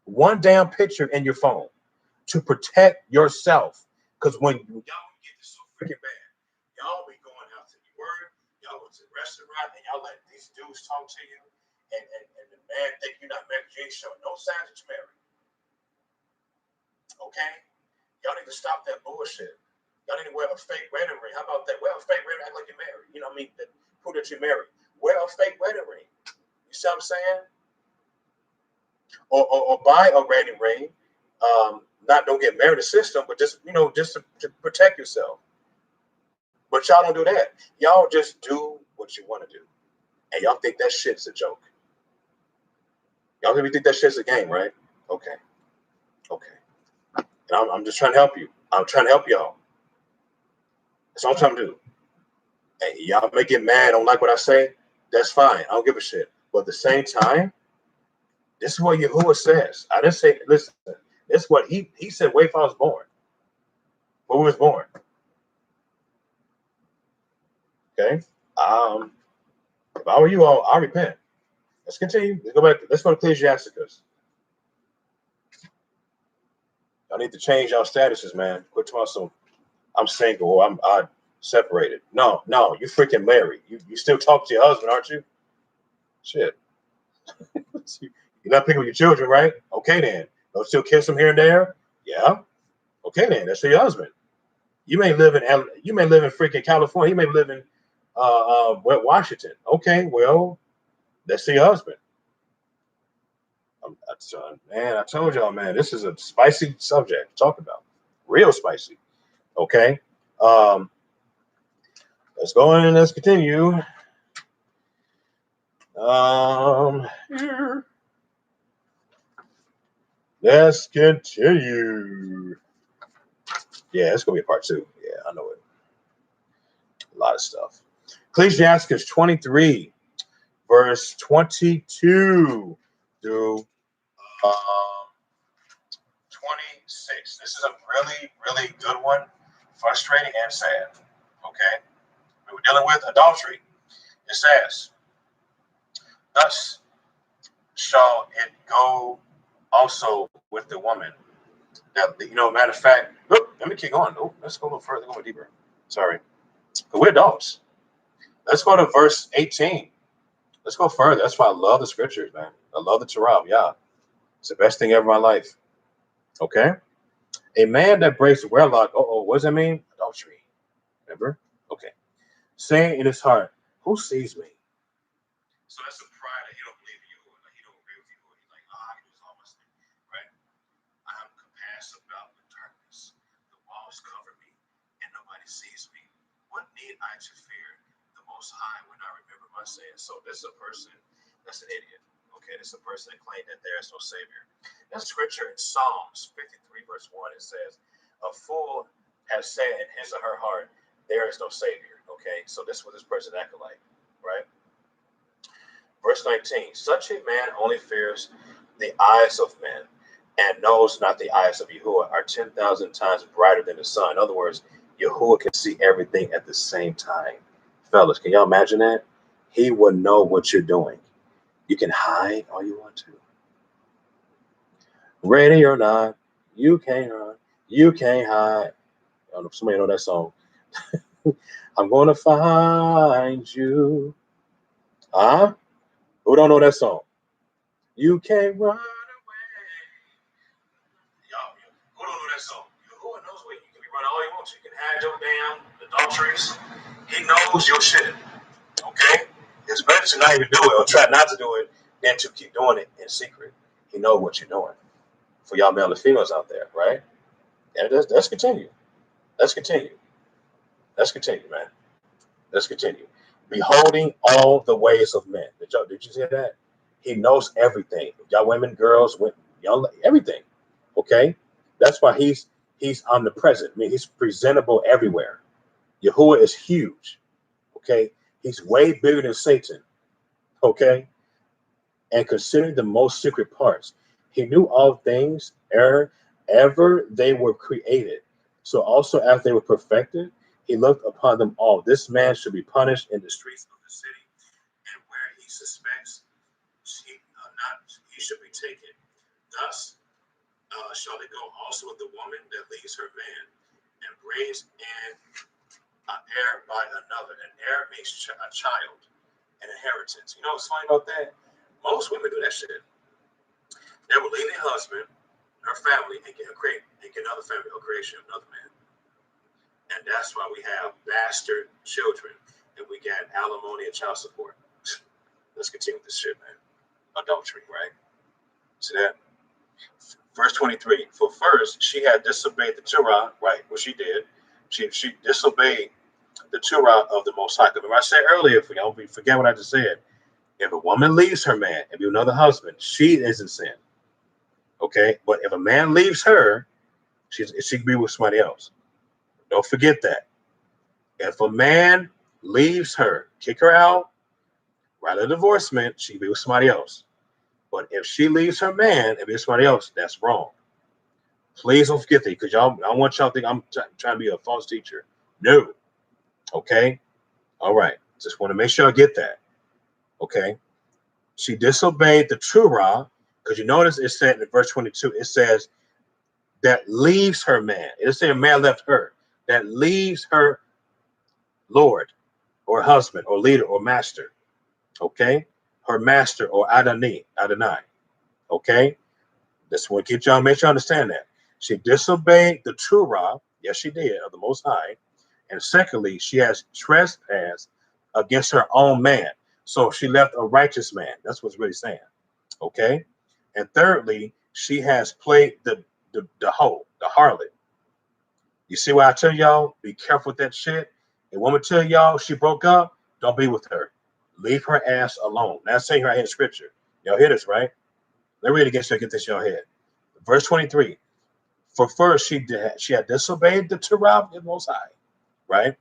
one damn picture in your phone to protect yourself. Because when y'all get this so freaking bad, y'all be going out to the word, y'all go to the restaurant, and y'all let these dudes talk to you, and the man think you're not married. You ain't showing no signs that you're married. Okay? Y'all need to stop that bullshit. Y'all need to wear a fake wedding ring. How about that? Wear a fake wedding ring, act like you're married. You know what I mean? Prove that you're married. Wear a fake wedding ring. You see what I'm saying? Or buy a wedding ring. Don't get married to system, but just to protect yourself. But y'all don't do that. Y'all just do what you want to do, and y'all think that shit's a joke. Y'all really think that shit's a game, right? Okay. And I'm just trying to help you. I'm trying to help y'all. That's all I'm trying to do. And y'all may get mad, don't like what I say. That's fine. I don't give a shit. But at the same time, this is what Yahuwah says. I didn't say, listen, this is what he said way before I was born. When we was born. Okay? If I were you all, I'll repent. Let's continue. Let's go back. Let's go to Ecclesiasticus. Y'all need to change y'all statuses, man. Quit talking some, I'm single or I'm separated. No, you freaking married. You still talk to your husband, aren't you? Shit. You're not picking with your children, right? Okay, then. Don't still kiss them here and there? Yeah. Okay, then. That's your husband. You may live in freaking California. You may live in Washington. Okay, well, that's your husband. I told y'all, man, this is a spicy subject to talk about. Real spicy. Okay. Let's go in and let's continue. Let's continue. Yeah, it's gonna be a part 2. Yeah, I know it. A lot of stuff. Ecclesiasticus 23, verse 22 through 26. This is a really, really good one. Frustrating and sad. Okay, we were dealing with adultery. It says, Thus shall it go also with the woman. That, matter of fact, look, let me keep going. Oh, let's go a little further, go deeper. Sorry. But we're adults. Let's go to verse 18. Let's go further. That's why I love the scriptures, man. I love the Torah. Yeah. It's the best thing ever in my life. Okay? A man that breaks wedlock, what does that mean? Adultery. Remember? Okay. Saying in his heart, who sees me? So that's a pride that he don't believe in you, or like he don't agree with you, or he's like, I can do this all myself. Right? I am compassed about with darkness. The walls cover me, and nobody sees me. What need I to fear the Most High when I remember my sins? So this is a person that's an idiot. Okay, this is a person that claimed that there is no Savior. That scripture in Psalms 53, verse 1, it says, a fool has said in his or her heart, there is no Savior. Okay, so this is what this person acted like, right? Verse 19, such a man only fears the eyes of men and knows not the eyes of Yahuwah are 10,000 times brighter than the sun. In other words, Yahuwah can see everything at the same time. Fellas, can y'all imagine that? He will know what you're doing. You can hide all you want to. Ready or not, you can't run. You can't hide. I don't know if somebody know that song. I'm going to find you. Huh? Who don't know that song? You can't run away. Y'all, who don't know that song? Who knows where you can be running all you want to. You can hide your damn adulteries. He knows your shit. Okay? It's better to not even do it or try not to do it than to keep doing it in secret. He knows what you're doing. For y'all male and females out there, right? And let's continue. Let's continue. Let's continue, man. Let's continue. Beholding all the ways of men. Did you hear that? He knows everything. Y'all women, girls, young, everything. Okay? That's why he's omnipresent. I mean, he's presentable everywhere. Yahuwah is huge. Okay? He's way bigger than Satan. Okay? And considering the most secret parts, he knew all things ever they were created. So also as they were perfected, he looked upon them all. This man should be punished in the streets of the city, and where he suspects he should be taken. Thus shall it go also with the woman that leaves her man and brings in an heir by another. An heir means a child, an inheritance. You know what's funny about that? Most women do that shit. They will leave their husband, her family, and get another family or creation, another man. And that's why we have bastard children, and we got alimony and child support. Let's continue with this shit, man. Adultery, right? See that? Verse 23. For first, she had disobeyed the Torah, right? What she did. She disobeyed the Torah of the Most High. Remember I said earlier, if you forget what I just said, if a woman leaves her man and be another husband, she is in sin. Okay? But if a man leaves her, she can be with somebody else. Don't forget that. If a man leaves her, kick her out, write a divorcement, she can be with somebody else. But if she leaves her man and be with somebody else, that's wrong. Please don't forget that, because I don't want y'all to think I'm trying to be a false teacher. No. Okay? All right. Just want to make sure I get that. Okay? She disobeyed the Torah, because you notice it said in verse 22, it says that leaves her man. It doesn't say a man left her. That leaves her Lord or husband or leader or master. Okay? Her master or Adonai. Okay? This one, make sure you understand that. She disobeyed the Torah, yes, she did, of the Most High. And secondly, she has trespassed against her own man. So she left a righteous man. That's what's really saying. Okay? And thirdly, she has played the harlot. You see why I tell y'all, be careful with that shit. And woman tell y'all she broke up, don't be with her. Leave her ass alone. That's saying right here in scripture. Y'all hear this, right? Let me read it again so I get this in your head. Verse 23. For first, she had disobeyed the Torah of the Most High, right?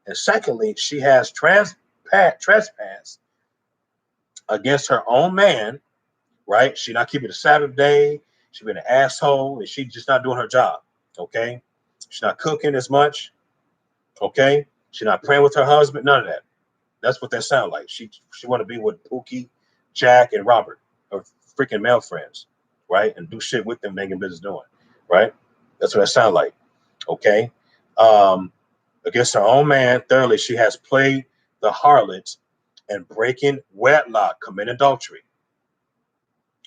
And secondly, she has trespassed against her own man, right? She not keeping the Sabbath day. She been an asshole, and she just not doing her job, okay? She's not cooking as much, okay? She's not praying with her husband, none of that. That's what that sounds like. She want to be with Pookie, Jack and Robert are freaking male friends, right? And do shit with them, making business doing, right? That's what that sound like. Okay. Against her own man, thirdly, she has played the harlot and breaking wedlock, committing adultery.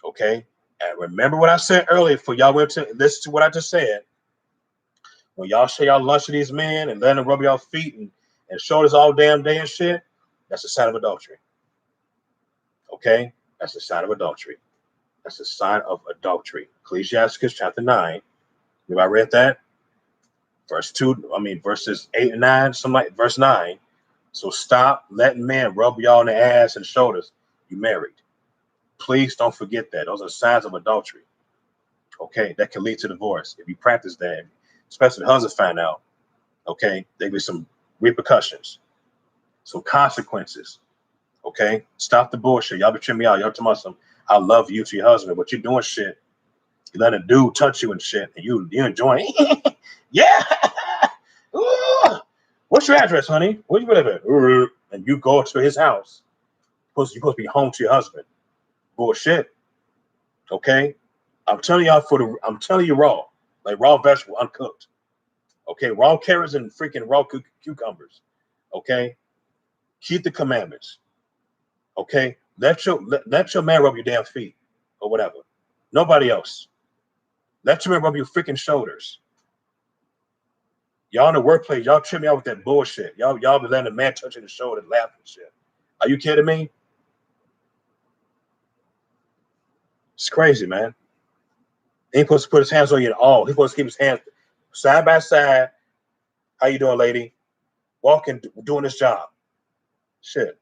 Okay. And remember what I said earlier for y'all went to listen to what I just said. When y'all show y'all lunch to these men and let them rub y'all feet and shoulders all damn day and shit, that's a sign of adultery. Okay? That's a sign of adultery. That's a sign of adultery. Ecclesiastes chapter 9. Have I read that? Verses 8 and 9, something like verse 9. So stop letting men rub y'all in the ass and shoulders. You married. Please don't forget that. Those are signs of adultery. Okay, that can lead to divorce. If you practice that, especially the husband find out, okay, there be some repercussions, some consequences. Okay, stop the bullshit. Y'all be tripping me out. Y'all talking about some I love you to your husband, but you're doing shit. You let a dude touch you and shit, and you enjoying it. Yeah. Ooh. What's your address, honey? Where you live at? And you go to his house. You're supposed to be home to your husband. Bullshit. Okay? I'm telling you raw. Like raw vegetable, uncooked. Okay, raw carrots and freaking raw cucumbers. Okay? Keep the commandments. Okay? Let your man rub your damn feet or whatever. Nobody else. Let your man rub your freaking shoulders. Y'all in the workplace, y'all trip me out with that bullshit. Y'all be letting a man touch the shoulder and laugh and shit. Are you kidding me? It's crazy, man. He ain't supposed to put his hands on you at all. He's supposed to keep his hands side by side. How you doing, lady? Walking, doing his job. Shit.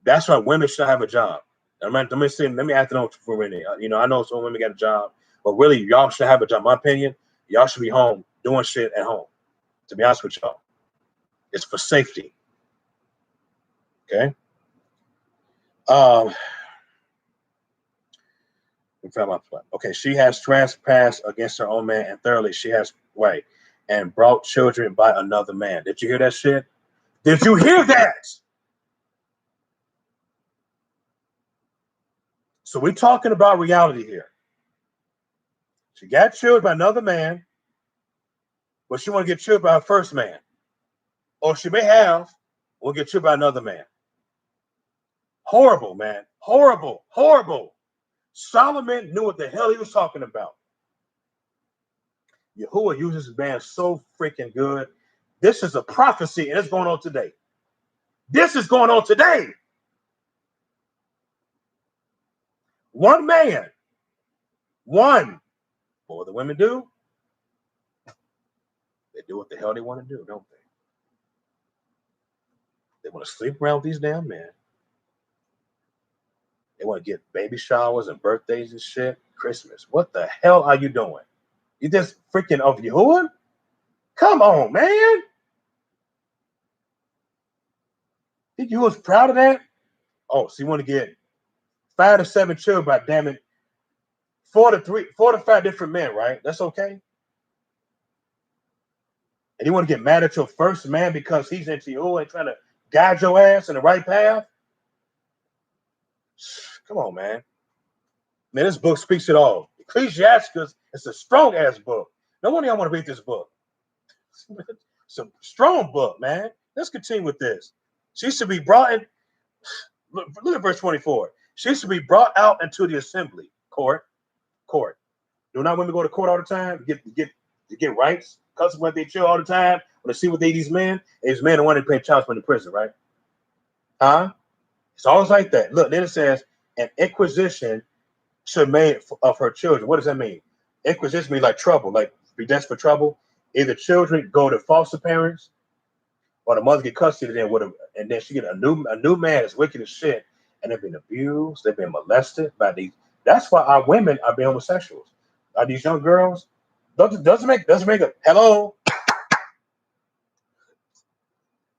That's why women should have a job. Let me act it on for a minute. I know some women got a job, but really, y'all should have a job. In my opinion, y'all should be home doing shit at home. To be honest with y'all, it's for safety. Okay. Okay, she has trespassed against her own man, and thoroughly she has and brought children by another man. Did you hear that shit? Did you hear that? So we're talking about reality here. She got children by another man, but she want to get children by her first man. Or she may have, will get children by another man. Horrible, man. Horrible. Horrible. Solomon knew what the hell he was talking about. Yahuwah uses his man so freaking good. This is a prophecy, and it's going on today. This is going on today. One man. One. What the women do? They do what the hell they want to do, don't they? They want to sleep around with these damn men. They want to get baby showers and birthdays and shit. Christmas. What the hell are you doing? You just freaking of Yahuwah? Come on, man. Think you was proud of that? Oh, so you want to get 5 to 7 children, but damn it, 4 to 5 different men, right? That's okay. And you want to get mad at your first man because he's into you and trying to guide your ass in the right path? Come on, man. Man, this book speaks it all. Ecclesiastes is a strong ass book. No wonder y'all want to read this book. It's a strong book, man. Let's continue with this. She should be brought in. Look at verse 24. She should be brought out into the assembly court. Do not women go to court all the time? Get rights? Consequently, they chill all the time when they see what these men. These men are wanting to pay child support in prison, right? Huh? It's always like that. Look, then it says an inquisition should made of her children. What does that mean? Inquisition means like trouble, like be desperate for trouble. Either children go to foster parents, or the mother get custody of them and then she get a new man that's wicked as shit, and they've been abused, they've been molested by these. That's why our women are being homosexuals. Are these young girls? Doesn't make a hello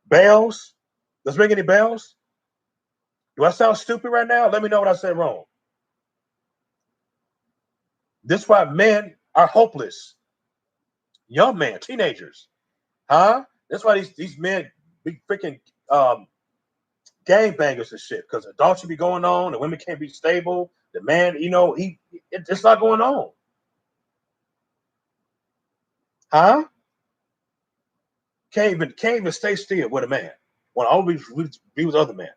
bells? Doesn't make any bells? Do I sound stupid right now? Let me know what I said wrong. This is why men are hopeless. Young men, teenagers. Huh? That's why these men be freaking gangbangers and shit, because adultery be going on, the women can't be stable. The man, it's not going on. Huh? Can't even stay still with a man. Want to always be with other men.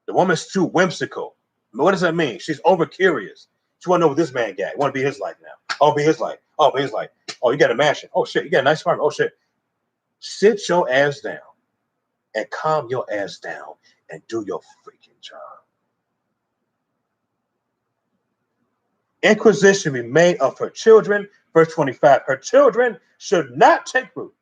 The woman's too whimsical. What does that mean? She's over curious. She want to know what this man got. Want to be his life now. Oh, be his life. Oh, be his life. Oh, you got a mansion. Oh shit, you got a nice apartment. Oh shit. Sit your ass down and calm your ass down and do your freaking job. Inquisition be made of her children. Verse 25. Her children should not take root,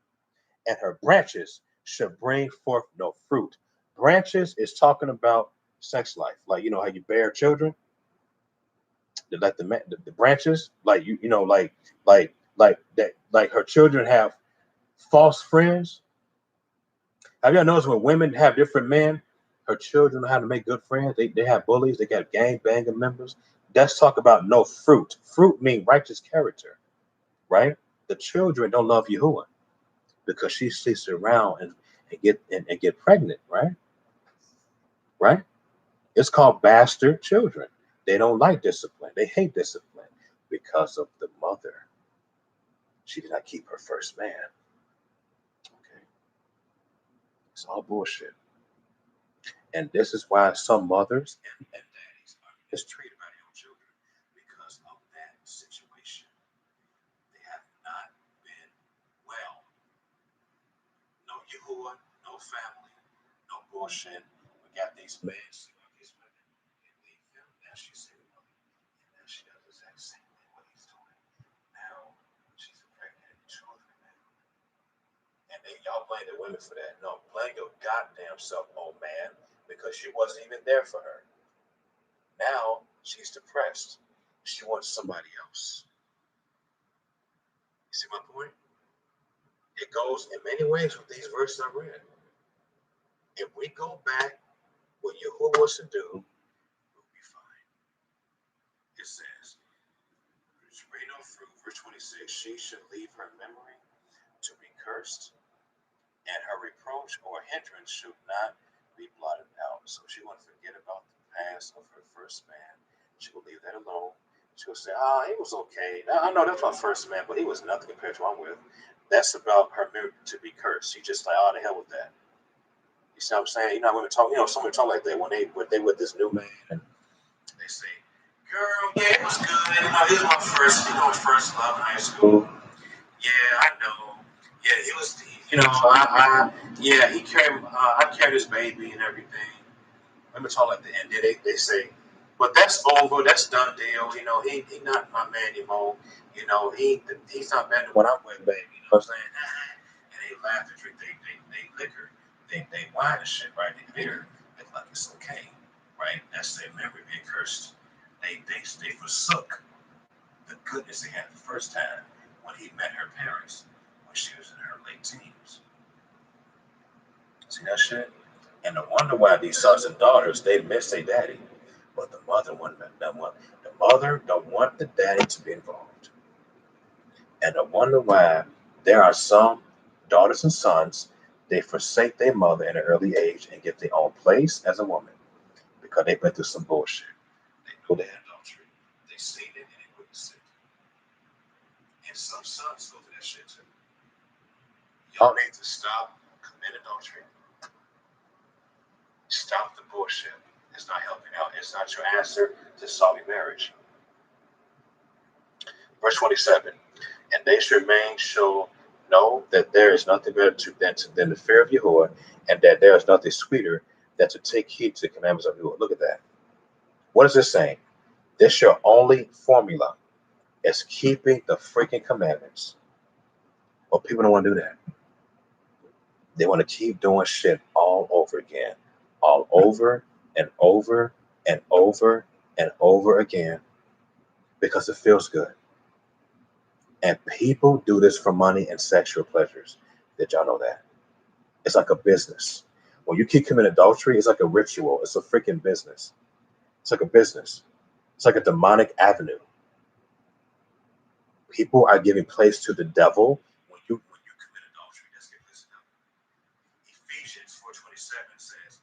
and her branches should bring forth no fruit. Branches is talking about sex life, like how you bear children, like the branches, like like that, like her children have false friends. Have y'all noticed when women have different men, her children know how to make good friends? They have bullies, they got gang banging members. That's talk about no fruit. Fruit mean righteous character, right? The children don't love Yahuwah because she sleeps around and get pregnant, right? Right? It's called bastard children. They don't like discipline. They hate discipline because of the mother. She did not keep her first man. Okay. It's all bullshit. And this is why some mothers and daddies are mistreated by their own children because of that situation. They have not been well. No Yahuwah, no family, no bullshit. We got these men, these women, and leave them. Now she's single. And now she does the exact same thing what he's doing. Now she's impregnating children now. And then y'all blame the women for that. No, blame your goddamn self, old man, because she wasn't even there for her. Now she's depressed. She wants somebody else. You see my point? It goes in many ways with these verses I read. If we go back what Yahuwah wants to do, we'll be fine. It says, bring no fruit, verse 26, she should leave her memory to be cursed, and her reproach or hindrance should not be blotted out. So she won't forget about the past of her first man. She will leave that alone. She'll say, he was okay. Now, I know that's my first man, but he was nothing compared to what I'm with. That's about her memory to be cursed. She just like, the hell with that. You see what I'm saying? Women talk, some women talk like that when they with this new man, and they say, girl, yeah, it was good. He was my first love in high school. Yeah, I know. Yeah, he was, he carried, I carried his baby and everything. Women talk like that, and then they say, but that's over, that's done deal. He not my man anymore. He's not better than what I'm with, baby. You know what I'm saying? And they laugh and drink, they liquor, they wine and shit, right? They beer, act like it's okay, right? That's their memory being cursed. They forsook the goodness they had the first time when he met her parents when she was in her late teens. See that shit? And no wonder why these sons and daughters, they miss their daddy. But the mother don't want the daddy to be involved. And no wonder why there are some daughters and sons, they forsake their mother at an early age and get their own place as a woman because they've been through some bullshit. They know they had adultery. They seen it and they witnessed it. And some sons go through that shit too. Y'all need to stop committing adultery. Stop the bullshit. It's not helping out. It's not your answer to solving marriage. Verse 27. And they should shall know that there is nothing better than the fear of Yahuwah, and that there is nothing sweeter than to take heed to the commandments of Yahuwah. Look at that. What is this saying? This your only formula is keeping the freaking commandments. Well, people don't want to do that. They want to keep doing shit all over again. All over and over and over and over again because it feels good. And people do this for money and sexual pleasures. Did y'all know that? It's like a business. When you keep committing adultery, it's like a ritual. It's a freaking business. It's like a business. It's like a demonic avenue. People are giving place to the devil when you commit adultery. That's giving place to the devil. Ephesians 4:27 says,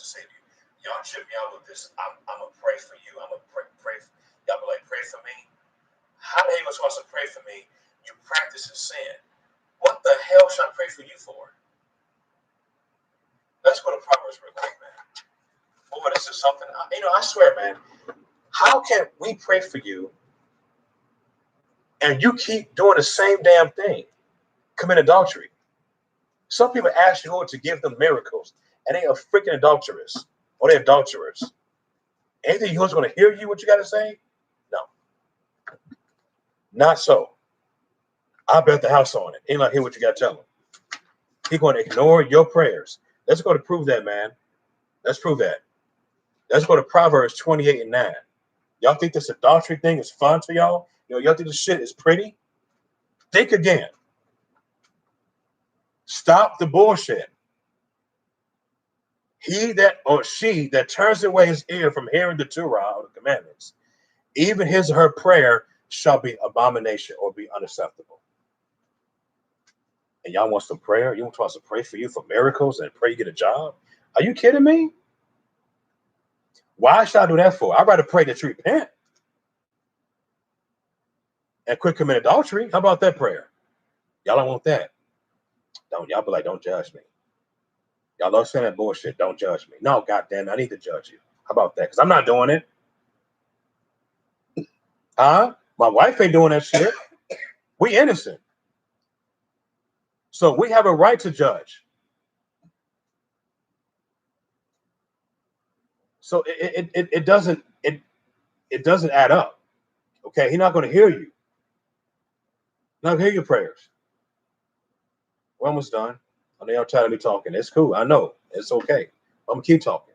to say to you. Y'all trip me out with this. I'm gonna pray for you. I'm gonna pray. Y'all be like, pray for me. How the hell are you supposed to pray for me? You practice in sin. What the hell should I pray for you for? Let's go to Proverbs real quick, man. Boy, this is something. I swear, man. How can we pray for you and you keep doing the same damn thing? Commit adultery. Some people ask you to give them miracles, and they are freaking adulterers or they're adulterers. Anything you're going to hear you what you got to say? No, not so. I bet the house on it. Ain't like hear what you got to tell them. He's going to ignore your prayers. Let's go to prove that, man. Let's prove that. Let's go to Proverbs 28 and 9. Y'all think this adultery thing is fun to y'all? Y'all think this shit is pretty? Think again. Stop the bullshit. He that or she that turns away his ear from hearing the Torah or the commandments, even his or her prayer shall be abomination or be unacceptable. And y'all want some prayer? You want us to pray for you for miracles and pray you get a job? Are you kidding me? Why should I do that for? I'd rather pray that you repent and quit committing adultery. How about that prayer? Y'all don't want that. Y'all be like, don't judge me. Y'all don't say that bullshit. Don't judge me. No, goddamn, I need to judge you. How about that? Because I'm not doing it. Huh? My wife ain't doing that shit. We innocent. So we have a right to judge. So it doesn't add up. Okay, he's not going to hear you. Not going to hear your prayers. We're almost done. I know y'all tired of me talking. It's cool. I know. It's okay. I'm gonna keep talking.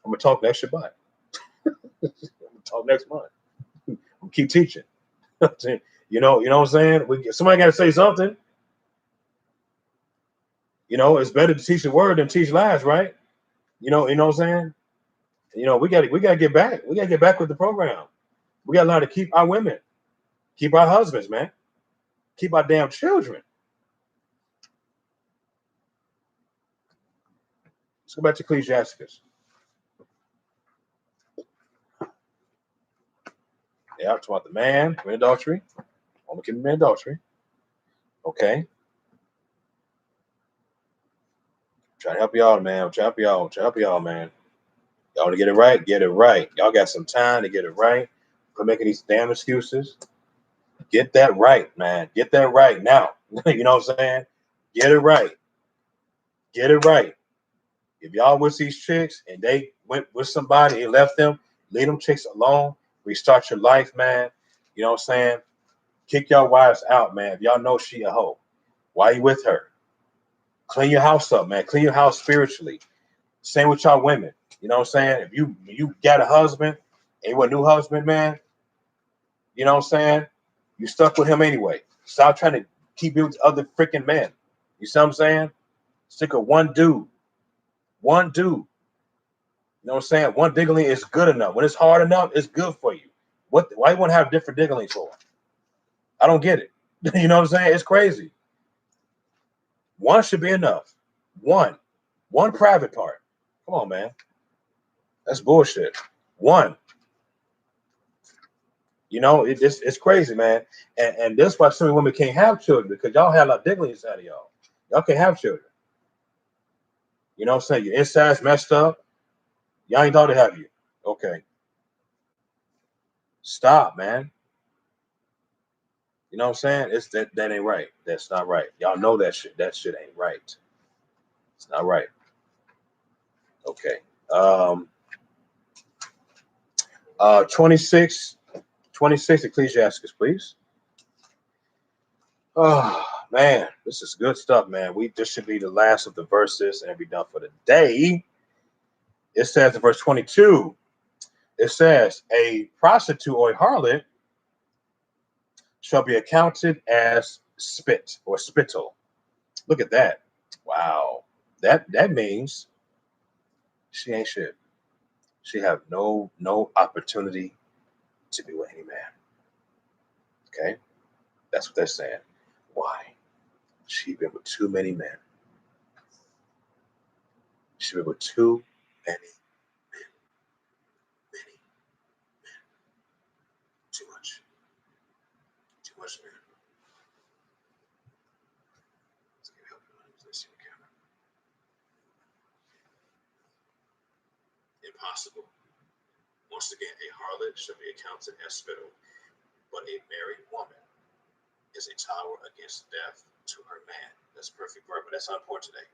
I'm gonna talk next Shabbat. I'm gonna talk next month. I'm gonna keep teaching. you know what I'm saying? Somebody got to say something. It's better to teach the word than teach lies, right? You know what I'm saying? We got to get back. We got to get back with the program. We got to learn to keep our women, keep our husbands, man, keep our damn children. Let's go back to Ecclesiastes. Yeah, I'm talking about the man in adultery. I'm gonna keep the man adultery. Okay. Trying to help y'all, man. I'm trying to help y'all, man. Y'all to get it right, get it right. Y'all got some time to get it right. Quit making these damn excuses. Get that right, man. Get that right now. You know what I'm saying? Get it right. Get it right. If y'all with these chicks and they went with somebody and left them, leave them chicks alone. Restart your life, man. You know what I'm saying? Kick y'all wives out, man. If y'all know she a hoe, why you with her? Clean your house up, man. Clean your house spiritually. Same with y'all women. You know what I'm saying? If you got a husband and you a new husband, man, you know what I'm saying? You stuck with him anyway. Stop trying to keep it with other freaking men. You see what I'm saying? Stick with one dude. One dude. You know what I'm saying? One diggling is good enough. When it's hard enough, it's good for you. Why you want to have different digglings for? I don't get it. You know what I'm saying? It's crazy. One should be enough. One private part. Come on, man. That's bullshit. One. It's crazy, man. And that's why so many women can't have children, because y'all have a lot of diggling inside of y'all. Y'all can't have children. You know what I'm saying? Your inside's messed up. Y'all ain't thought to have you. Okay. Stop, man. You know what I'm saying? It's that ain't right. That's not right. Y'all know that shit. That shit ain't right. It's not right. Okay. 26 Ecclesiastes, please. Oh man, this is good stuff, man. This should be the last of the verses and be done for the day. It says in verse 22, it says, a prostitute or a harlot shall be accounted as spit or spittle. Look at that. Wow. That means she ain't shit. She have no opportunity to be with any man. Okay? That's what they're saying. Why? She been with too many men. She been with too Many, many, too much, man. Let's see the camera. Impossible. Once again, a harlot should be accounted as spittle, but a married woman is a tower against death to her man. That's perfect word, but that's not important today.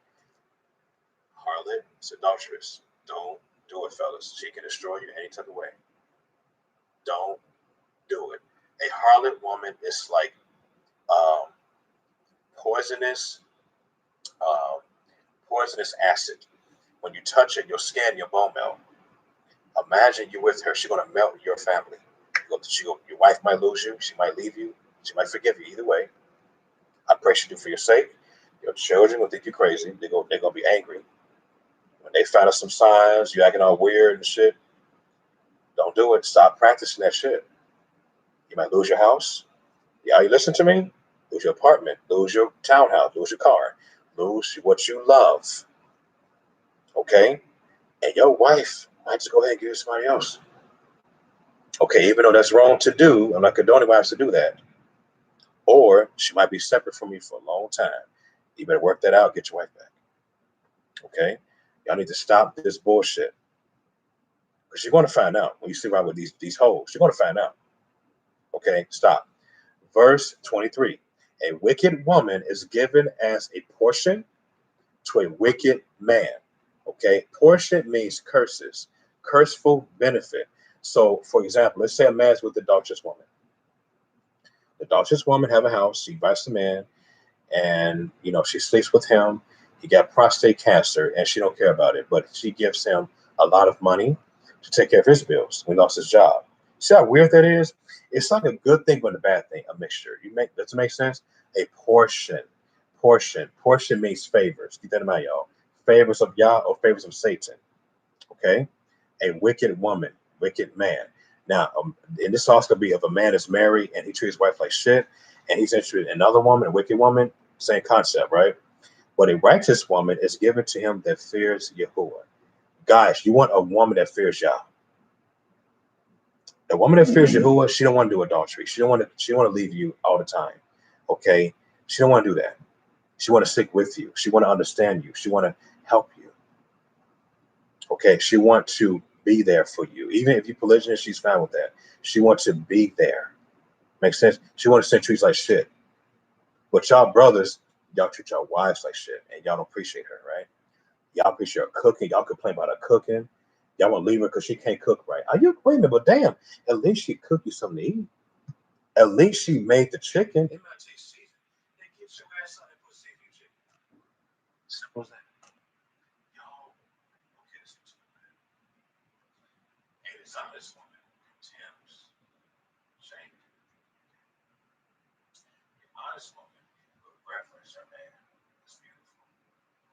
Harlot is adulteress. Don't do it, fellas. She can destroy you any type of way. Don't do it. A harlot woman is like um, poisonous, um, poisonous acid. When you touch it, your skin, your bone melt. Imagine you with her; she's gonna melt your family. Your wife might lose you. She might leave you. She might forgive you. Either way, I pray she do for your sake. Your children will think you're crazy. They're gonna be angry when they find out some signs. You acting all weird and shit. Don't do it. Stop practicing that shit. You might lose your house. Yeah, you listen to me? Lose your apartment, lose your townhouse, lose your car, lose what you love. Okay? And your wife might just go ahead and give it to somebody else. Okay, even though that's wrong to do, I'm not condoning wives to do that. Or she might be separate from you for a long time. You better work that out, get your wife back. Okay? Y'all need to stop this bullshit. Because you're going to find out when you sit around with these hoes. You're going to find out. Okay? Stop. Verse 23. A wicked woman is given as a portion to a wicked man. Okay, portion means curses, curseful benefit. So, for example, let's say a man's with the adulterous woman. The adulterous woman have a house. She invites the man, and she sleeps with him. He got prostate cancer, and she don't care about it. But she gives him a lot of money to take care of his bills when he lost his job. See how weird that is? It's like a good thing but a bad thing. A mixture. Does it make sense? A portion. Portion means favors. Keep that in mind, y'all. Favors of Yah or favors of Satan. Okay? A wicked woman, wicked man. Now, and this also could be if a man is married and he treats his wife like shit, and he's interested in another woman, a wicked woman, same concept, right? But a righteous woman is given to him that fears Yahuwah. Guys, you want a woman that fears Yah. A woman that fears Yahuwah, she don't want to do adultery. She don't want to leave you all the time. Okay? She don't want to do that. She want to stick with you. She want to understand you. She want to help you. Okay, she want to be there for you. Even if you're polygynous, she's fine with that. She wants to be there. Makes sense? She want to send trees like shit. But y'all brothers, y'all treat y'all wives like shit, and y'all don't appreciate her, right? Y'all appreciate her cooking. Y'all complain about her cooking. Y'all want to leave her because she can't cook right. Are you wait a minute? But damn, at least she cooked you something to eat. At least she made the chicken. It might taste seasoned. Then get your ass on and put seafood chicken. Simple as that. Y'all, okay, this is a dishonest woman contempts shame. An honest woman will reference her man. It's beautiful.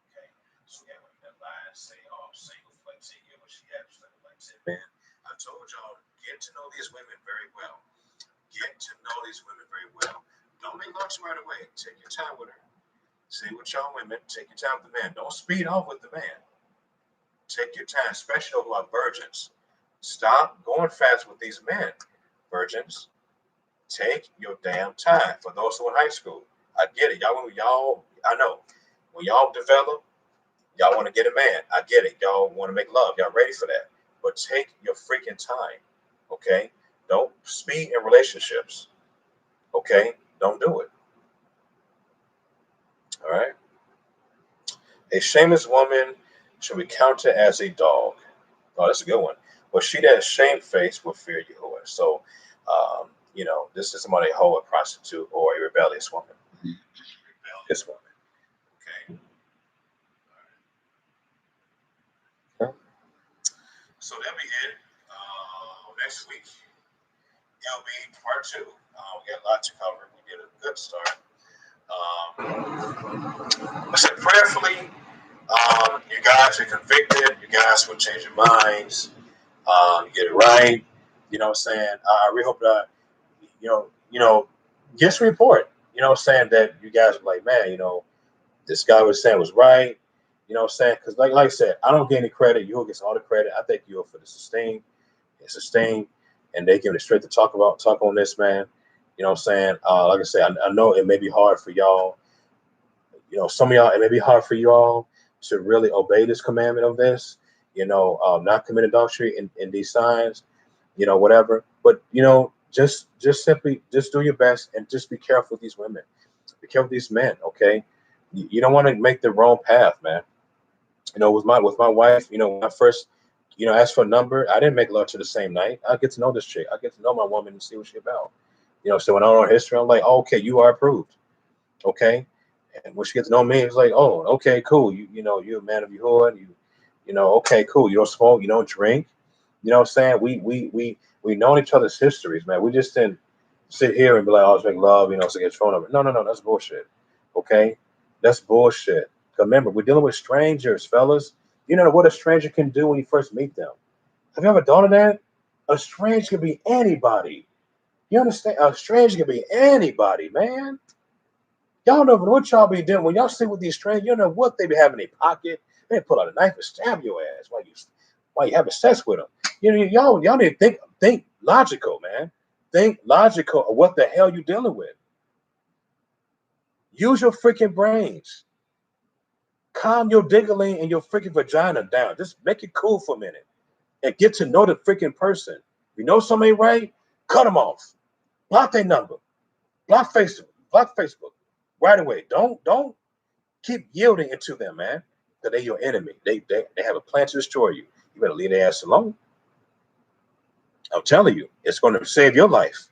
Okay. So yeah, when that lie and say, oh, I'm single for like 10 years, but she had just like 10 man. I told y'all, get to know these women very well. Get to know these women very well. Don't make love right away. Take your time with her. Say with y'all women, take your time with the man. Don't speed off with the man. Take your time, especially over our virgins. Stop going fast with these men, virgins. Take your damn time. For those who are in high school, I get it. Y'all, I know. When y'all develop, y'all want to get a man. I get it. Y'all want to make love. Y'all ready for that. But take your freaking time. Okay? Don't speed in relationships. Okay? Don't do it. All right? A shameless woman should be counted as a dog. Oh, that's a good one. Well, she that is shamefaced will fear Yahuwah. So, this is somebody a hoe, a prostitute, or a rebellious woman. Rebellious woman. Okay. Okay. So that'll be it. Next week, it'll be part 2. We got a lot to cover. We did a good start. I said prayerfully, you guys are convicted. You guys will change your minds. You get it right. You know what I'm saying? I really hope that, get some report. You know what I'm saying? That you guys are like, man, this guy was saying was right. You know what I'm saying? Because like I said, I don't get any credit. You'll get all the credit. I thank you for the sustain, and they give it straight to talk on this, man. You know what I'm saying? Like I said, I know it may be hard for y'all. You know, some of y'all, it may be hard for you all to really obey this commandment of this. You know, not commit adultery in these signs. You know, whatever. But you know, just simply just do your best and just be careful with these women. Be careful with these men. Okay, you don't want to make the wrong path, man. You know, with my wife, you know, when I first, you know, asked for a number, I didn't make love to the same night. I get to know this chick. I get to know my woman and see what she's about. You know, so when I know her history, I'm like, oh, okay, you are approved. Okay. And when she gets to know me, it's like, oh, okay, cool. You know, you're a man of your hood. You know, okay, cool. You don't smoke, you don't drink. You know what I'm saying? We known each other's histories, man. We just didn't sit here and be like, oh, let's make love, you know, so get phone number. No, no, no, that's bullshit. Okay? That's bullshit. Remember, we're dealing with strangers, fellas. You know what a stranger can do when you first meet them. Have you ever thought of that? A stranger can be anybody. You understand? A stranger can be anybody, man. Y'all know what y'all be doing when y'all sit with these strangers. You know what they be having in their pocket. They pull out a knife and stab your ass while you having sex with them. You know, y'all need to think logical, man. Think logical of what the hell you dealing with. Use your freaking brains. Calm your diggling and your freaking vagina down. Just make it cool for a minute and get to know the freaking person. If you know somebody right, cut them off. Block their number. Block Facebook. Block Facebook right away. Don't keep yielding into them, man. Because they're your enemy. They have a plan to destroy you. You better leave their ass alone. I'm telling you, it's going to save your life.